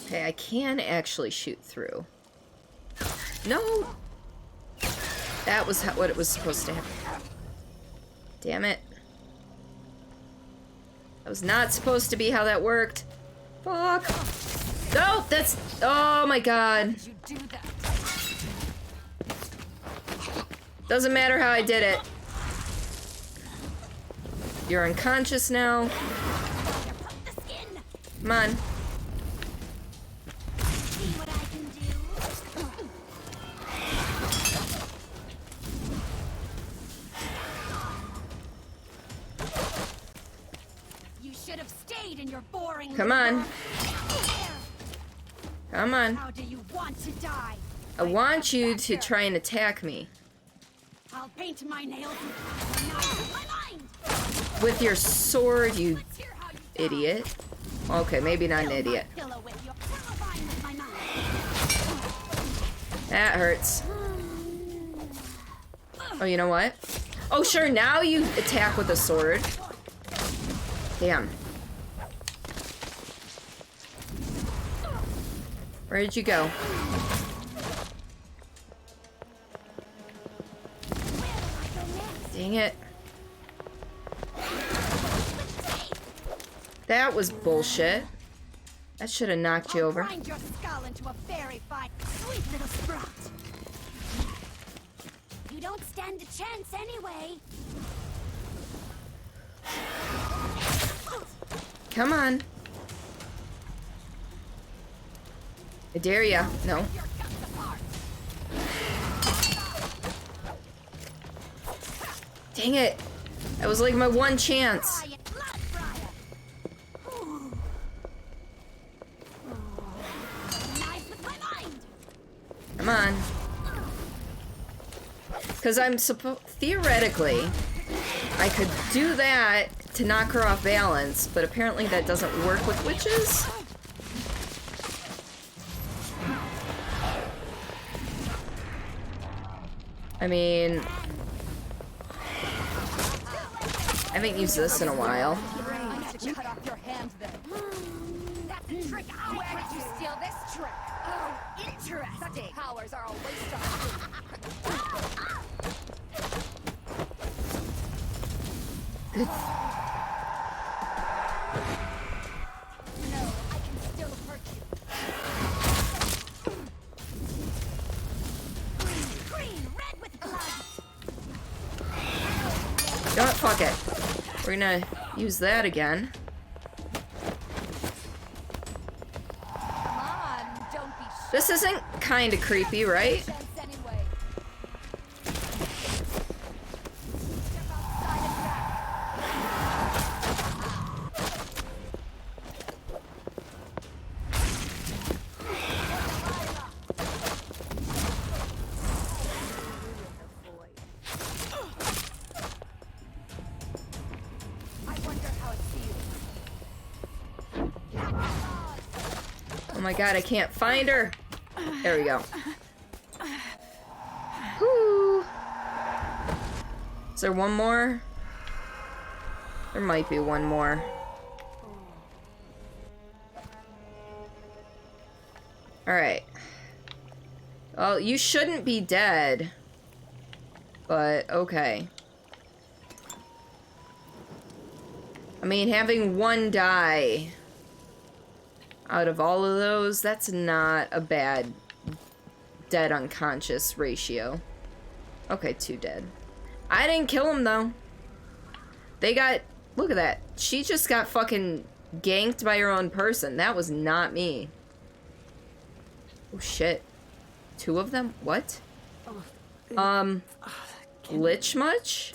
Okay, I can actually shoot through. No! That was what it was supposed to happen. Damn it. That was not supposed to be how that worked. Fuck. No, that's... Oh my god. Doesn't matter how I did it. You're unconscious now. Come on. Come on. Come on. How do you want to die? I want you to try and attack me. I'll paint my nails with my mind. With your sword, you idiot. Okay, maybe not an idiot. That hurts. Oh, you know what? Oh, sure, now you attack with a sword. Damn. Where did you go? Dang it. That was bullshit. That should have knocked you over. Grind your skull into a very fine, sweet little sprout. You don't stand a chance anyway. Come on. I dare ya. No. Dang it. That was like my one chance. Come on. Because I'm theoretically, I could do that to knock her off balance, but apparently that doesn't work with witches. I mean, I haven't used this in a while. Cut off your hands then. That's a trick. Where did you steal this trick? Oh, interesting. Such powers are a waste of no, I can still hurt you. Green, red with blood. Don't fuck it. We're gonna use that again. Come on, don't be shy. This isn't kind of creepy, right? Oh my god, I can't find her. There we go. Whoo. Is there one more? There might be one more. Alright. Well, you shouldn't be dead. But, okay. I mean, having one die out of all of those, that's not a bad dead unconscious ratio. Okay, 2 dead. I didn't kill him, though. They got... Look at that. She just got fucking ganked by her own person. That was not me. Oh, shit. 2 of them? What? Glitch much?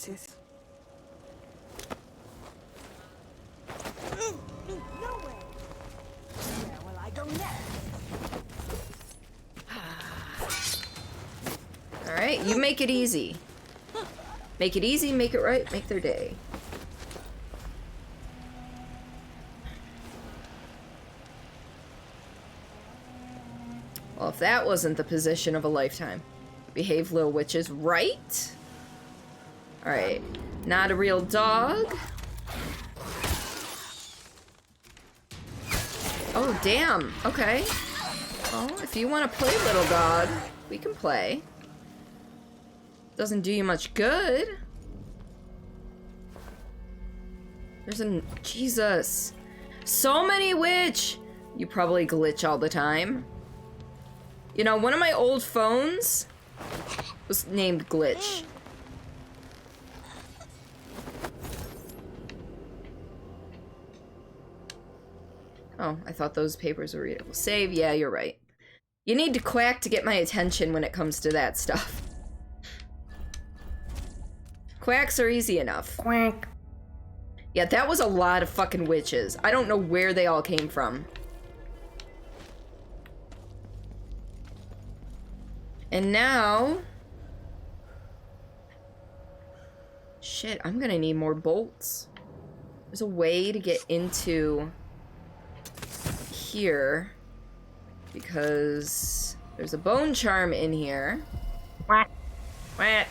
Alright, you make it easy. Make it easy, make it right, make their day. Well, if that wasn't the position of a lifetime. Behave, little witches, right? Alright, not a real dog. Oh, damn. Okay. Well, if you want to play little dog, we can play. Doesn't do you much good. There's a... Jesus. So many witch! You probably glitch all the time. You know, one of my old phones was named Glitch. Oh, I thought those papers were readable. Save? Yeah, you're right. You need to quack to get my attention when it comes to that stuff. Quacks are easy enough. Quack. Yeah, that was a lot of fucking witches. I don't know where they all came from. And now... Shit, I'm gonna need more bolts. There's a way to get into... here. Because... There's a bone charm in here. Wah. Wah.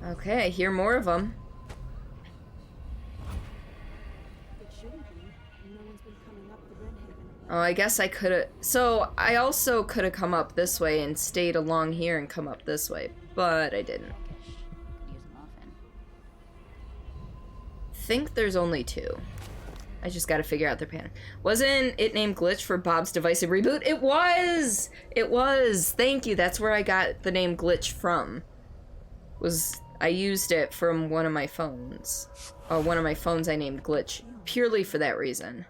Okay, I hear more of them. Oh, I guess I could've... So, I also could've come up this way and stayed along here and come up this way, but I didn't. Think there's only 2. I just gotta figure out their pattern. Wasn't it named Glitch for Bob's Divisive Reboot? It was! It was! Thank you, that's where I got the name Glitch from. I used it from one of my phones. One of my phones I named Glitch, purely for that reason.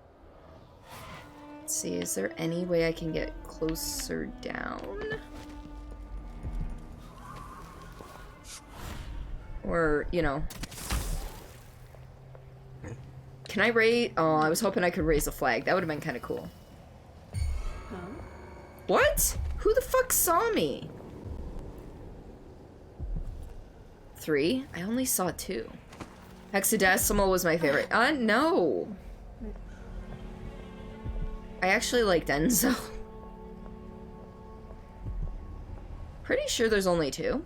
Let's see, is there any way I can get closer down? Or, you know... Can I raise... Oh, I was hoping I could raise a flag. That would have been kind of cool. Huh? What? Who the fuck saw me? 3? I only saw 2. Hexadecimal was my favorite. No! I actually liked Enzo. Pretty sure there's only 2.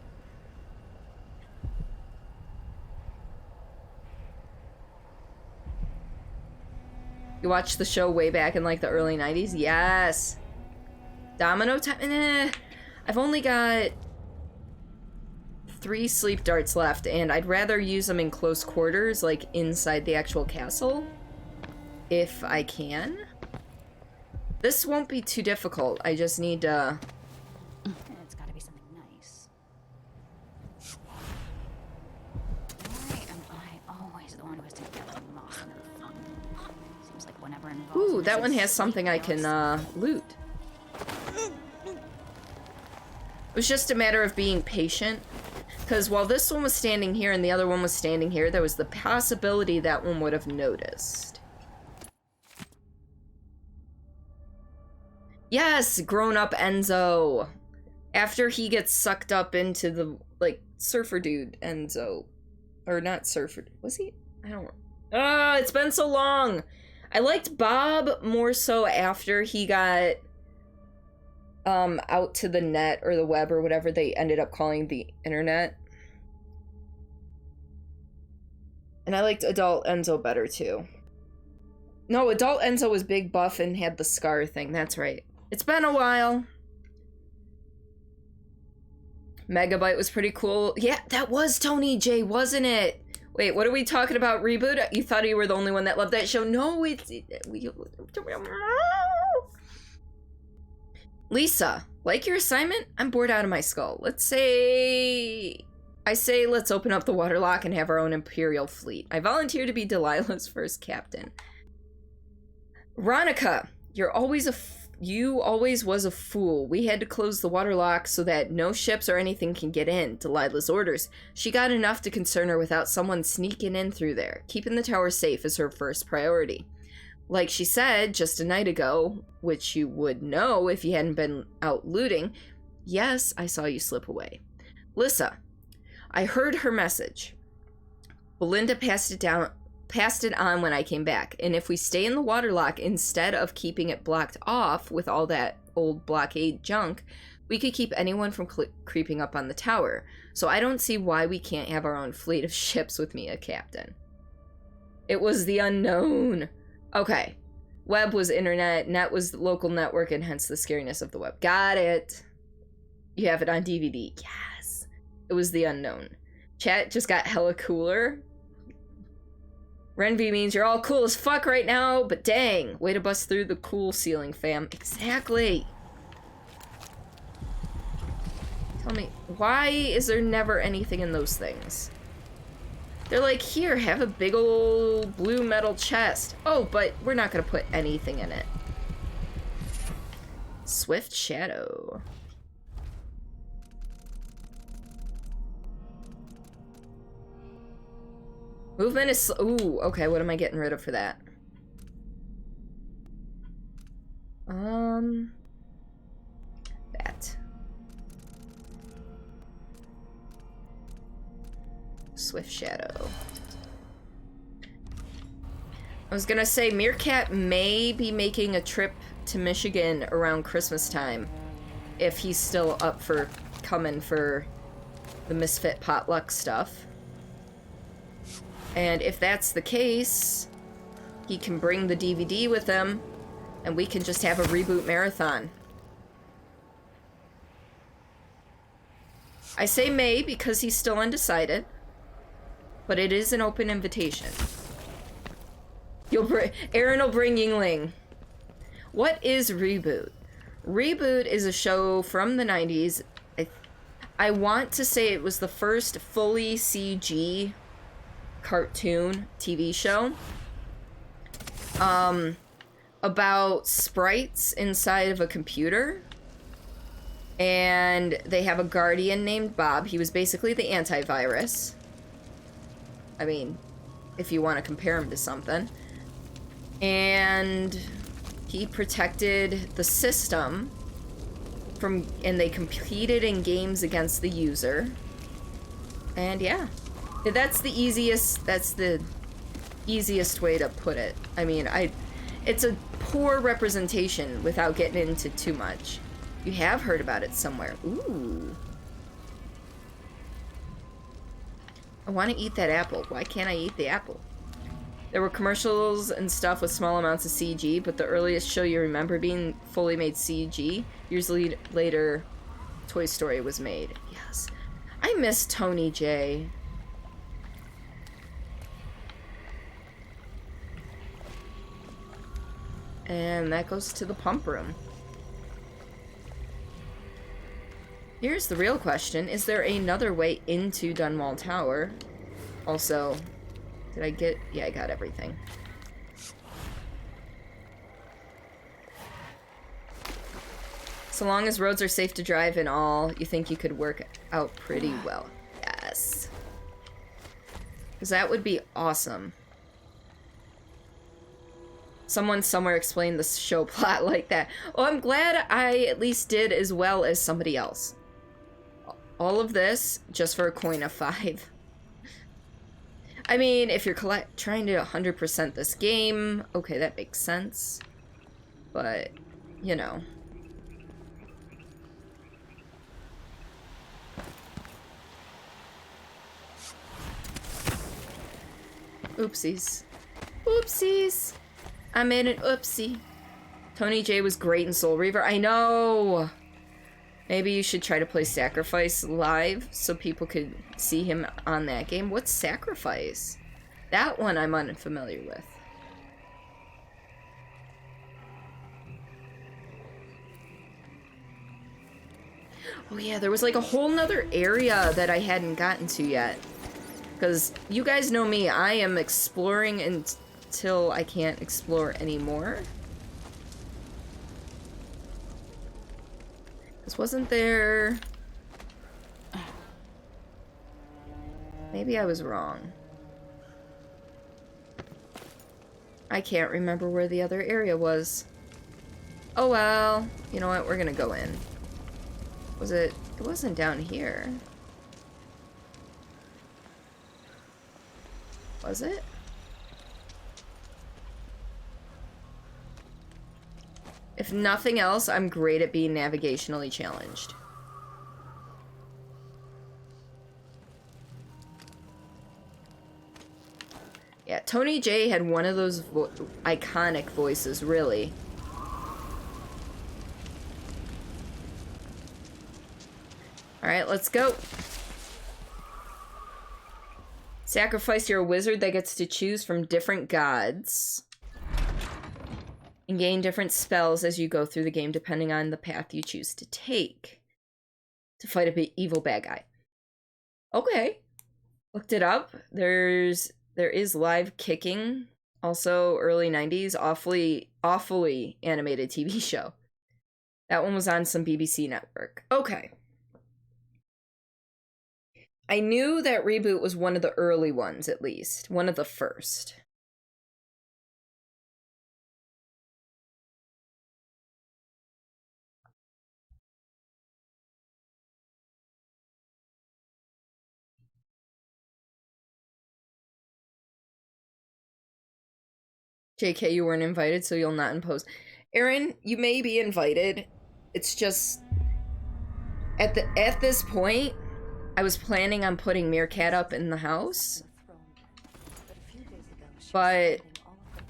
You watched the show way back in like the early 90s? Yes! Domino time? I've only got 3 sleep darts left, and I'd rather use them in close quarters, like inside the actual castle, if I can. This won't be too difficult. I just need to... It's gotta be something nice. Why am I always the one who has to get a moss in her fun? Seems like whenever involved... Ooh, that one has something I can, loot. It was just a matter of being patient. Because while this one was standing here and the other one was standing here, there was the possibility that one would have noticed. Yes, grown-up Enzo. After he gets sucked up into the, like, surfer dude Enzo. Or not surfer, was he? I don't know. It's been so long. I liked Bob more so after he got out to the net or the web or whatever they ended up calling the internet. And I liked adult Enzo better too. No, adult Enzo was big buff and had the scar thing, that's right. It's been a while. Megabyte was pretty cool. Yeah, that was Tony J, wasn't it? Wait, what are we talking about? Reboot? You thought you were the only one that loved that show? No, Lisa, like your assignment? I'm bored out of my skull. Let's say let's open up the waterlock and have our own Imperial fleet. I volunteer to be Delilah's first captain. Ronica, you always was a fool. We had to close the waterlock so that no ships or anything can get in. Delilah's orders. She got enough to concern her without someone sneaking in through there. Keeping the tower safe is her first priority. Like she said just a night ago, which you would know if you hadn't been out looting, yes, I saw you slip away. Lissa, I heard her message. Belinda passed it on when I came back, and if we stay in the waterlock instead of keeping it blocked off with all that old blockade junk, we could keep anyone from creeping up on the tower. So I don't see why we can't have our own fleet of ships with me, a captain. It was the unknown. Okay. Web was internet, net was the local network, and hence the scariness of the web. Got it. You have it on DVD. Yes. It was the unknown. Chat just got hella cooler. Renvy means you're all cool as fuck right now, but dang, way to bust through the cool ceiling, fam. Exactly. Tell me, why is there never anything in those things? They're like, here, have a big old blue metal chest. Oh, but we're not gonna put anything in it. Swift Shadow. Movement is ooh, okay, what am I getting rid of for that? That. Swift Shadow. I was gonna say, Meerkat may be making a trip to Michigan around Christmas time, if he's still up for coming for the Misfit potluck stuff. And if that's the case, he can bring the DVD with him, and we can just have a reboot marathon. I say may because he's still undecided, but it is an open invitation. Aaron will bring Yingling. What is Reboot? Reboot is a show from the 90s. I want to say it was the first fully CG cartoon TV show. About sprites inside of a computer. And they have a guardian named Bob. He was basically the antivirus. I mean, if you want to compare him to something. And he protected the system from, and they competed in games against the user. And yeah, that's the easiest way to put it. I mean, it's a poor representation without getting into too much. You have heard about it somewhere. Ooh. I want to eat that apple. Why can't I eat the apple? There were commercials and stuff with small amounts of CG, but the earliest show you remember being fully made CG, years later, Toy Story was made. Yes. I miss Tony J. And that goes to the pump room. Here's the real question. Is there another way into Dunwall Tower? Also, did I get... Yeah, I got everything. So long as roads are safe to drive and all, you think you could work out pretty well. Yes. Because that would be awesome. Someone somewhere explained the show plot like that. Oh, I'm glad I at least did as well as somebody else. All of this just for a coin of 5. I mean, if you're trying to 100% this game, okay, that makes sense. But, you know. Oopsies. Oopsies. I made an oopsie. Tony J was great in Soul Reaver. I know! Maybe you should try to play Sacrifice live so people could see him on that game. What's Sacrifice? That one I'm unfamiliar with. Oh yeah, there was like a whole nother area that I hadn't gotten to yet. Because you guys know me, I am exploring until I can't explore anymore. This wasn't there... Maybe I was wrong. I can't remember where the other area was. Oh well. You know what? We're gonna go in. Was it... It wasn't down here. Was it? If nothing else, I'm great at being navigationally challenged. Yeah, Tony J had one of those iconic voices, really. Alright, let's go. Sacrifice, you're a wizard that gets to choose from different gods. And gain different spells as you go through the game, depending on the path you choose to take. To fight a evil bad guy. Okay. Looked it up. There is live kicking. Also, early 90s, awfully animated TV show. That one was on some BBC network. Okay. I knew that Reboot was one of the early ones, at least. One of the first. JK, you weren't invited, so you'll not impose. Aaron, you may be invited. It's just... At this point, I was planning on putting Meerkat up in the house. But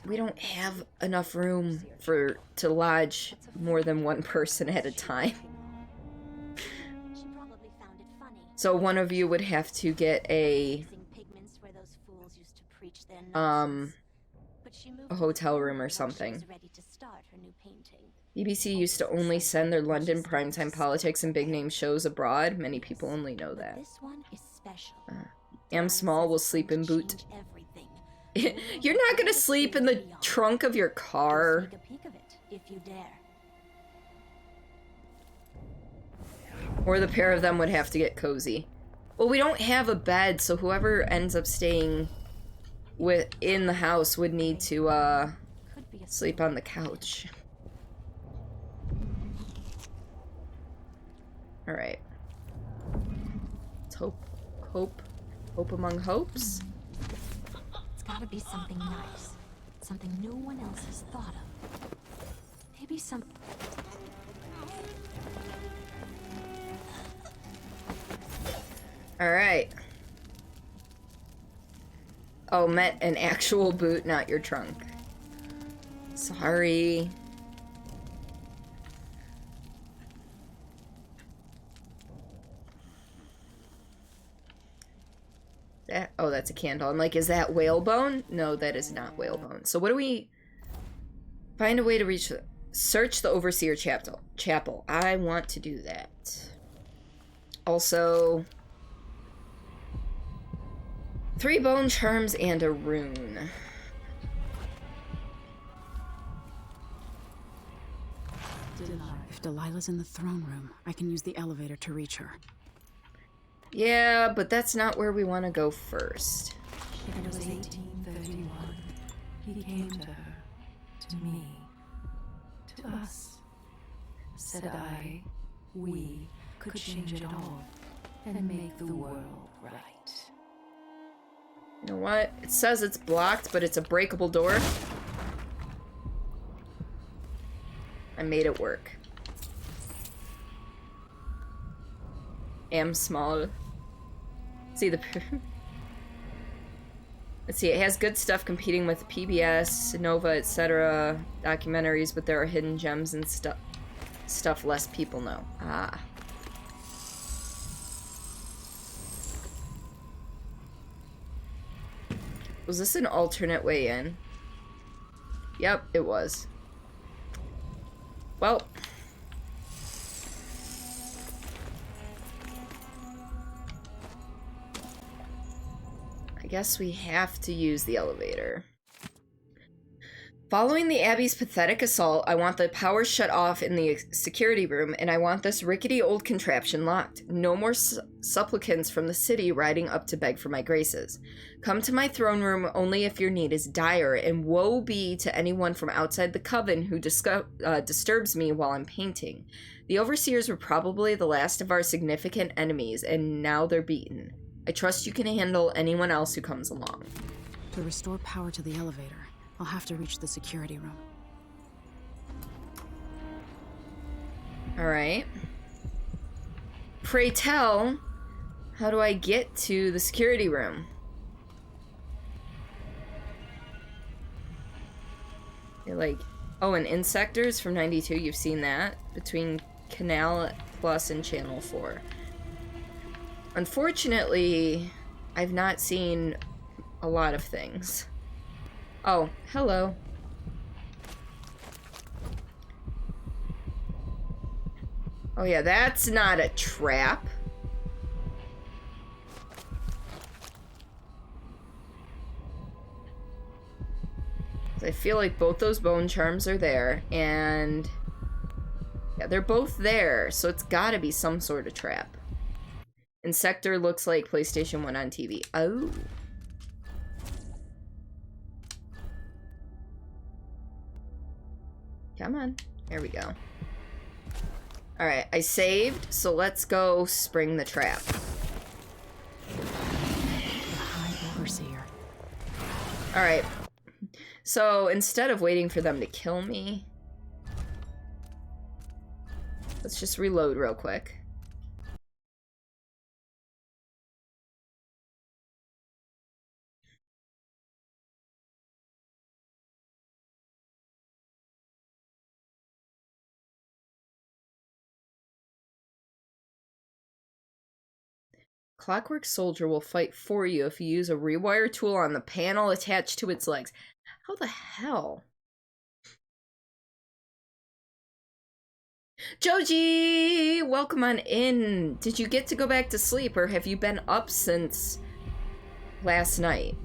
we don't have enough room to lodge more than one person at a time. So one of you would have to get a hotel room or something. BBC used to only send their London primetime politics and big name shows abroad. Many people only know that. Am Small will sleep in boot. You're not gonna sleep in the trunk of your car. Or the pair of them would have to get cozy. Well, we don't have a bed, so whoever ends up staying in the house would need to sleep on the couch. Alright. Let's hope among hopes. It's gotta be something nice. Something no one else has thought of. Maybe some... Alright. Oh, meant an actual boot, not your trunk. Sorry. Oh, that's a candle. I'm like, is that whalebone? No, that is not whalebone. So what do we... Find a way to reach... Search the Overseer Chapel. I want to do that. Also... 3 bone charms and a rune. If Delilah's in the throne room, I can use the elevator to reach her. Yeah, but that's not where we want to go first. It was 1831. He came to her, to me, to us. Said I, we could change it all and make the world right. You know what? It says it's blocked, but it's a breakable door. I made it work. Am Small. See the... Let's see, it has good stuff competing with PBS, Nova, etc. documentaries, but there are hidden gems and stuff less people know. Ah. Was this an alternate way in? Yep, it was. Well. I guess we have to use the elevator. Following the Abbey's pathetic assault, I want the power shut off in the security room, and I want this rickety old contraption locked. No more supplicants from the city riding up to beg for my graces. Come to my throne room only if your need is dire, and woe be to anyone from outside the coven who disturbs me while I'm painting. The Overseers were probably the last of our significant enemies, and now they're beaten. I trust you can handle anyone else who comes along. To restore power to the elevator, I'll have to reach the security room. Alright. Pray tell, how do I get to the security room? You're like, oh, and Insectors from 92, you've seen that? Between Canal Plus and Channel 4. Unfortunately, I've not seen a lot of things. Oh, hello. Oh yeah, that's not a trap. I feel like both those bone charms are there, and yeah, they're both there, so it's gotta be some sort of trap. Insector looks like PlayStation 1 on TV. Oh. Come on. There we go. Alright, I saved, so let's go spring the trap. The High Overseer. Alright. So instead of waiting for them to kill me, let's just reload real quick. Clockwork Soldier will fight for you if you use a rewire tool on the panel attached to its legs. How the hell? Joji! Welcome on in. Did you get to go back to sleep, or have you been up since last night?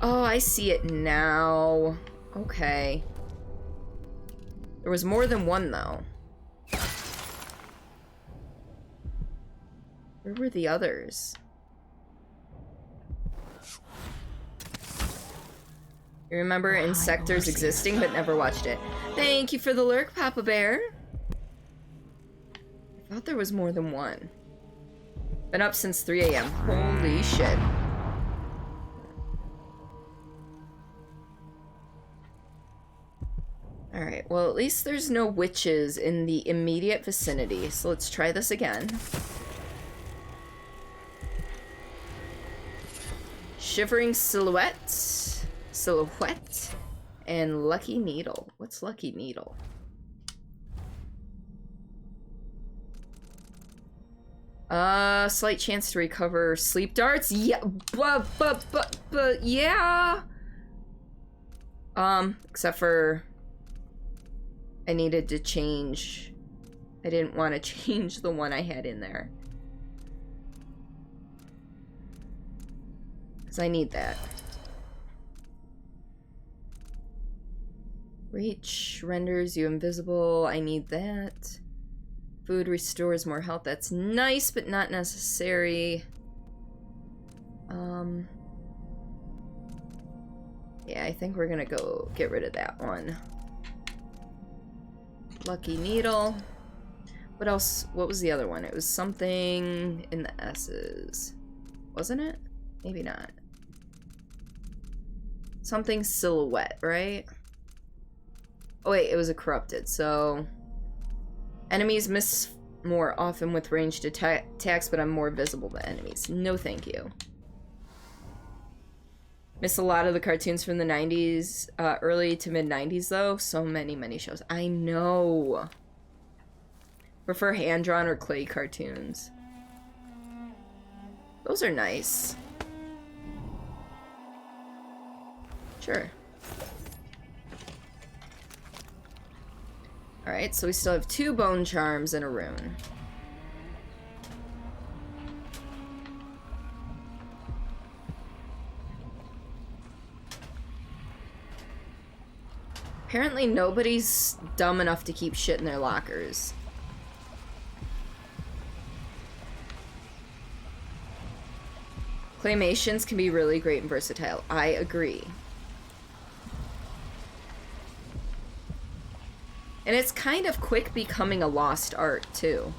Oh, I see it now. Okay. There was more than one, though. Where were the others? You remember Insectors existing, but never watched it. Thank you for the lurk, Papa Bear. I thought there was more than one. Been up since 3 a.m. Holy shit. Alright, well at least there's no witches in the immediate vicinity, so let's try this again. Shivering Silhouette, and Lucky Needle. What's Lucky Needle? Slight chance to recover sleep darts. Yeah, but yeah. Except for I needed to change. I didn't want to change the one I had in there. Because I need that. Reach renders you invisible. I need that. Food restores more health. That's nice, but not necessary. Yeah, I think we're gonna go get rid of that one. Lucky Needle. What else? What was the other one? It was something in the S's. Wasn't it? Maybe not. Something Silhouette, right? Oh wait, it was a corrupted, so... Enemies miss more often with ranged attacks, but I'm more visible to enemies. No thank you. Miss a lot of the cartoons from the 90s, early to mid-90s though. So many shows. I know. Prefer hand-drawn or clay cartoons. Those are nice. Sure. Alright, so we still have 2 bone charms and a rune. Apparently nobody's dumb enough to keep shit in their lockers. Claymations can be really great and versatile. I agree. And it's kind of quick becoming a lost art, too.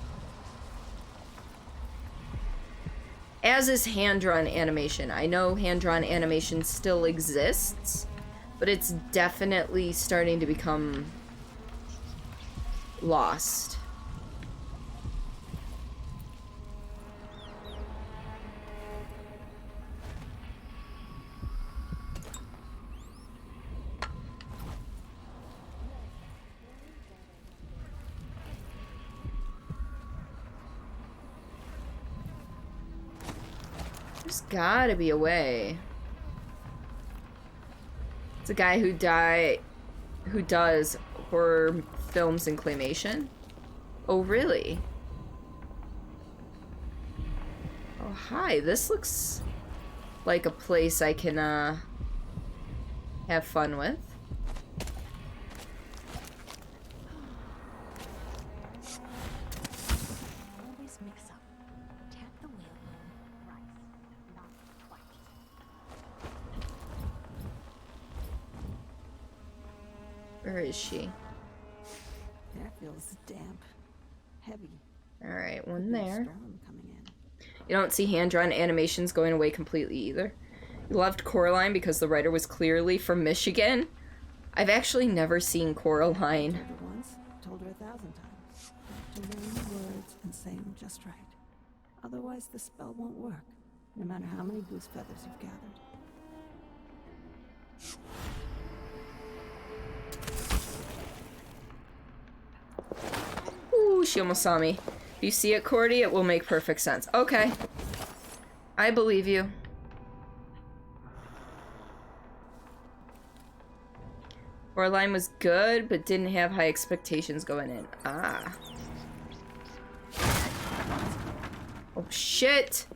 As is hand-drawn animation. I know hand-drawn animation still exists, but it's definitely starting to become lost. There's gotta be a way. It's a guy who does horror films and claymation. Oh, really? Oh, hi. This looks like a place I can have fun with. Where is she? That feels damp. Heavy. Alright, one there. Storm coming in. You don't see hand-drawn animations going away completely either. loved Coraline because the writer was clearly from Michigan. I've actually never seen Coraline. Told her once, told her 1,000 times. To learn the words and say them just right. Otherwise, the spell won't work, no matter how many goose feathers you've gathered. Ooh, she almost saw me. If you see it, Cordy, it will make perfect sense. Okay. I believe you. Coraline was good, but didn't have high expectations going in. Ah. Oh, shit!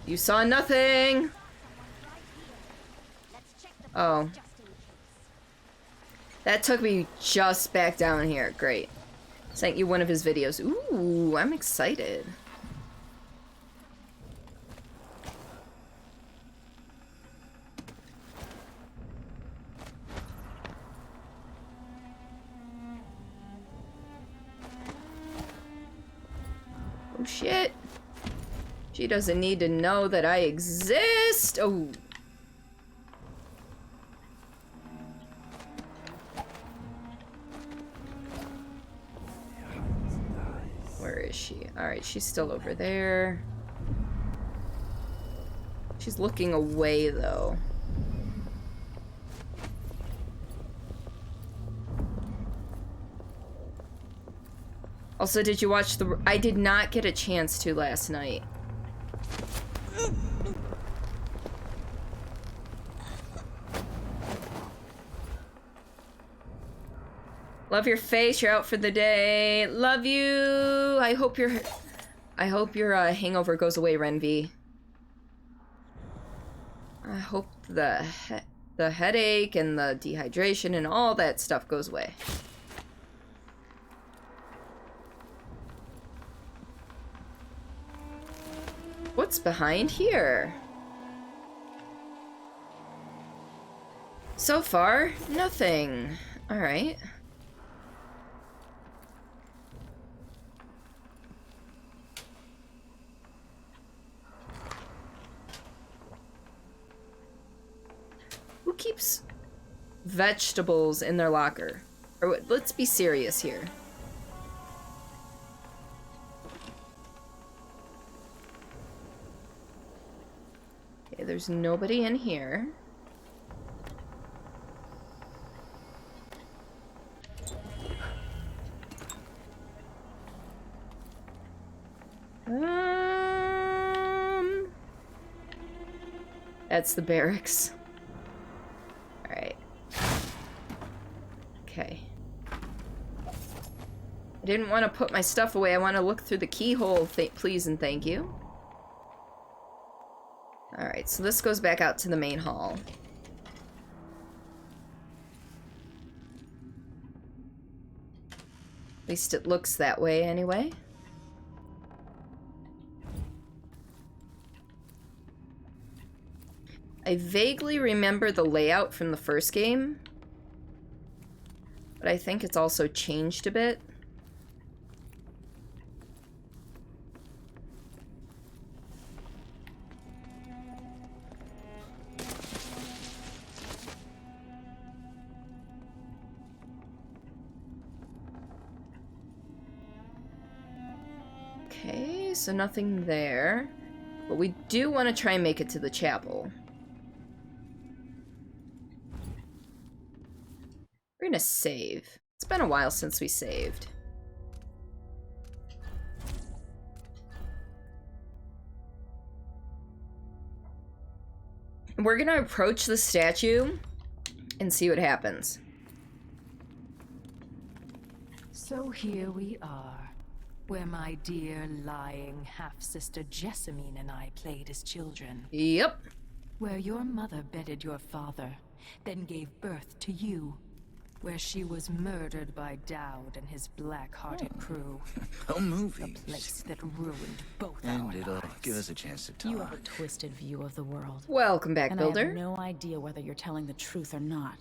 You saw nothing! Oh. That took me just back down here. Great. Sent you one of his videos. Ooh, I'm excited. Oh shit. She doesn't need to know that I exist. Oh. Where is she? Alright, she's still over there. She's looking away, though. Also, did you watch the... I did not get a chance to last night. Love your face. You're out for the day. Love you. I hope your hangover goes away, Renvi. I hope the headache and the dehydration and all that stuff goes away. What's behind here? So far, nothing. All right. Who keeps vegetables in their locker? Or let's be serious here. Okay, there's nobody in here. That's the barracks. Alright. Okay. I didn't want to put my stuff away. I want to look through the keyhole, please and thank you. Alright, so this goes back out to the main hall. At least it looks that way anyway. I vaguely remember the layout from the first game, but I think it's also changed a bit. Okay, so nothing there, but we do want to try and make it to the chapel. We're gonna save. It's been a while since we saved. We're gonna approach the statue and see what happens. So here we are, where my dear lying half-sister Jessamine and I played as children. Yep. Where your mother bedded your father, then gave birth to you. Where she was murdered by Dowd and his black-hearted crew. Oh, movies. A place that ruined both And our it'll lives. give us a chance to talk. You have a twisted view of the world. Welcome back, and Builder. I have no idea whether you're telling the truth or not.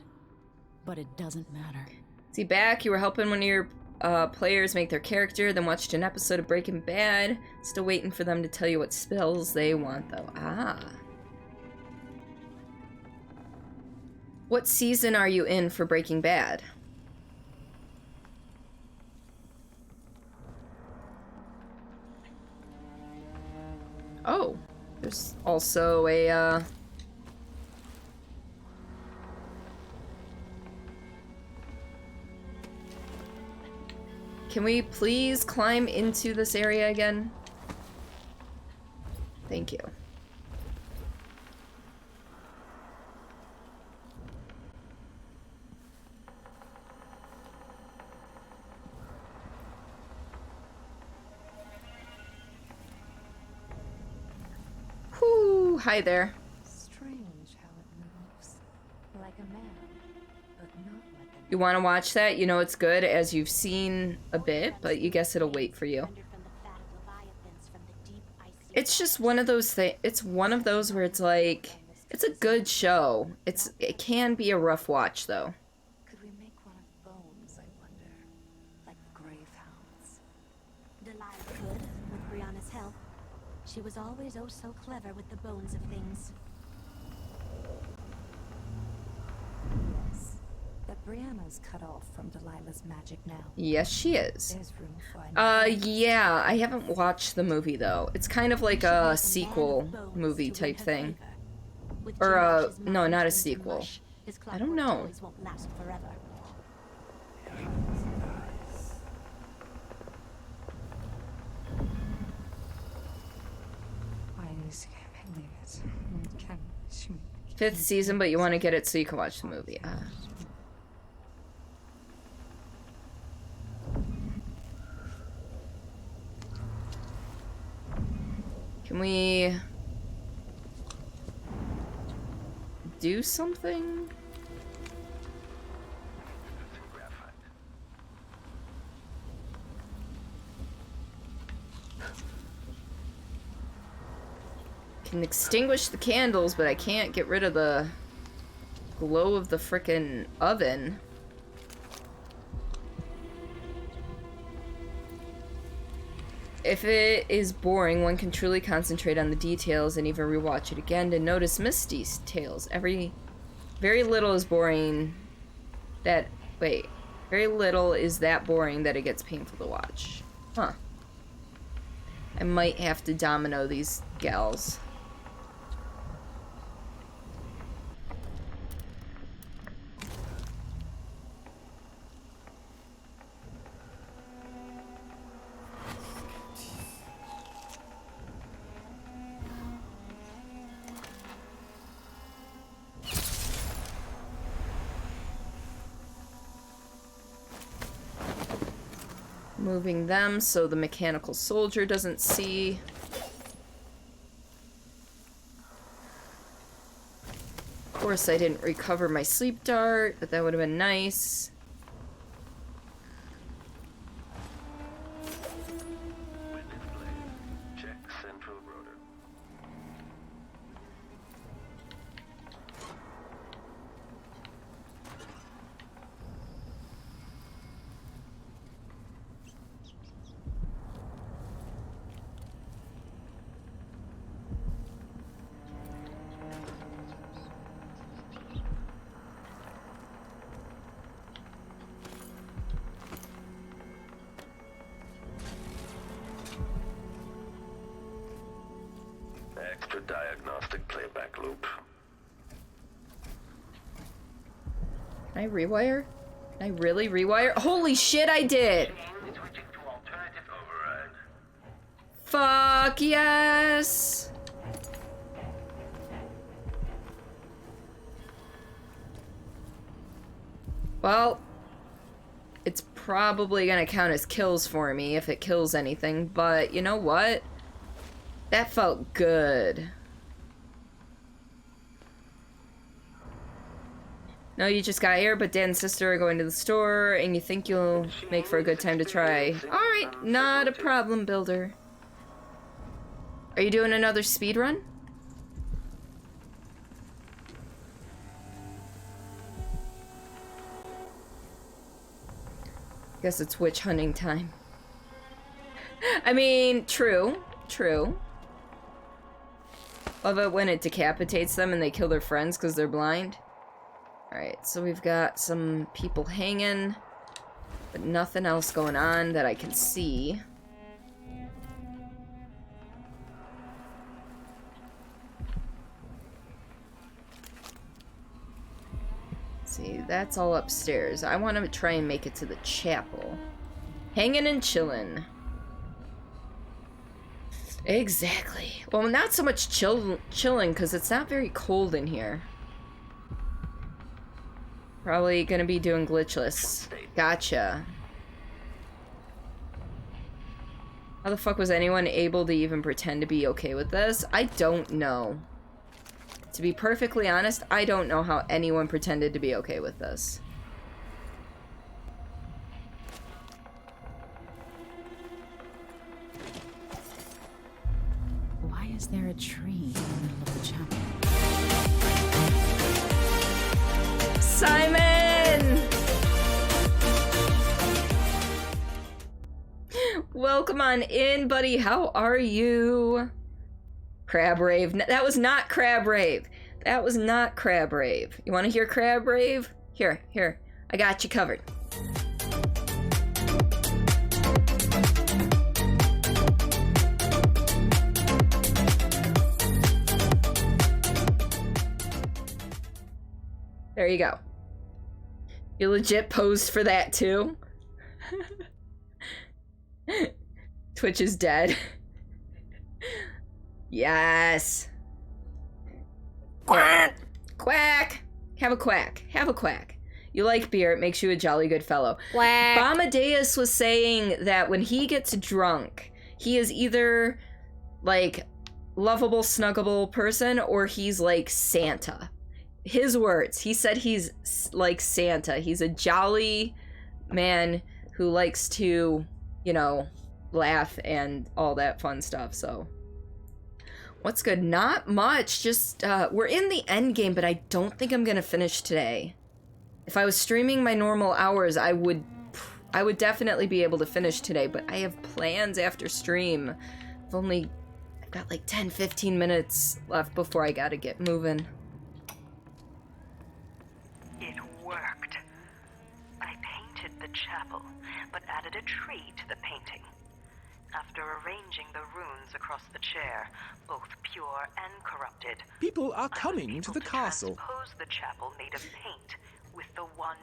But it doesn't matter. See, back, you were helping one of your players make their character, then watched an episode of Breaking Bad. Still waiting for them to tell you what spells they want, though. Ah. What season are you in for Breaking Bad? Oh, there's also a, Can we please climb into this area again? Thank you. Whoo, hi there. Strange how it moves. Like a man, but not like a... You want to watch that? You know it's good as you've seen a bit, but you guess it'll wait for you. It's just one of those things. It's one of those where it's like, it's a good show. It can be a rough watch though. Could we make one of bones, I wonder? Like grave hounds? Delilah could, with Brianna's help. She was always oh so clever with the bones of things. Yes. But Brianna's cut off from Delilah's magic now. Yes, she is. There's room for yeah, I haven't watched the movie though. It's kind of like a sequel movie type thing. Or no, not a sequel. I don't know. Won't last forever. Fifth season, but you want to get it so you can watch the movie. Can we do something? Can extinguish the candles, but I can't get rid of the glow of the frickin' oven. If it is boring, one can truly concentrate on the details and even rewatch it again to notice missed details. Very little is boring very little is that boring that it gets painful to watch. Huh. I might have to domino these gals. Moving them so the mechanical soldier doesn't see. Of course, I didn't recover my sleep dart, but that would have been nice. Extra diagnostic playback loop. Can I rewire? Can I really rewire? Holy shit, I did! Fuck yes! Well, it's probably gonna count as kills for me if it kills anything, but you know what? That felt good. No, you just got here, but Dad and sister are going to the store, and you think you'll make for a good time to try. Alright, not a problem, Builder. Are you doing another speed run? Guess it's witch hunting time. I mean, true. Love it when it decapitates them and they kill their friends because they're blind. Alright, so we've got some people hanging, but nothing else going on that I can see. See, that's all upstairs. I want to try and make it to the chapel. Hanging and chilling. Exactly. Well, not so much chilling, because it's not very cold in here. Probably gonna be doing glitchless. Gotcha. How the fuck was anyone able to even pretend to be okay with this? I don't know. To be perfectly honest, I don't know how anyone pretended to be okay with this. Why is there a tree in the middle of the chapel? Simon! Welcome on in, buddy. How are you? Crab Rave. That was not Crab Rave. That was not Crab Rave. You want to hear Crab Rave? Here. I got you covered. There you go. You legit posed for that too? Twitch is dead. Yes. Quack! Quack! Have a quack. Have a quack. You like beer, it makes you a jolly good fellow. Quack! Bamadeus was saying that when he gets drunk, he is either like lovable, snuggable person or he's like Santa. His words. He said he's like Santa. He's a jolly man who likes to, you know, laugh and all that fun stuff, so. What's good? Not much. Just, we're in the end game, but I don't think I'm gonna finish today. If I was streaming my normal hours, I would definitely be able to finish today, but I have plans after stream. I've got like 10-15 minutes left before I gotta get moving. Worked. I painted the chapel, but added a tree to the painting. After arranging the runes across the chair, both pure and corrupted, People are coming to the castle. transpose the chapel made of paint with the one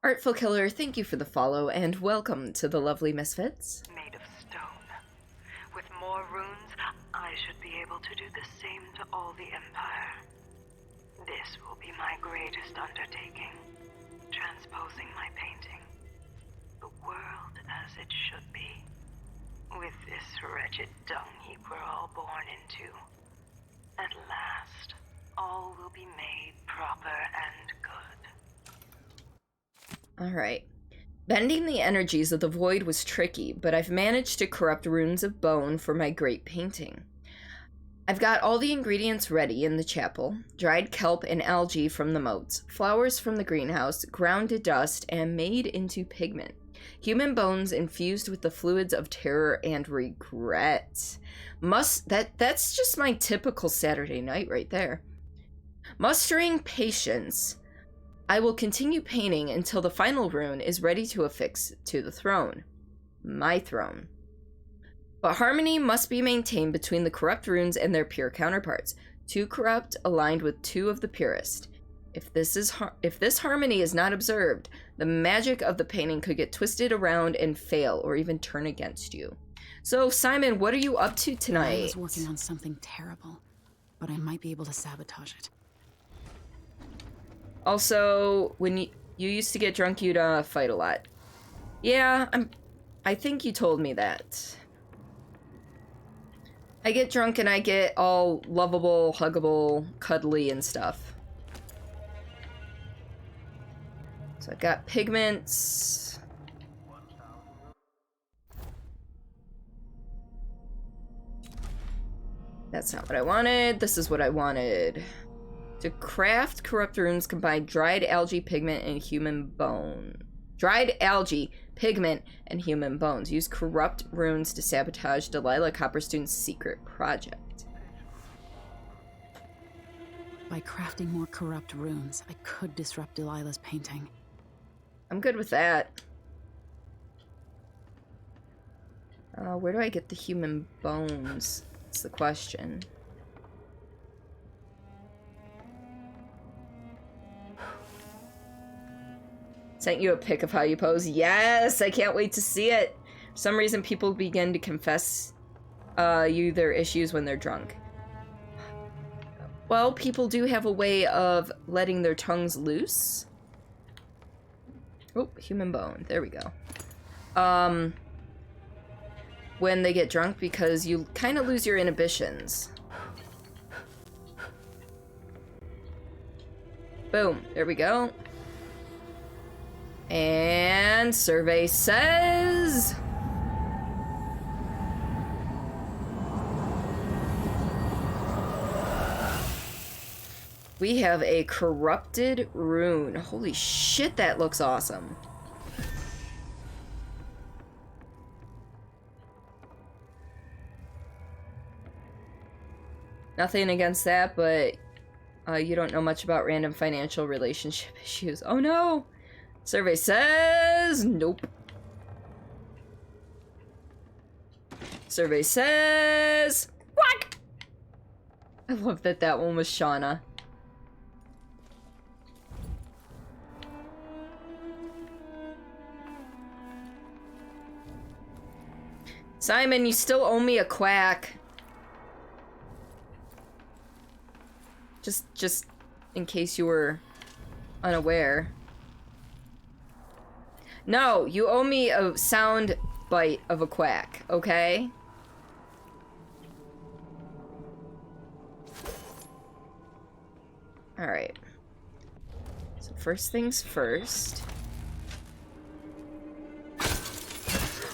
Artful Killer, thank you for the follow, and welcome to the lovely Misfits. made of stone. With more runes, I should be able to do the same to all the Empire. This will be my greatest undertaking. Transposing my painting. The world as it should be. With this wretched dung heap we're all born into. At last, all will be made proper and good. Alright. Bending the energies of the void was tricky, but I've managed to corrupt runes of bone for my great painting. I've got all the ingredients ready in the chapel. Dried kelp and algae from the moats, flowers from the greenhouse, ground to dust, and made into pigment. Human bones infused with the fluids of terror and regret. That's just my typical Saturday night right there. Mustering patience, I will continue painting until the final rune is ready to affix to the throne. My throne. But harmony must be maintained between the corrupt runes and their pure counterparts. 2 corrupt aligned with 2 of the purest. If this harmony is not observed, the magic of the painting could get twisted around and fail, or even turn against you. So, Simon, what are you up to tonight? I was working on something terrible, but I might be able to sabotage it. Also, when you used to get drunk, you'd fight a lot. Yeah, I think you told me that. I get drunk and I get all lovable, huggable, cuddly and stuff. So I've got pigments. That's not what I wanted. This is what I wanted. To craft corrupt runes, combine dried algae pigment and human bone. Dried algae, pigment, and human bones. Use corrupt runes to sabotage Delilah Copperstone's secret project. By crafting more corrupt runes, I could disrupt Delilah's painting. I'm good with that. Where do I get the human bones? That's the question. Sent you a pic of how you pose. Yes, I can't wait to see it. For some reason, people begin to confess you their issues when they're drunk. Well, people do have a way of letting their tongues loose. Oh, human bone. There we go. When they get drunk, because you kind of lose your inhibitions. Boom. There we go. And survey says... we have a corrupted rune. Holy shit, that looks awesome. Nothing against that, but you don't know much about random financial relationship issues. Oh no! Survey says nope. Survey says what? I love that that one was Shauna. Simon, you still owe me a quack. Just in case you were unaware. No, you owe me a sound bite of a quack, okay? Alright. So first things first.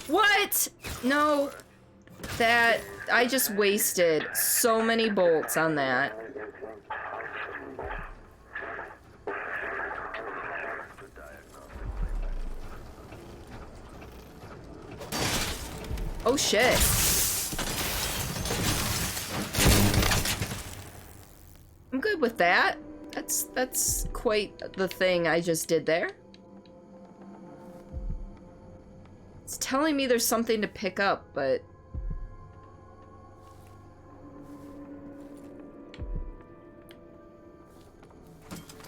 What? No. That... I just wasted so many bolts on that. Oh shit. I'm good with that. That's quite the thing I just did there. It's telling me there's something to pick up, but...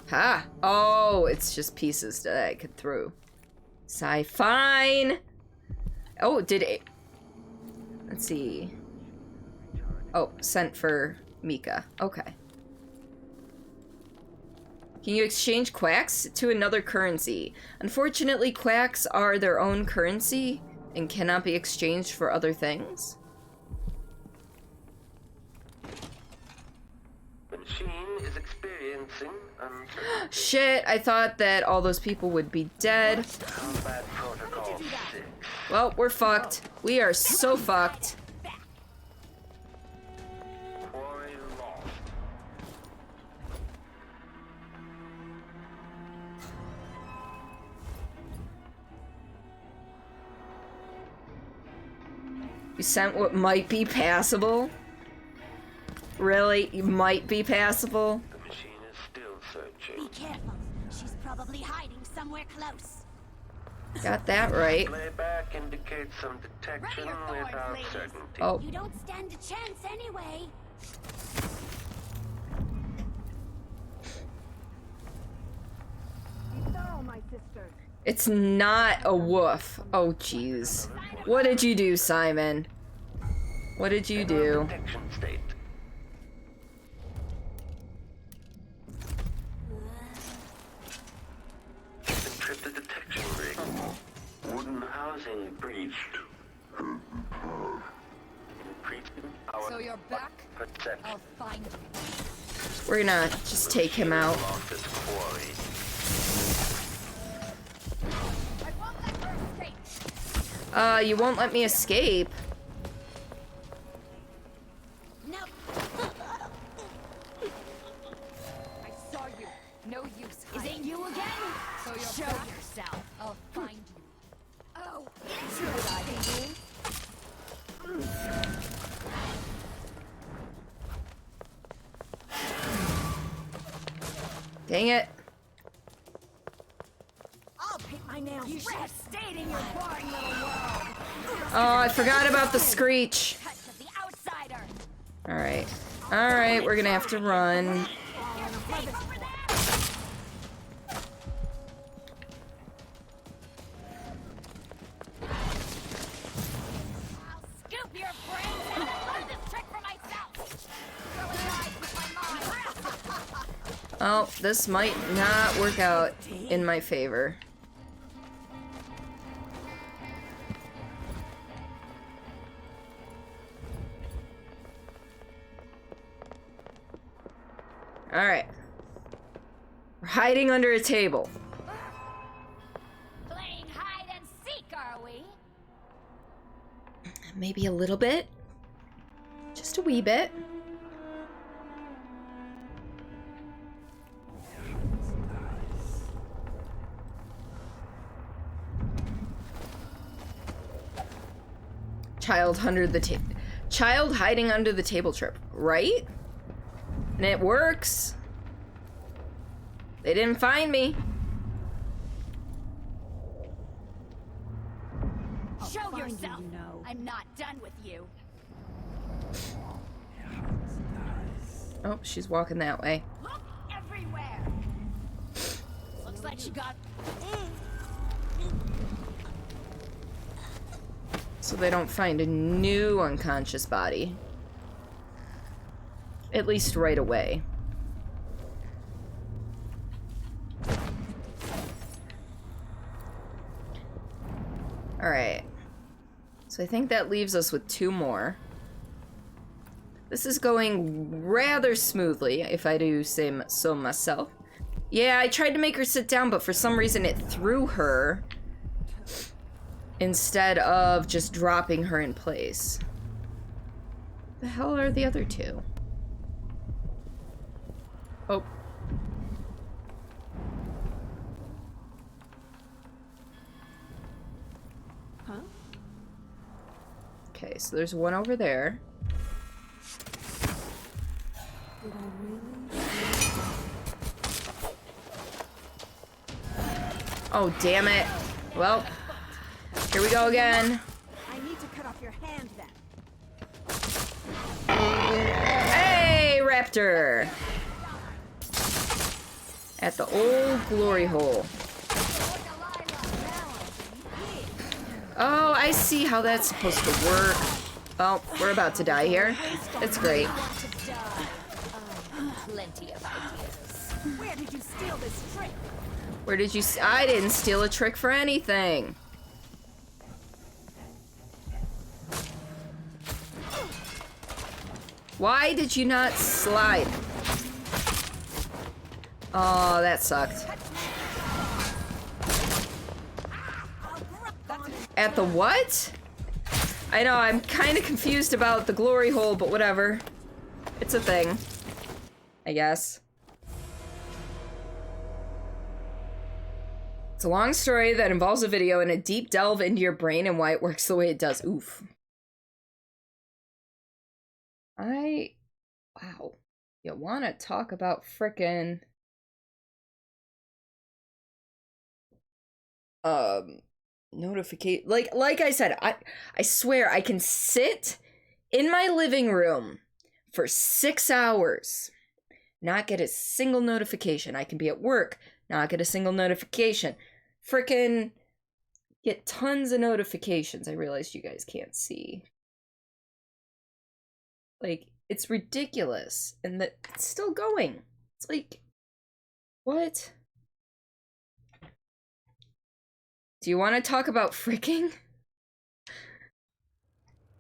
ha! Oh, it's just pieces that I could throw. Fine. Oh, did it... let's see. Oh, sent for Mika. Okay. Can you exchange quacks to another currency? Unfortunately, quacks are their own currency and cannot be exchanged for other things. The machine is experiencing uncertainty. Shit, I thought that all those people would be dead. Combat protocol 6. Well, we're fucked. We are so fucked. Quarry lost. You sent what might be passable? Really? You might be passable? The machine is still searching. Be careful. She's probably hiding somewhere close. Got that right. Playback indicates some detection without certainty. Oh. You don't stand a chance anyway. It's not a woof. Oh, jeez. What did you do, Simon? What did you do? Detection state. Encrypted detection rig. Wooden housing breached. Increasing power. So you're back? Perception. I'll find you. We're gonna just take him out. Lost its quarry. You won't let me escape. No. I saw you. No use. Is it you again? So you're Show back? yourself. I'll find Dang it. I'll paint my nails. You should have stayed in your boring little world. Oh, I forgot about the screech. Alright. Alright, we're gonna have to run. Oh, this might not work out in my favor. Alright. We're hiding under a table. Playing hide and seek, are we? Maybe a little bit. Just a wee bit. Child hiding under the table trip, right? And it works. They didn't find me. Show yourself. I'm not done with you. Oh, she's walking that way. Look everywhere. Looks like she got. So they don't find a new unconscious body. At least right away. Alright. So I think that leaves us with 2 more. This is going rather smoothly, if I do say so myself. Yeah, I tried to make her sit down, but for some reason it threw her instead of just dropping her in place. The hell are the other 2? Oh. Huh? Okay, so there's one over there. Did I really? Oh, damn it. Well, here we go again. I need to cut off your hand then. Hey, Raptor! At the old glory hole. Oh, I see how that's supposed to work. Oh, we're about to die here. It's great. Plenty of ideas. Where did you steal this trick? Where did you I didn't steal a trick for anything. Why did you not slide? Oh, that sucked. At the what? I know, I'm kind of confused about the glory hole, but whatever. It's a thing, I guess. It's a long story that involves a video and a deep delve into your brain and why it works the way it does. Oof. Wow. You want to talk about frickin' notification, like I said, I swear I can sit in my living room for 6 hours, not get a single notification. I can be at work, not get a single notification. Frickin' get tons of notifications. I realized you guys can't see. Like, it's ridiculous, and that it's still going. It's like, what? Do you want to talk about fricking?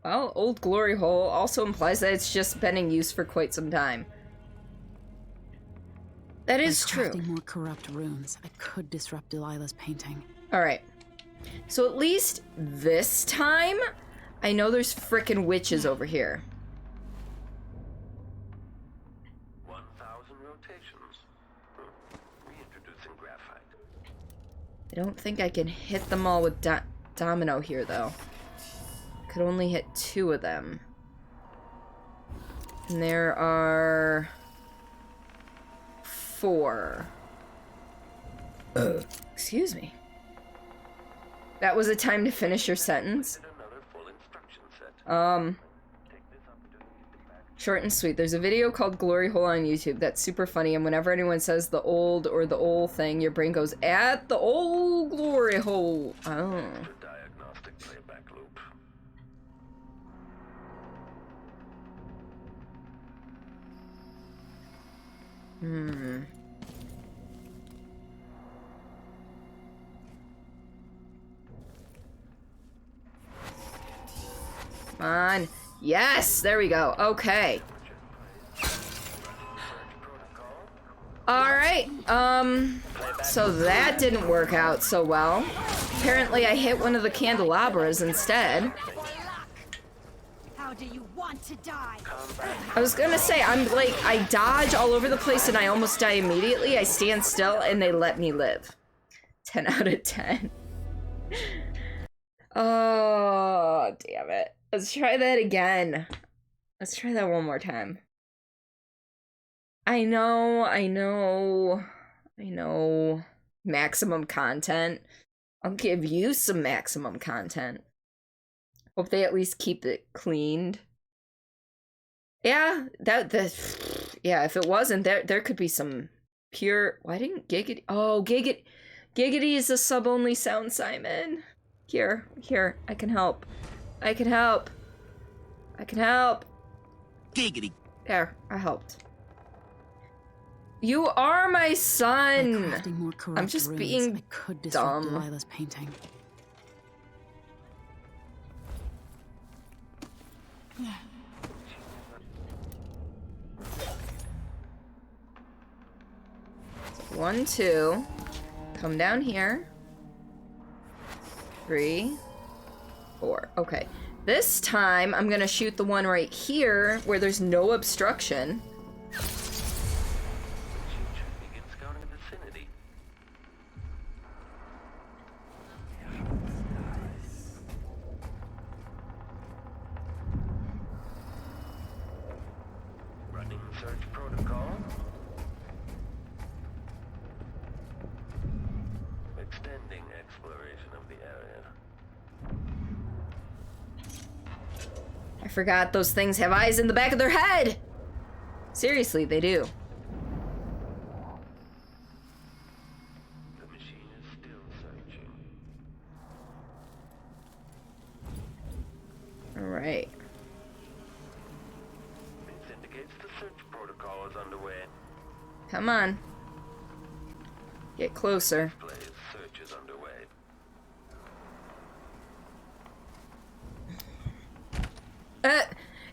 Well, Old Glory Hole also implies that it's just been in use for quite some time. That is true. By crafting more corrupt runes, I could disrupt Delilah's painting. Alright. So at least this time, I know there's frickin' witches over here. 1,000 rotations. Reintroducing graphite. I don't think I can hit them all with domino here, though. Could only hit 2 of them. And there are 4. Excuse me. That was a time to finish your sentence? Short and sweet. There's a video called Glory Hole on YouTube that's super funny, and whenever anyone says the old or the old thing, your brain goes, at the old glory hole. Oh. Come on. Yes! There we go. Okay. Alright, so that didn't work out so well. Apparently I hit one of the candelabras instead. How do you want to die? I was gonna say, I'm like, I dodge all over the place and I almost die immediately. I stand still and they let me live. 10 out of 10. Oh, damn it. Let's try that again. Let's try that one more time. I know. Maximum content. I'll give you some maximum content. Hope they at least keep it cleaned. Yeah, yeah, if it wasn't, there could be some pure... Why didn't Giggity... Oh, Giggity is a sub-only sound, Simon. Here, I can help. I can help. Giggity. There, I helped. You are my son. I'm just being dumb. Delilah's painting. So 1, 2. Come down here. 3, 4. Okay. This time, I'm gonna shoot the one right here where there's no obstruction. Running search protocol. Extending exploration of the area. I forgot those things have eyes in the back of their head! Seriously, they do. The machine is still searching. Alright. This indicates the search protocol is underway. Come on. Get closer. Search is underway.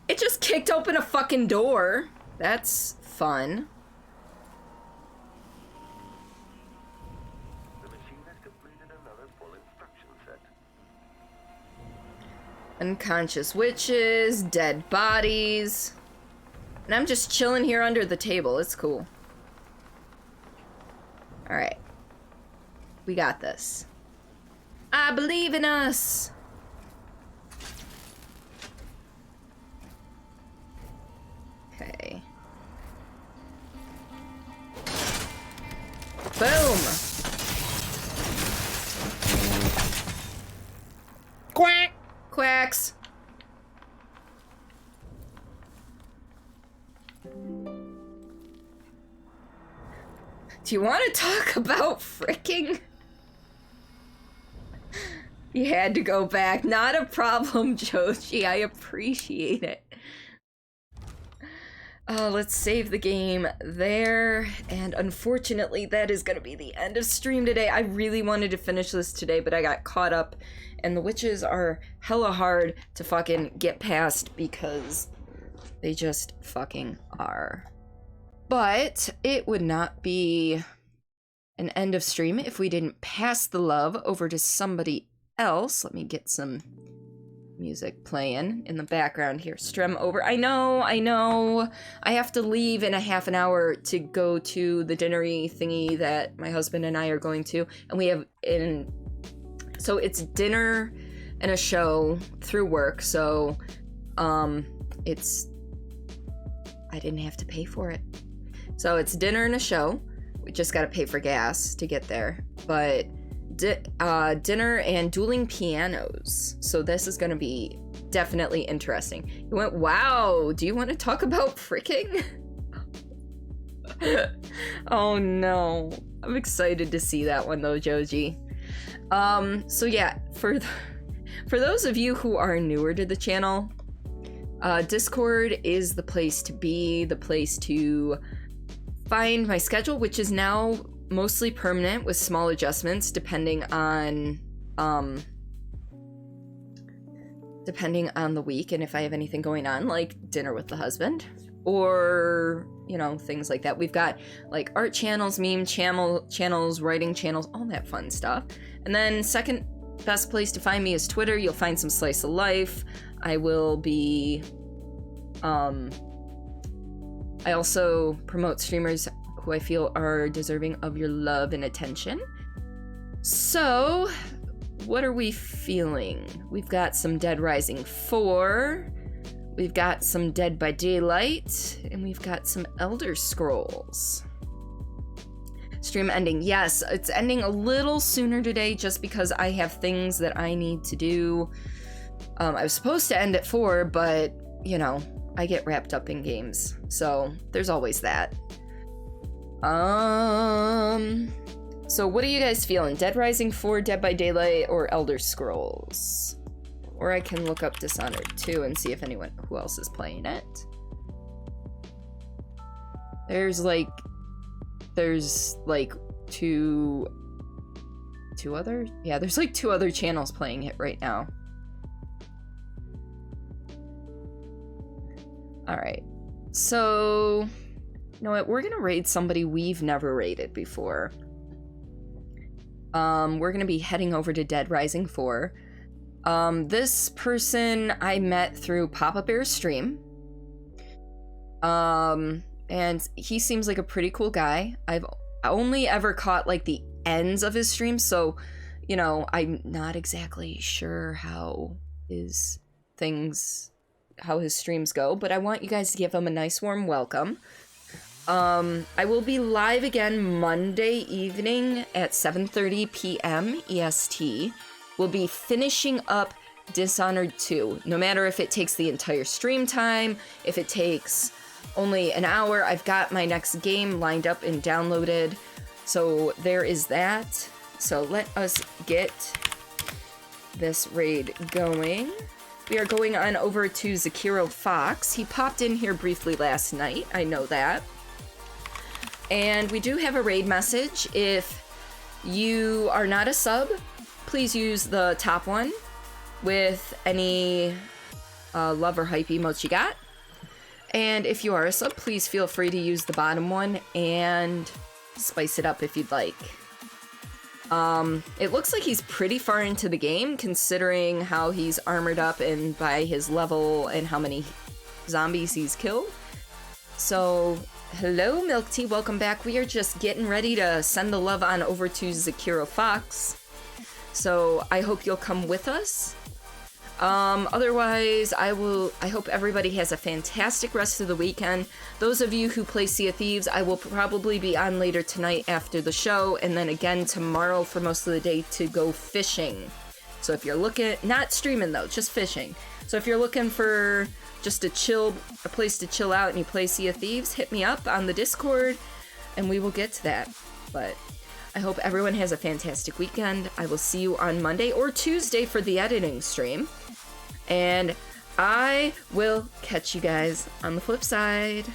It just kicked open a fucking door. That's fun. The machine has completed another full instruction set. Unconscious witches, dead bodies. And I'm just chilling here under the table. It's cool. Alright. We got this. I believe in us. Okay. Boom! Quack! Quacks! Do you want to talk about fricking? You had to go back. Not a problem, Joji. I appreciate it. Let's save the game there. And unfortunately, that is going to be the end of stream today. I really wanted to finish this today, but I got caught up. And the witches are hella hard to fucking get past because they just fucking are. But it would not be an end of stream if we didn't pass the love over to somebody else. Let me get some music playing in the background here. Strem over. I know. I have to leave in a half an hour to go to the dinnery thingy that my husband and I are going to. And we have so it's dinner and a show through work. So I didn't have to pay for it. So it's dinner and a show. We just gotta pay for gas to get there. but dinner and dueling pianos. So this is gonna be definitely interesting. You went, wow, do you want to talk about fricking? Oh no. I'm excited to see that one though, Joji. So yeah, for those of you who are newer to the channel, Discord is the place to be, the place to find my schedule, which is now mostly permanent with small adjustments depending on the week and if I have anything going on, like dinner with the husband or, you know, things like that. We've got like art channels, meme channels, writing channels, all that fun stuff. And then second best place to find me is Twitter. You'll find some slice of life. I will be I also promote streamers who I feel are deserving of your love and attention. So what are we feeling? We've got some Dead Rising 4, we've got some Dead by Daylight, and we've got some Elder Scrolls. Stream ending. Yes, it's ending a little sooner today just because I have things that I need to do. I was supposed to end at 4, but, you know, I get wrapped up in games. So there's always that. So what are you guys feeling? Dead Rising 4, Dead by Daylight, or Elder Scrolls? Or I can look up Dishonored 2 and see if anyone who else is playing it. There's like two other? Yeah, there's like 2 other channels playing it right now. Alright. So, you know what? We're gonna raid somebody we've never raided before. We're gonna be heading over to Dead Rising 4. This person I met through Papa Bear's stream. And he seems like a pretty cool guy. I've only ever caught like the ends of his stream, so, you know, I'm not exactly sure how his streams go, but I want you guys to give him a nice warm welcome. I will be live again Monday evening at 7:30 p.m. EST. We'll be finishing up Dishonored 2. No matter if it takes the entire stream time, if it takes only an hour, I've got my next game lined up and downloaded. So there is that. So let us get this raid going. We are going on over to Zakiro Fox. He popped in here briefly last night. I know that. And we do have a raid message. If you are not a sub, please use the top one with any love or hype emotes you got. And if you are a sub, please feel free to use the bottom one and spice it up if you'd like. It looks like he's pretty far into the game, considering how he's armored up and by his level and how many zombies he's killed. So, hello Milk Tea, welcome back. We are just getting ready to send the love on over to Zakiro Fox. So, I hope you'll come with us. Otherwise, I hope everybody has a fantastic rest of the weekend. Those of you who play Sea of Thieves, I will probably be on later tonight after the show, and then again tomorrow for most of the day to go fishing. So if you're looking, not streaming though, just fishing. So if you're looking for just a place to chill out and you play Sea of Thieves, hit me up on the Discord, and we will get to that. But I hope everyone has a fantastic weekend. I will see you on Monday or Tuesday for the editing stream. And I will catch you guys on the flip side.